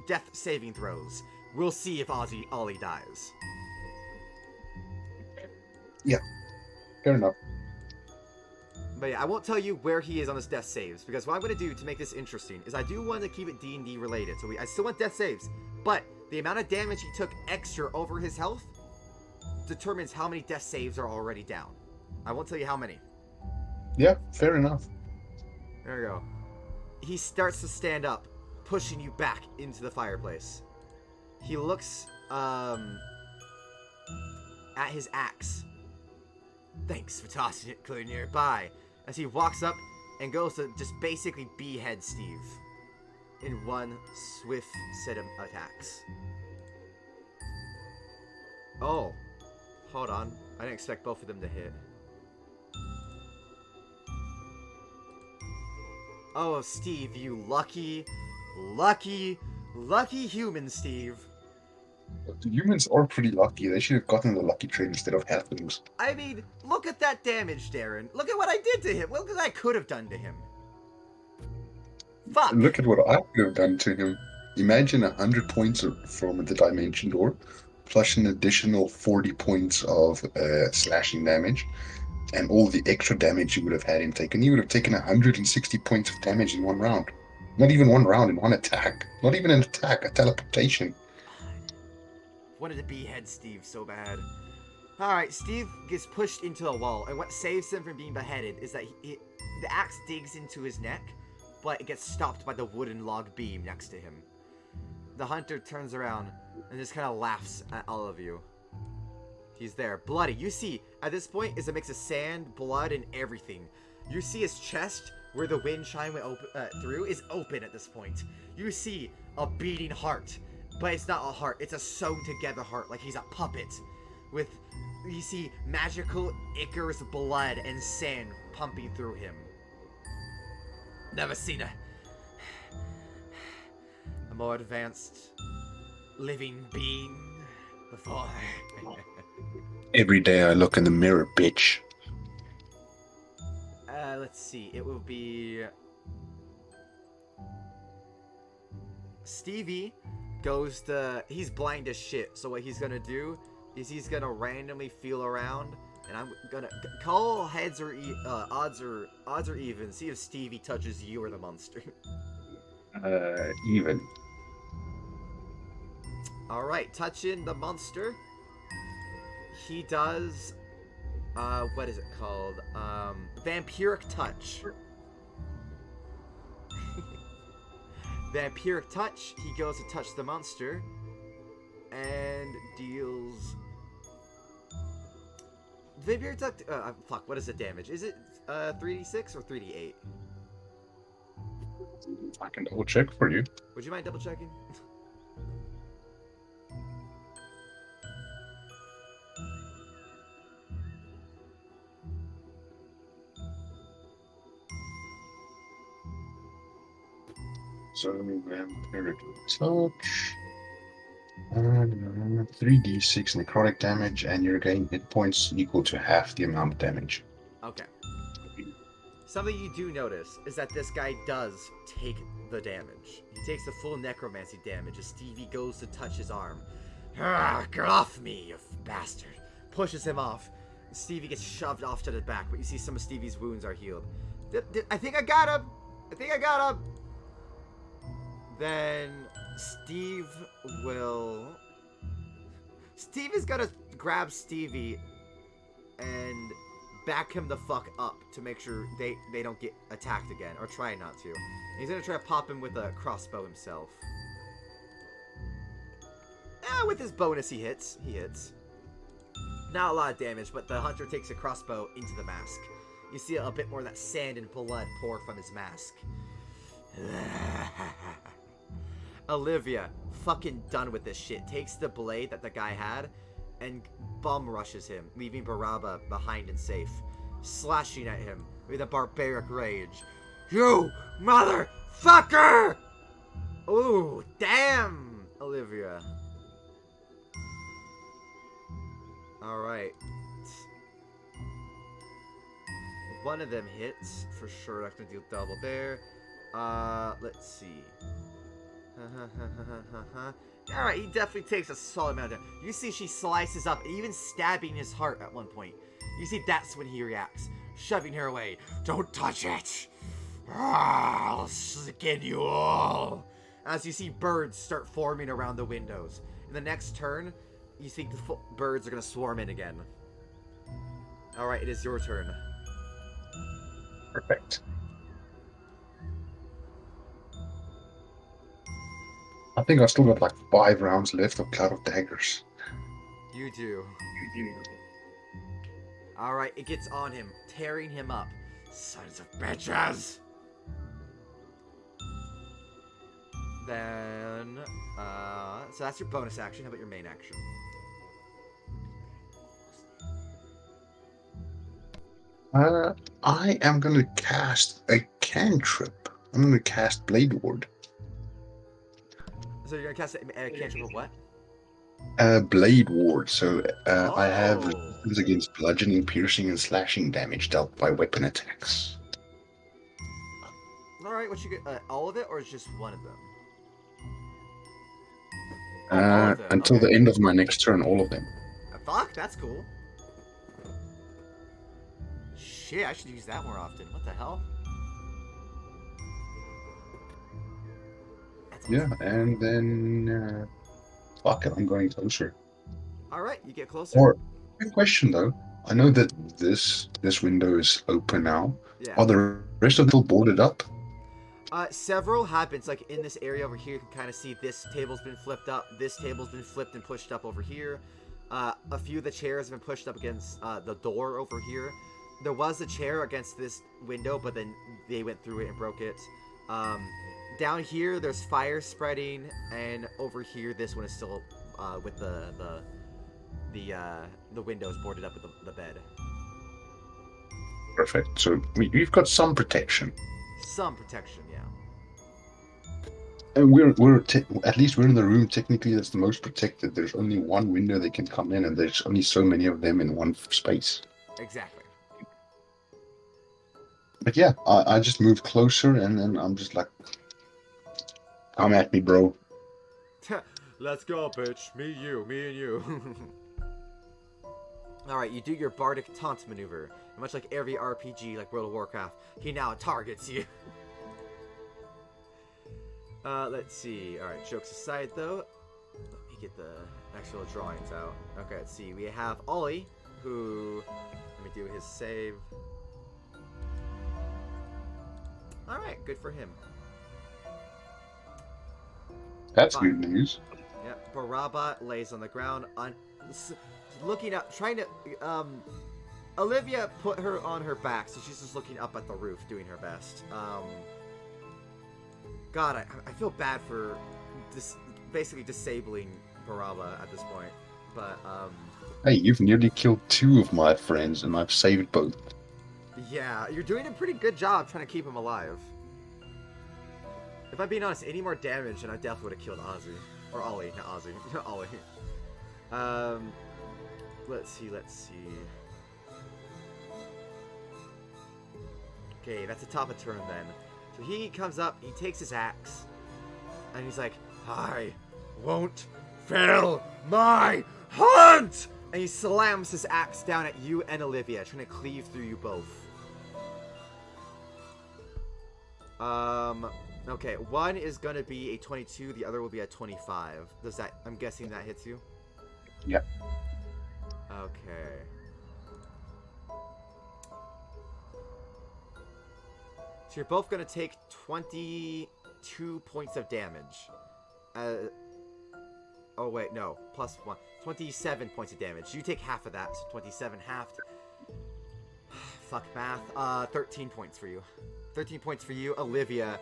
death saving throws, we'll see if Ollie dies. Yeah, fair enough. But yeah, I won't tell you where he is on his death saves, because what I'm going to do to make this interesting is I do want to keep it D&D related, so I still want death saves, but the amount of damage he took extra over his health determines how many death saves are already down. I won't tell you how many. Yeah, fair enough. There we go. He starts to stand up, pushing you back into the fireplace. He looks at his axe. Thanks for tossing it clear nearby. As he walks up and goes to just basically behead Steve in one swift set of attacks. Oh, hold on. I didn't expect both of them to hit. Oh, Steve, you lucky human, Steve. The humans are pretty lucky. They should have gotten the lucky trait instead of halflings. I mean, look at that damage, Darren. Look at what I did to him. Look at what I could have done to him. Fuck. Look at what I could have done to him. Imagine 100 points from the dimension door, plus an additional 40 points of slashing damage, and all the extra damage you would have had him taken. You would have taken 160 points of damage in one round. Not even one round, in one attack. Not even an attack, a teleportation. Wanted to behead Steve so bad. Alright, Steve gets pushed into the wall, and what saves him from being beheaded is that the axe digs into his neck, but it gets stopped by the wooden log beam next to him. The hunter turns around and just kind of laughs at all of you. He's there. Bloody. You see, at this point, is a mix of sand, blood, and everything. You see his chest, where the wind chime went through, is open at this point. You see a beating heart. But it's not a heart. It's a sewn-together heart, like he's a puppet. With, you see, magical Icarus blood and sand pumping through him. Never seen a more advanced living being before. Every day I look in the mirror, bitch. Let's see. It will be Stevie goes to. He's blind as shit. So what he's gonna do is he's gonna randomly feel around, and I'm gonna call heads or odds or even. See if Stevie touches you or the monster. Even. All right, touching the monster. He does. What is it called? Vampiric touch. Vampiric touch. He goes to touch the monster and deals. Vampiric touch. Fuck. What is the damage? Is it 3d6 or 3d8? I can double check for you. Would you mind double checking? So vampiric touch. 3d6 necrotic damage, and you're getting hit points equal to half the amount of damage. Okay. Something you do notice is that this guy does take the damage. He takes the full necromancy damage as Stevie goes to touch his arm. Get off me, you bastard. Pushes him off. Stevie gets shoved off to the back, but you see some of Stevie's wounds are healed. I think I got him! I think I got him! Then Steve is gonna grab Stevie and back him the fuck up to make sure they don't get attacked again, or try not to. And he's gonna try to pop him with a crossbow himself. With his bonus he hits. Not a lot of damage, but the hunter takes a crossbow into the mask. You see a bit more of that sand and blood pour from his mask. Olivia, fucking done with this shit, takes the blade that the guy had and bum rushes him, leaving Baraba behind and safe, slashing at him with a barbaric rage. You motherfucker! Ooh, damn, Olivia. Alright. One of them hits, for sure. That's gonna deal double there. Let's see. Alright, he definitely takes a solid amount of damage. You see she slices up, even stabbing his heart at one point. You see that's when he reacts, shoving her away. Don't touch it! I'll skin you all! As you see birds start forming around the windows. In the next turn, you think the birds are going to swarm in again. Alright, it is your turn. Perfect. I think I still got like 5 rounds left of Cloud of Daggers. You do. Alright, it gets on him, tearing him up. Sons of bitches! Then, so that's your bonus action. How about your main action? I am going to cast a cantrip. I'm going to cast Blade Ward. So you're going to cast a cantrip of what? Blade Ward. So I have Oh. resistance against bludgeoning, piercing, and slashing damage dealt by weapon attacks. Alright, what you get? All of it, or is just one of them? All of them, Until okay. the end of my next turn, all of them. Fuck, that's cool. Shit, I should use that more often. What the hell? That's Yeah, awesome. and then fuck it, I'm going closer. Alright, you get closer. Or quick question though. I know that this window is open now. Yeah. Are the rest of them still boarded up? Several happens, like in this area over here, you can kind of see this table's been flipped up, this table's been flipped and pushed up over here. A few of the chairs have been pushed up against the door over here. There was a chair against this window, but then they went through it and broke it. Down here, there's fire spreading, and over here, this one is still with the windows boarded up with the bed. Perfect. So we've got some protection. Some protection, yeah. And at least we're in the room technically that's the most protected. There's only one window they can come in, and there's only so many of them in one space. Exactly. But yeah, I just moved closer, and then I'm just like, come at me, bro. Let's go, bitch. Me and you. Alright, you do your Bardic taunt maneuver. And much like every RPG like World of Warcraft, he now targets you. Let's see. Alright, jokes aside though. Let me get the actual drawings out. Okay, let's see. We have Ollie, who... Let me do his save. Alright, good for him. That's Fine. good news. Yep, Baraba lays on the ground, looking up, trying to, Olivia put her on her back, so she's just looking up at the roof, doing her best. God, I feel bad for basically disabling Baraba at this point, but, Hey, you've nearly killed 2 of my friends, and I've saved both. yeah, you're doing a pretty good job trying to keep him alive. If I'm being honest, any more damage, and I definitely would have killed Ozzy. Or Ollie, not Ozzy. Ollie. Let's see. Okay, that's the top of turn then. So he comes up, he takes his axe, and he's like, I won't fail my hunt! And he slams his axe down at you and Olivia, trying to cleave through you both. Okay, one is gonna be a 22, the other will be a 25. Does that, I'm guessing that hits you? Yeah. Okay. So you're both gonna take 22 points of damage. Oh wait, no, plus 1. 27 points of damage. You take half of that, so 27 halved. Fuck math. 13 points for you. 13 points for you, Olivia.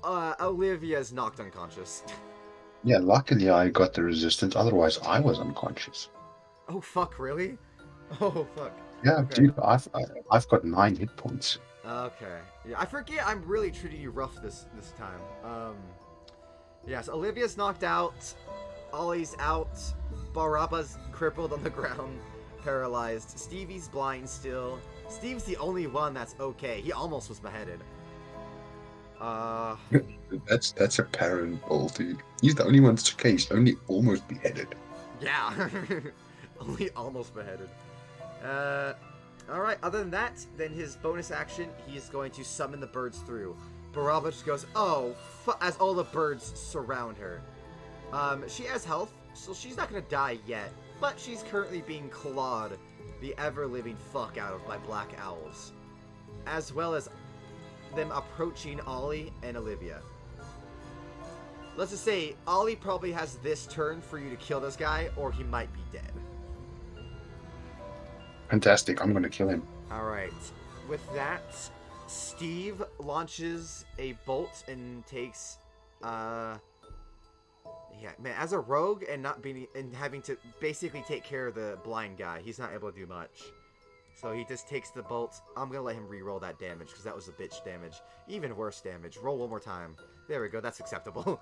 Olivia's knocked unconscious. Yeah, luckily I got the resistance, otherwise I was unconscious. Oh fuck, really? Oh fuck. Yeah, Okay. dude, I've got 9 hit points. Okay. Yeah, I forget I'm really treating you rough this time. Yes, Olivia's knocked out. Ollie's out. Baraba's crippled on the ground, paralyzed. Stevie's blind still. Steve's the only one that's okay. He almost was beheaded. That's apparent, Bolty. He's the only one that's okay. He's only almost beheaded. Yeah. Only almost beheaded. Alright, other than that, then his bonus action, he's going to summon the birds through. Baraba just goes, oh, as all the birds surround her. She has health, so she's not gonna die yet, but she's currently being clawed the ever-living fuck out of by black owls. As well as them approaching Ollie and Olivia. Let's just say, Ollie probably has this turn for you to kill this guy, or he might be dead. Fantastic, I'm gonna kill him. Alright, with that, Steve launches a bolt and takes, yeah, man, as a rogue and not being, and having to basically take care of the blind guy, he's not able to do much. So he just takes the bolt. I'm gonna let him re-roll that damage, because that was a bitch damage. Even worse damage. Roll one more time. There we go, that's acceptable.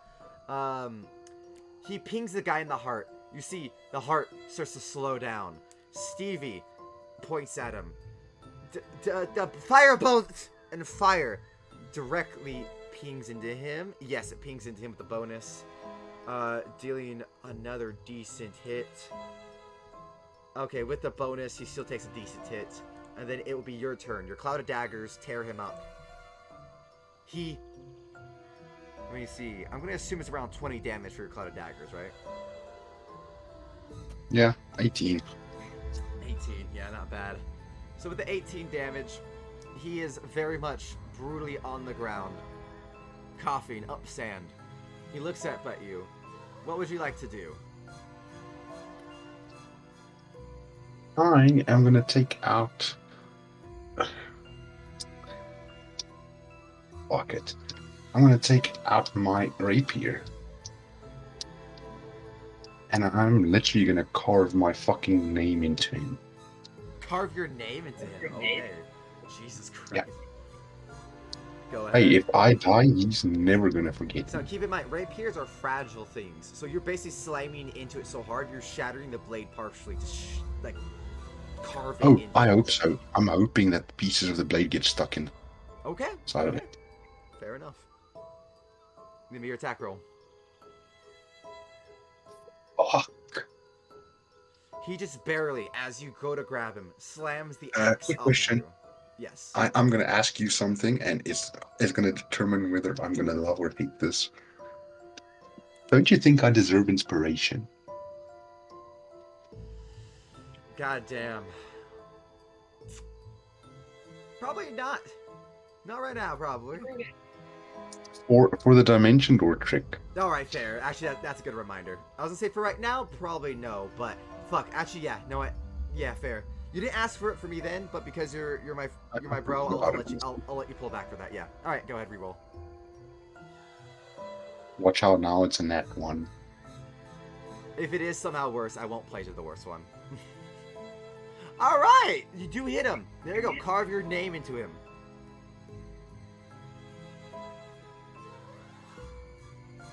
He pings the guy in the heart. You see, the heart starts to slow down. Stevie points at him. The firebolt and fire directly pings into him. Yes, it pings into him with the bonus. Dealing another decent hit. Okay, with the bonus, he still takes a decent hit. And then it will be your turn. Your cloud of daggers tear him up. Let me see. I'm going to assume it's around 20 damage for your cloud of daggers, right? Yeah, 18. 18, yeah, not bad. So with the 18 damage, he is very much brutally on the ground, coughing up sand. He looks up at you. What would you like to do? I am gonna take out. Fuck it. I'm gonna take out my rapier. And I'm literally gonna carve my fucking name into him. Carve your name into him. Okay. Jesus Christ. Yeah. Go ahead. Hey, if I die, he's never gonna forget So me. keep in mind, rapiers are fragile things. So you're basically slamming into it so hard, you're shattering the blade partially to like carving Oh, into I it. hope so. I'm hoping that pieces of the blade get stuck in. Okay. Side of Okay. it. Fair enough. Give me your attack roll. Fuck. He just barely, as you go to grab him, slams the Uh, axe quick off question. of you. Yes. I'm gonna ask you something, and it's gonna determine whether I'm gonna love or hate this. Don't you think I deserve inspiration? God damn. Probably not. Not right now, probably. For the dimension door trick. All right, fair. Actually, that's a good reminder. I was gonna say for right now, probably no, but fuck. Actually, yeah. No, what? Yeah, fair. You didn't ask for it for me then, but because you're my bro, I'll let you pull back for that. Yeah. All right, go ahead, reroll. Watch out now, it's a nat 1. If it is somehow worse, I won't play to the worst one. All right, you do hit him. There you go. Carve your name into him.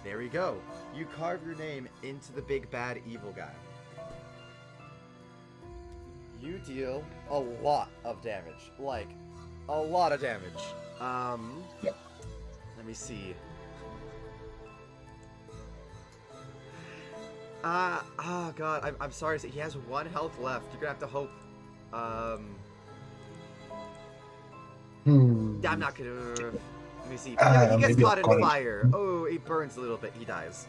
There we go. You carve your name into the big bad evil guy. You deal a lot of damage. Like, a lot of damage. Yep. Let me see. Oh god, I'm sorry. He has 1 health left. You're gonna have to hope. I'm not gonna. Let me see. Yeah, he gets Maybe caught I'll in call it. fire. Oh, it burns a little bit. He dies.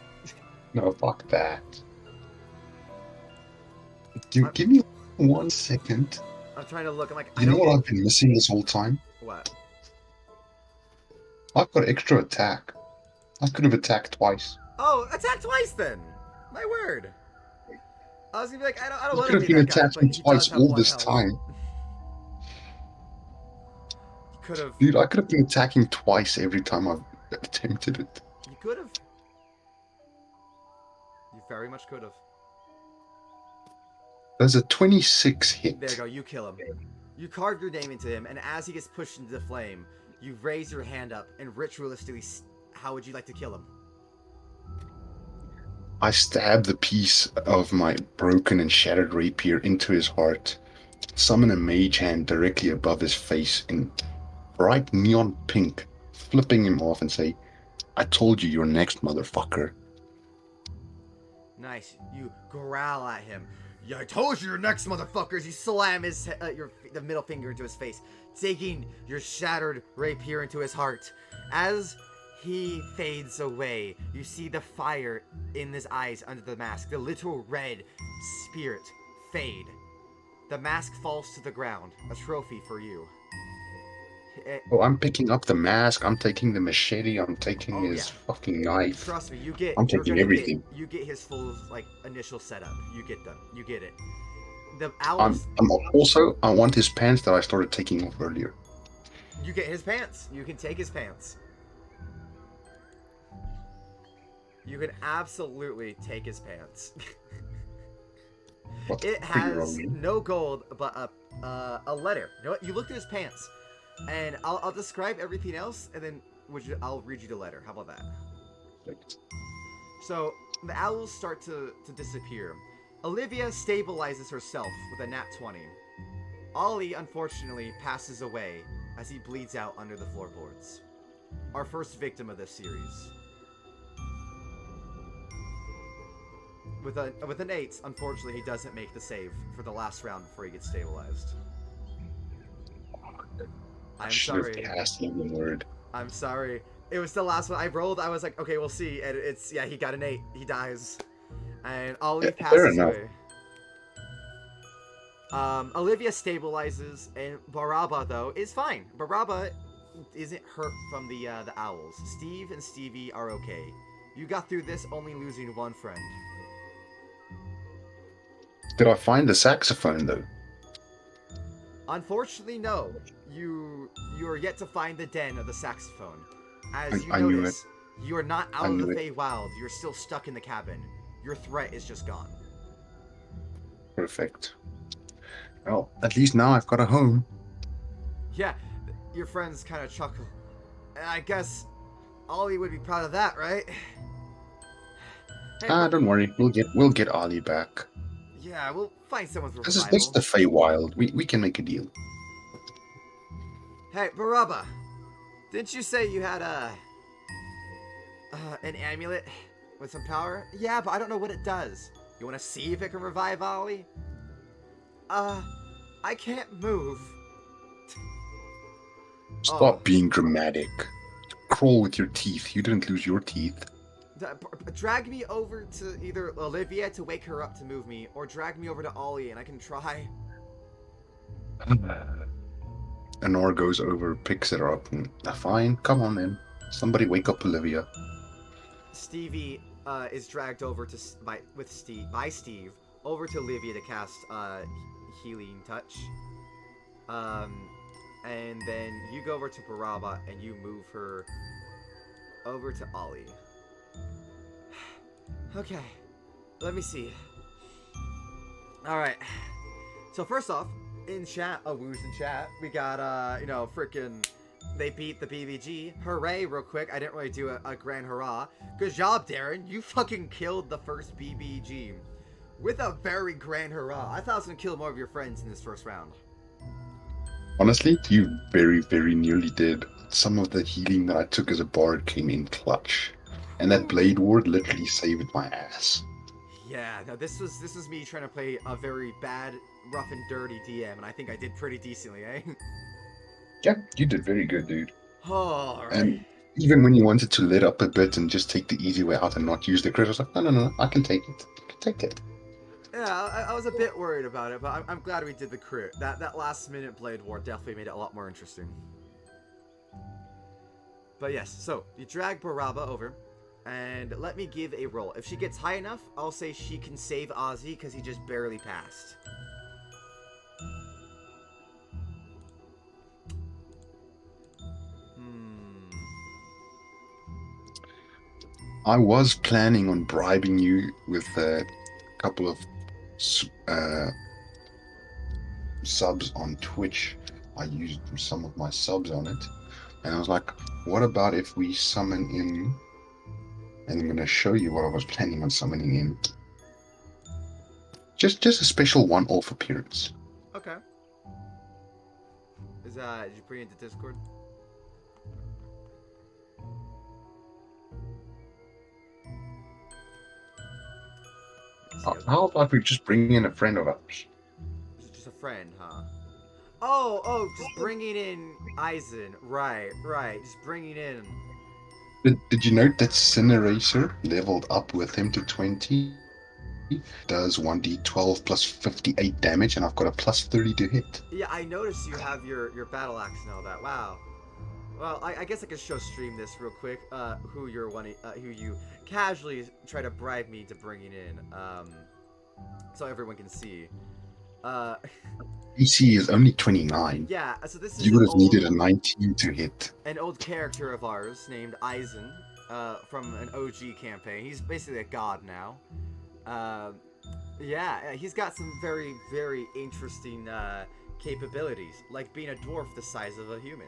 No, fuck that. Dude, give me 1 second. I'm trying to look. I'm like, I You know don't. what I've been missing this whole time? What? I've got extra attack. I could have attacked twice. Oh, attack twice then. My word. I was gonna be like, I don't I want could to have be been that guy, but attacking he does twice have all 1 this health. time. You could have. Dude, I could have been attacking twice every time I've attempted it. You could have. You very much could have. There's a 26 hit. There you go. You kill him. You carve your name into him, and as he gets pushed into the flame, you raise your hand up and ritualistically. How would you like to kill him? I stab the piece of my broken and shattered rapier into his heart, summon a mage hand directly above his face in bright neon pink, flipping him off and say, I told you you're next, motherfucker. Nice. You growl at him. Yeah, I told you you're next, motherfuckers. You slam the middle finger into his face, taking your shattered rapier into his heart. As he fades away, you see the fire in his eyes under the mask, the little red spirit fade. The mask falls to the ground, a trophy for you. Oh, I'm picking up the mask, I'm taking the machete, I'm taking his fucking knife. Trust me, I'm taking everything. You get his full initial setup. You get them. You get it. The owls. I'm also, I want his pants that I started taking off earlier. You get his pants. You can take his pants. You can absolutely take his pants. It has no gold, but a letter. You know what? You look at his pants, and I'll describe everything else, and then I'll read you the letter. How about that? Right. So the owls start to disappear. Olivia stabilizes herself with a nat 20. Ollie, unfortunately, passes away as he bleeds out under the floorboards. Our first victim of this series. With an 8, unfortunately, he doesn't make the save for the last round before he gets stabilized. I'm sorry. I'm sorry. It was the last one I rolled. I was like, okay, we'll see. And he got an 8. He dies. And Ollie passes away. Olivia stabilizes, and Baraba, though, is fine. Baraba isn't hurt from the owls. Steve and Stevie are okay. You got through this only losing 1 friend. Did I find the saxophone, though? Unfortunately, no. You are yet to find the den of the saxophone. As you I knew notice, you are not I out of the knew it. Feywild. You're still stuck in the cabin. Your threat is just gone. Perfect. Well, at least now I've got a home. Yeah, your friends kind of chuckle. I guess Ollie would be proud of that, right? Hey, Don't worry. We'll get Ali back. yeah, we'll find someone for This is revival. the Feywild. We can make a deal. Hey, Baraba, didn't you say you had an amulet with some power? Yeah, but I don't know what it does. You want to see if it can revive Ollie? I can't move. Stop being dramatic. Crawl with your teeth. You didn't lose your teeth. Drag me over to either Olivia to wake her up to move me, or drag me over to Ollie and I can try. Anor goes over, picks her up, and fine, come on then. Somebody wake up Olivia. Stevie is dragged over to by Steve over to Olivia to cast healing touch. And then you go over to Baraba and you move her over to Ollie. Okay, let me see. All right. So first off, in chat, Woo's in chat, we got freaking. They beat the BBG. Hooray, real quick. I didn't really do a grand hurrah. Good job, Darren. You fucking killed the first BBG. With a very grand hurrah. I thought I was going to kill more of your friends in this first round. Honestly, you very, very nearly did. Some of the healing that I took as a bard came in clutch. And that Blade Ward literally saved my ass. Yeah, no, this was me trying to play a very bad, rough and dirty DM, and I think I did pretty decently, eh? Yeah, you did very good, dude. All right. And even when you wanted to let up a bit and just take the easy way out and not use the crit, I was like, no, I can take it. I can take it. Yeah, I was a bit worried about it, but I'm glad we did the crit. That last minute Blade War definitely made it a lot more interesting. But yes, so you drag Baraba over, and let me give a roll. If she gets high enough, I'll say she can save Ozzy because he just barely passed. I was planning on bribing you with a couple of subs on Twitch. I used some of my subs on it. And I was like, what about if we summon in... And I'm going to show you what I was planning on summoning in. Just a special one-off appearance. Okay. Did you bring it into Discord? How about we just bring in a friend of ours? Just a friend, huh? Oh, just bringing in Eisen. Right. Just bringing in... Did you note that Cineracer leveled up with him to 20? Does 1d12 plus 58 damage, and I've got a plus 30 to hit. Yeah, I noticed you have your battle axe and all that. Wow. Well, I guess I could show stream this real quick. Who you casually try to bribe me to bringing in, so everyone can see. DC is only 29. Yeah, so this is You would have needed a 19 to hit. an old character of ours named Eisen, from an OG campaign. He's basically a god now. Yeah, he's got some very, very interesting capabilities, like being a dwarf the size of a human.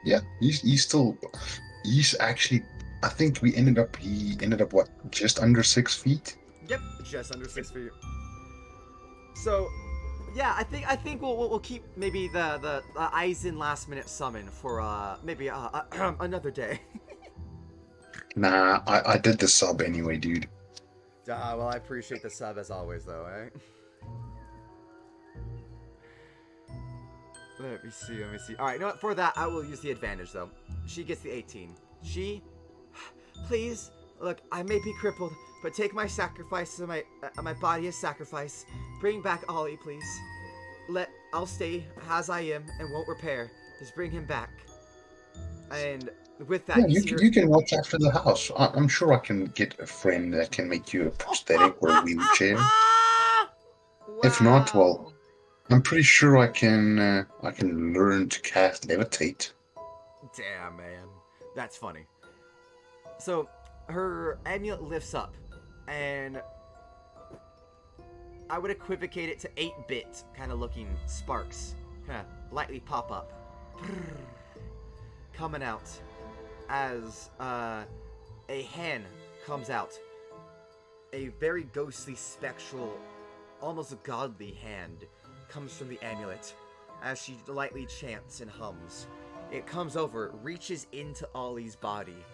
Yeah, he's actually, I think he ended up what, just under 6 feet? Yep, just under 6 feet. So, yeah, I think we'll keep maybe the Eisen last minute summon for maybe another day. Nah, I did the sub anyway, dude. Well, I appreciate the sub as always, though, eh? Let me see. Alright, you know what? For that, I will use the advantage, though. She gets the 18. Please, look, I may be crippled, but take my sacrifice to my body as sacrifice. Bring back Ollie, please. I'll stay as I am and won't repair. Just bring him back. And with that, yeah, you can watch after the house. I'm sure I can get a friend that can make you a prosthetic or a wheelchair. Wow. If not, well, I'm pretty sure I can learn to cast levitate. Damn, man. That's funny. So, her amulet lifts up, and I would equivocate it to 8-bit kind of looking sparks. Kind of lightly pop up. Coming out as a hand comes out. A very ghostly, spectral, almost godly hand comes from the amulet as she lightly chants and hums. It comes over, reaches into Ollie's body,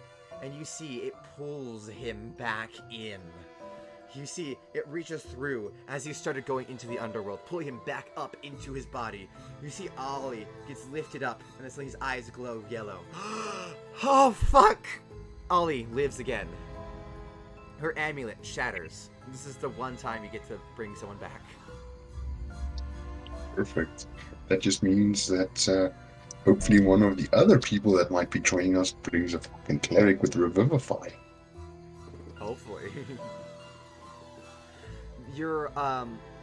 and you see it pulls him back in. You see it reaches through as he started going into the underworld, pulling him back up into his body. You see Ollie gets lifted up, and suddenly his eyes glow yellow. Oh, fuck! Ollie lives again. Her amulet shatters. This is the one time you get to bring someone back. Perfect. That just means that hopefully one of the other people that might be joining us brings a fucking cleric with Revivify. Hopefully. Your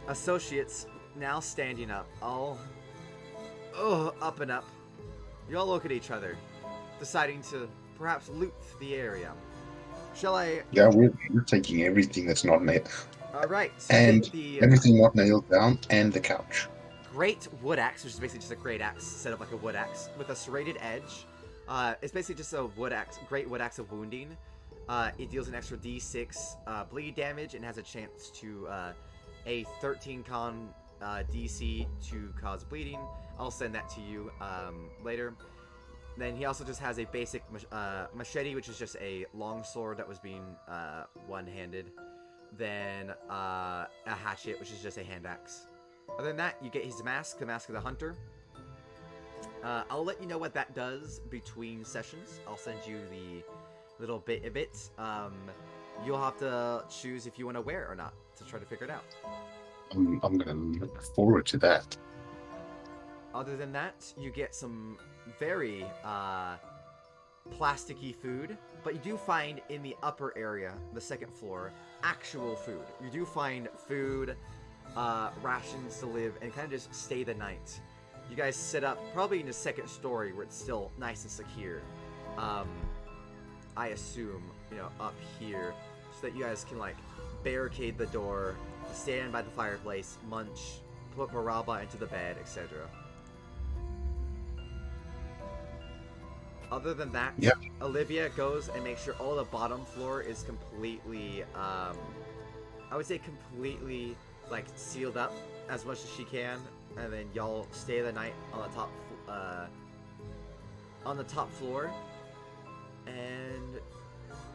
associates now standing up, all up and up. You all look at each other, deciding to perhaps loot the area. Shall I? Yeah, we're taking everything that's not nailed. All right. So And the everything not nailed down, and the couch. great wood axe, which is basically just a great axe set up like a wood axe with a serrated edge. It's basically just a wood axe, great wood axe of wounding. It deals an extra D6 bleed damage and has a chance to a 13 con DC to cause bleeding. I'll send that to you later. Then he also just has a basic machete, which is just a long sword that was being one-handed. Then a hatchet, which is just a hand axe. Other than that, you get his mask, the Mask of the Hunter. I'll let you know what that does between sessions. I'll send you the little bit of it. You'll have to choose if you want to wear it or not to try to figure it out. I'm gonna look forward to that. Other than that, you get some very plasticky food, but you do find in the upper area, the second floor, actual food. You do find food, rations to live, and kind of just stay the night. You guys sit up probably in the second story where it's still nice and secure. I assume, up here, so that you guys can like barricade the door, stand by the fireplace, munch, put Maraba into the bed, etc. Other than that, Yep. Olivia goes and makes sure all the bottom floor is completely, I would say completely, like, sealed up as much as she can, and then y'all stay the night on the top floor, and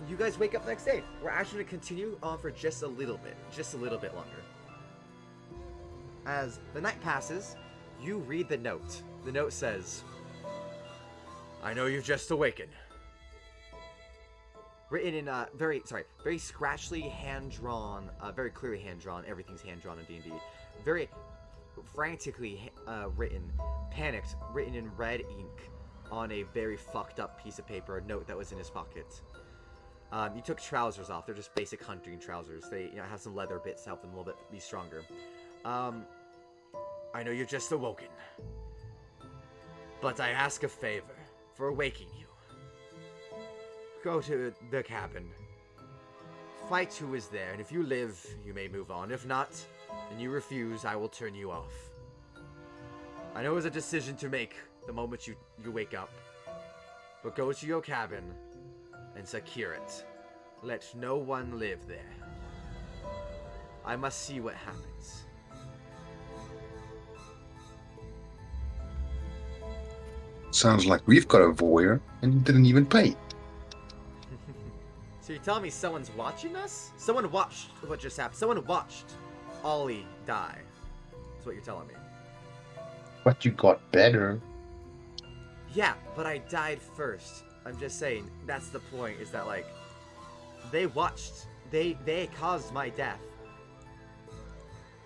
you guys wake up the next day. We're actually going to continue on for just a little bit longer. As the night passes, you read the note. The note says, "I know you've just awakened." Written in very scratchily hand-drawn, very clearly hand-drawn. Everything's hand-drawn in D&D. Very frantically written, panicked, written in red ink on a very fucked up piece of paper, a note that was in his pocket. You took trousers off. They're just basic hunting trousers. They have some leather bits to help them a little bit be stronger. "I know you've just awoken, but I ask a favor for awaking you. Go to the cabin. Fight who is there, and if you live, you may move on. If not, and you refuse, I will turn you off. I know it's a decision to make the moment you wake up, but go to your cabin and secure it. Let no one live there. I must see what happens." Sounds like we've got a voyeur and you didn't even pay. So you're telling me someone's watching us? Someone watched what just happened. Someone watched Ollie die. That's what you're telling me. But you got better. Yeah, but I died first. I'm just saying, that's the point, is that, like, they watched, they caused my death.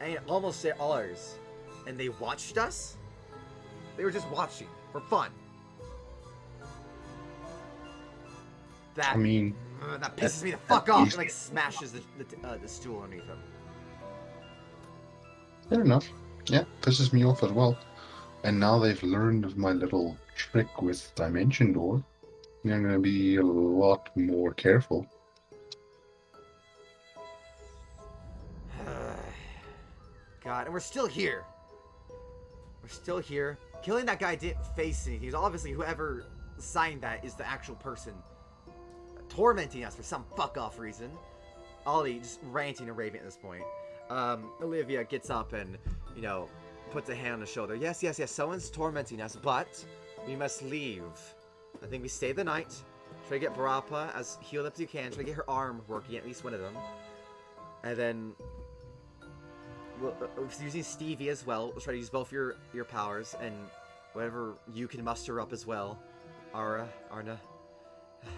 And almost ours. And they watched us? They were just watching, for fun. That, I mean, that pisses me the fuck off, and, like, smashes the stool underneath him. fair enough. Yeah, pisses me off as well. And now they've learned of my little trick with Dimension Door. They're going to be a lot more careful. God, and we're still here. We're still here. Killing that guy didn't face anything. He's obviously whoever signed that is the actual person tormenting us for some fuck off reason. Ollie just ranting and raving at this point. Olivia gets up and, puts a hand on his shoulder. Yes, someone's tormenting us, but we must leave. I think we stay the night. Try to get Barappa as healed up as you can. Try to get her arm working, at least one of them. And then we'll, using Stevie as well. We'll try to use both your powers and whatever you can muster up as well. Arna.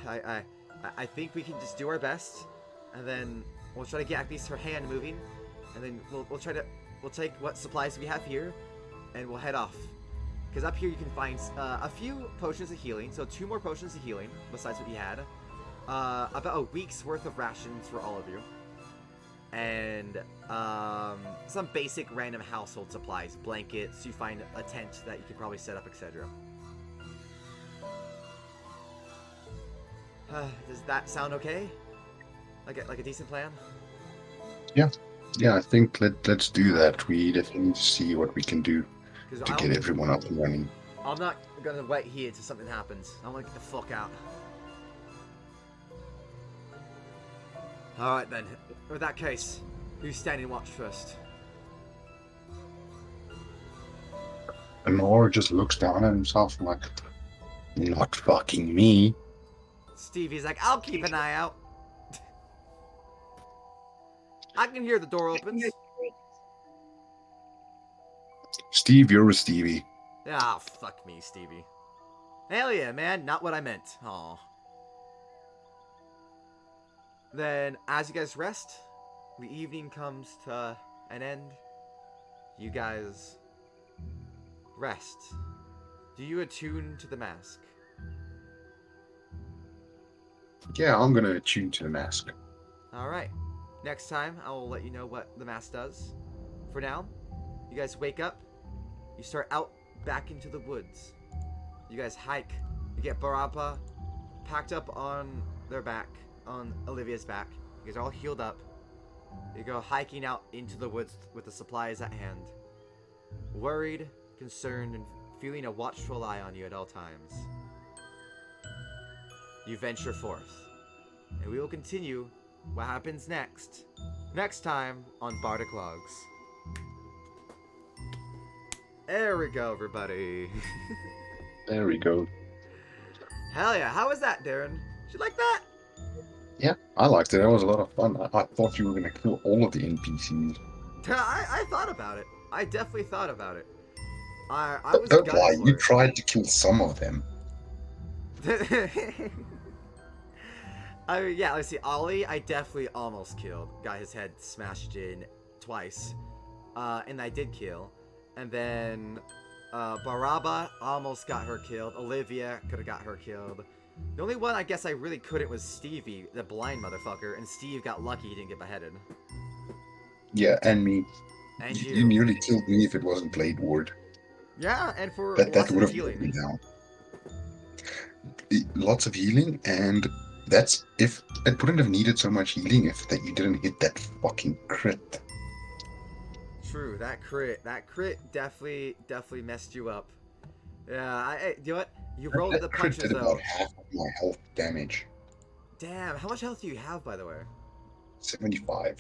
I think we can just do our best, and then we'll try to get at least her hand moving, and then we'll take what supplies we have here, and we'll head off. Because up here you can find a few potions of healing, so 2 more potions of healing besides what you had, about a week's worth of rations for all of you, and some basic random household supplies, blankets. You find a tent that you can probably set up, etc. Does that sound okay? Like a decent plan? Yeah, I think let's do that. We definitely need to see what we can do to get everyone up and running. I'm not gonna wait here till something happens. I want to get the fuck out. Alright then, with that case, who's standing watch first? Nor just looks down at himself like, not fucking me. Stevie's like, I'll keep an eye out. I can hear the door opens. Steve, you're with Stevie. Ah, fuck me, Stevie. Hell yeah, man. Not what I meant. Aw. Then, as you guys rest, the evening comes to an end. You guys rest. Do you attune to the mask? Yeah, I'm gonna attune to the mask. Alright. Next time, I will let you know what the mask does. For now, you guys wake up. You start out back into the woods. You guys hike. You get Barappa packed up on their back, on Olivia's back. You guys are all healed up. You go hiking out into the woods with the supplies at hand. Worried, concerned, and feeling a watchful eye on you at all times. You venture forth. And we will continue what happens next time on Bardic Logs. There we go, everybody. There we go. Hell yeah. How was that, Darren? Did you like that? Yeah, I liked it. That was a lot of fun. I thought you were gonna kill all of the NPCs. I thought about it. I definitely thought about it. I was Don't lie, gunning for you it. tried to kill some of them. Yeah, let's see. Ollie, I definitely almost killed. Got his head smashed in twice. And I did kill. And then Baraba almost got her killed. Olivia could have got her killed. The only one I guess I really couldn't was Stevie, the blind motherfucker. And Steve got lucky he didn't get beheaded. Yeah, and me. And You nearly killed me if it wasn't Blade Ward. Yeah, and for That lots would of have put me healing. down. Lots of healing, and that's if it wouldn't have needed so much healing if that you didn't hit that fucking crit. True, that crit definitely messed you up. Yeah, you know what? You rolled That the crit punches did though. about half of my health damage. Damn, how much health do you have, by the way? 75.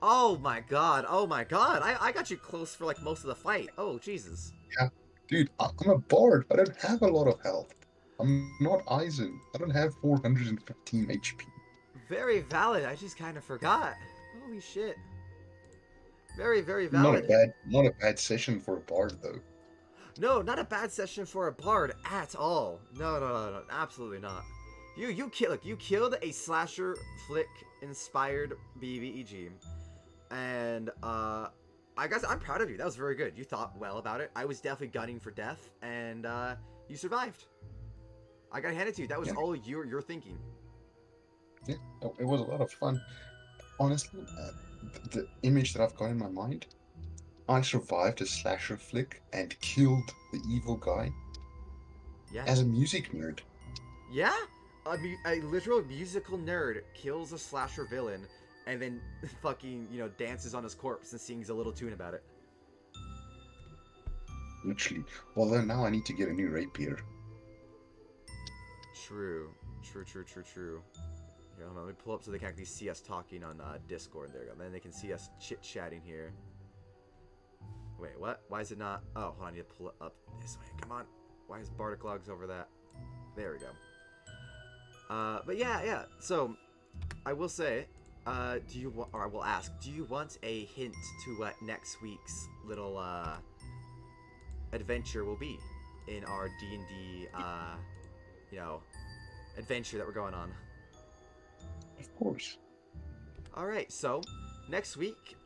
Oh my god, I got you close for like most of the fight. Oh, Jesus. Yeah, dude, I'm a bard. I don't have a lot of health. I'm not Eisen. I don't have 415 HP. Very valid, I just kind of forgot. Holy shit. Very, very Not valid. a bad session for a bard though. No, not a bad session for a bard at all. No, absolutely not. You killed a slasher flick inspired BBEG. And I guess I'm proud of you. That was very good. You thought well about it. I was definitely gunning for death, and you survived. I gotta hand it to you. That was all your thinking. Yeah, it was a lot of fun. Honestly, the image that I've got in my mind, I survived a slasher flick and killed the evil guy Yeah. as a music nerd. Yeah? A literal musical nerd kills a slasher villain and then fucking, dances on his corpse and sings a little tune about it. Literally. Well, then now I need to get a new rapier. True. True. Here, hold on, let me pull up so they can actually see us talking on Discord. There we go. Then they can see us chit-chatting here. Wait, what? Why is it not? Oh, hold on, I need to pull it up this way. Come on. Why is Bardic logs over that? There we go. But yeah. So, I will say, do you want, or I will ask, do you want a hint to what next week's little adventure will be in our D&D, adventure that we're going on? Of course. All right, so next week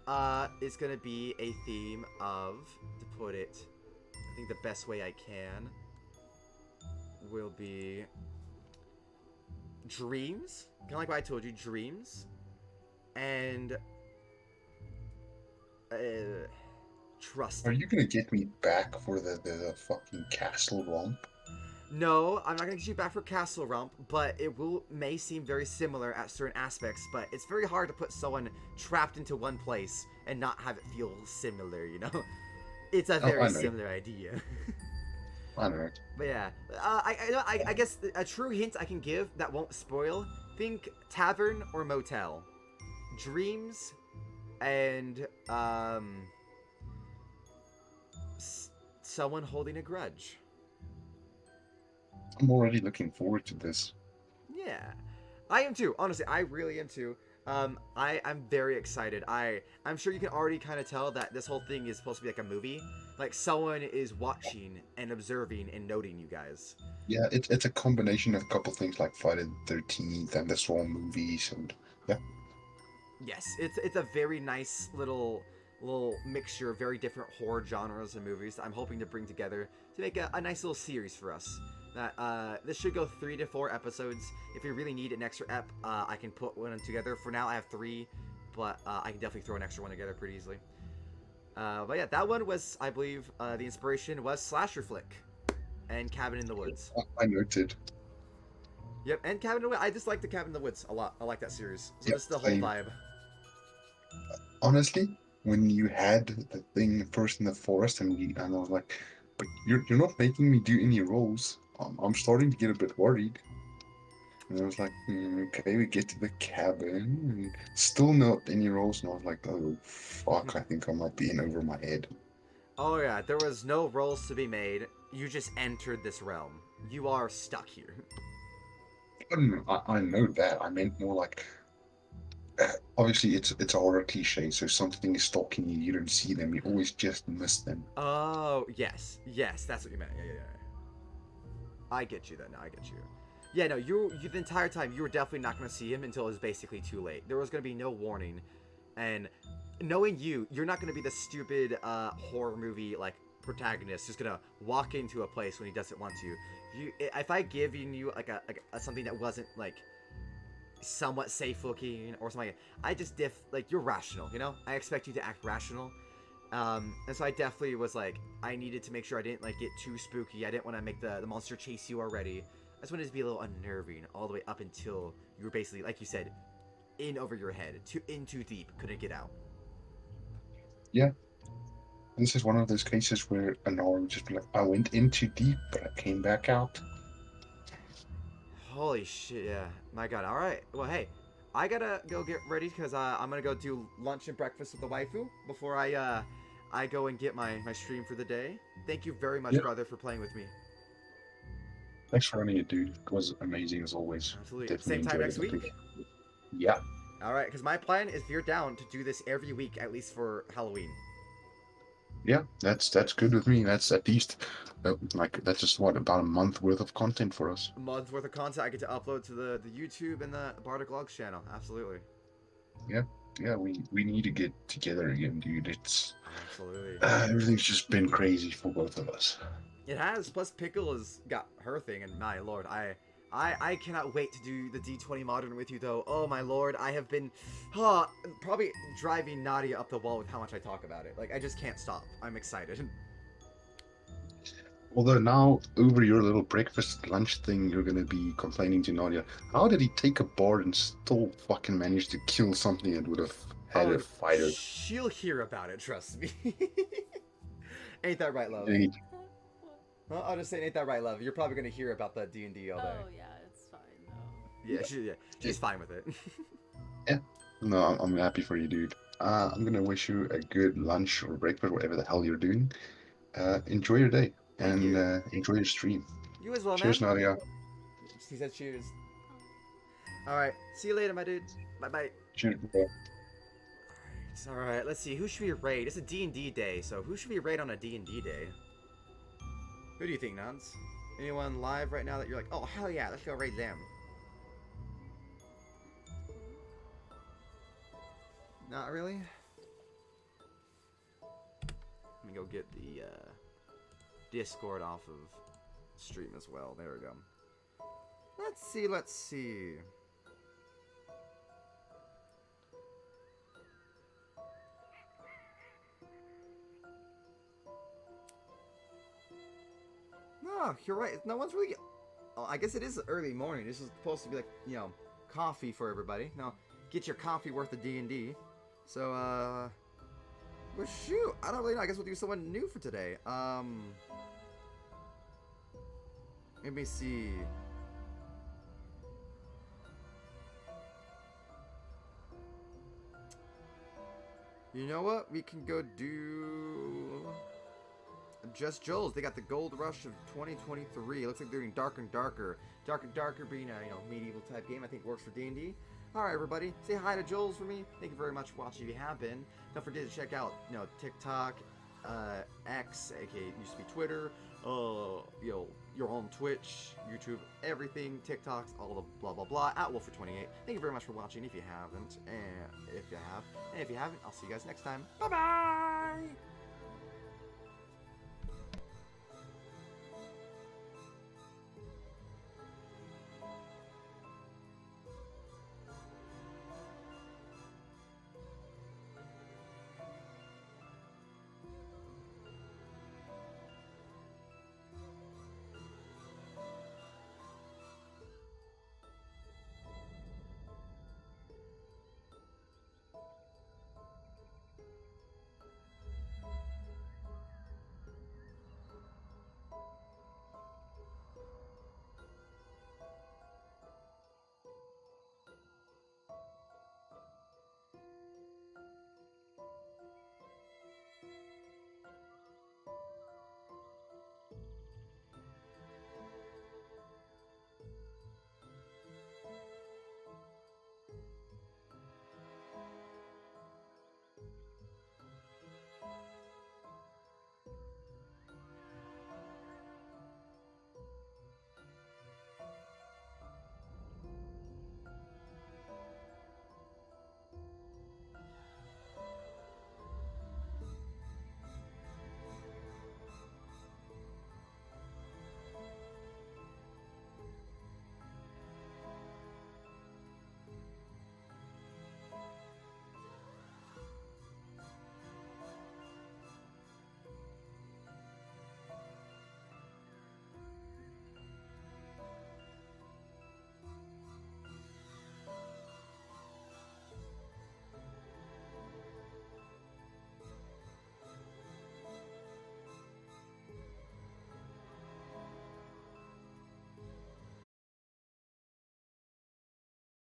is gonna be a theme of, to put it, I think the best way I can will be dreams, kind of like what I told you, dreams, and trust. Are you gonna get me back for the fucking castle romp? No, I'm not gonna get you back for Castle Rump, but it may seem very similar at certain aspects, but it's very hard to put someone trapped into one place and not have it feel similar, It's a very similar idea. I know. But yeah, I guess a true hint I can give that won't spoil, think tavern or motel. Dreams and, someone holding a grudge. I'm already looking forward to this. Yeah, I am too. Honestly, I really am too. I'm very excited. I'm sure you can already kind of tell that this whole thing is supposed to be like a movie. Like someone is watching and observing and noting you guys. Yeah, it's a combination of a couple things like Friday the 13th and the Saw movies, and yeah. Yes, it's a very nice little mixture of very different horror genres and movies that I'm hoping to bring together to make a nice little series for us. That this should go 3 to 4 episodes. If we really need an extra ep, I can put one together. For now, I have 3, but I can definitely throw an extra one together pretty easily. But yeah, that one was, I believe, the inspiration was Slasher Flick and Cabin in the Woods. I noted. Yep, and Cabin in the Woods. I just like the Cabin in the Woods a lot. I like that series. So Yep, this is the whole same. vibe. Honestly, when you had the thing first in the forest, and I was like, but you're not making me do any rolls. I'm starting to get a bit worried. And I was like, okay, we get to the cabin, and still not any rolls. And I was like, oh, fuck, I think I might be in over my head. Oh yeah, there was no rolls to be made. You just entered this realm. You are stuck here. I know that. I meant more like, obviously, it's a horror cliche, so something is stalking you, you don't see them, you always just miss them. Oh, yes, that's what you meant. Yeah. I get you then. I get you. Yeah, no, you the entire time you were definitely not going to see him until it was basically too late. There was going to be no warning, and knowing you're not going to be the stupid horror movie like protagonist just going to walk into a place when he doesn't want to. If I given you like a something that wasn't like somewhat safe looking or something, I just you're rational, I expect you to act rational. And so I definitely was like, I needed to make sure I didn't like get too spooky. I didn't want to make the monster chase you already. I just wanted it to be a little unnerving all the way up until you were basically, like you said, in over your head, in too deep, couldn't get out. Yeah. This is one of those cases where an hour would just be like, I went in too deep, but I came back out. Holy shit, yeah. My god, alright. Well, hey, I gotta go get ready because I'm gonna go do lunch and breakfast with the waifu before I go and get my stream for the day. Thank you very much, brother, for playing with me. Thanks for running it, dude. It was amazing as always. Absolutely. Definitely Same time next enjoyed week? it. Yeah. Alright, because my plan is if you're down to do this every week, at least for Halloween. Yeah, that's good with me. That's at least, that's just, about a month worth of content for us. A month's worth of content I get to upload to the YouTube and the Bardic Logs channel. Absolutely. Yeah, we need to get together again, dude. It's Absolutely. Everything's just been crazy for both of us. It has. Plus, Pickle has got her thing, and my lord, I I cannot wait to do the D20 Modern with you, though. Oh, my lord. I have been probably driving Nadia up the wall with how much I talk about it. Like, I just can't stop. I'm excited. Although now, over your little breakfast lunch thing, you're gonna be complaining to Nadia. How did he take a bard and still fucking manage to kill something that would have had Oh, a fighter? she'll hear about it, trust me. Ain't that right, love? And he, Well, I'll just say, ain't that right, love? You're probably gonna hear about that D&D all day. Oh yeah, it's fine though. She's fine with it. no, I'm happy for you, dude. I'm gonna wish you a good lunch or breakfast, whatever the hell you're doing. Enjoy your day Thank and you. enjoy your stream. You as well, Cheers, man. Nadia. He said cheers. All right, see you later, my dude. Bye bye. Cheers, bro. All right, let's see. Who should we raid? It's a D&D day, so who should we raid on a D&D day? Who do you think, Nance? Anyone live right now that you're like, oh hell yeah, let's go raid them? Not really. Let me go get the Discord off of stream as well. There we go. Let's see. No, you're right. No one's really... Oh, I guess it is early morning. This is supposed to be like, you know, coffee for everybody. Now, get your coffee worth of D&D. So, well, shoot. I don't really know. I guess we'll do someone new for today. Let me see. You know what? We can go do... Just Joel's. They got the Gold Rush of 2023. It looks like they're doing Dark and Darker. Dark and Darker being a, you know, medieval type game. I think works for D&D. Alright, everybody. Say hi to Joel's for me. Thank you very much for watching if you have been. Don't forget to check out, you know, TikTok, X, aka used to be Twitter, you know, your own Twitch, YouTube, everything, TikToks, all the blah blah blah, at Wolfer28. Thank you very much for watching if you haven't, and if you have, and if you haven't, I'll see you guys next time. Bye bye!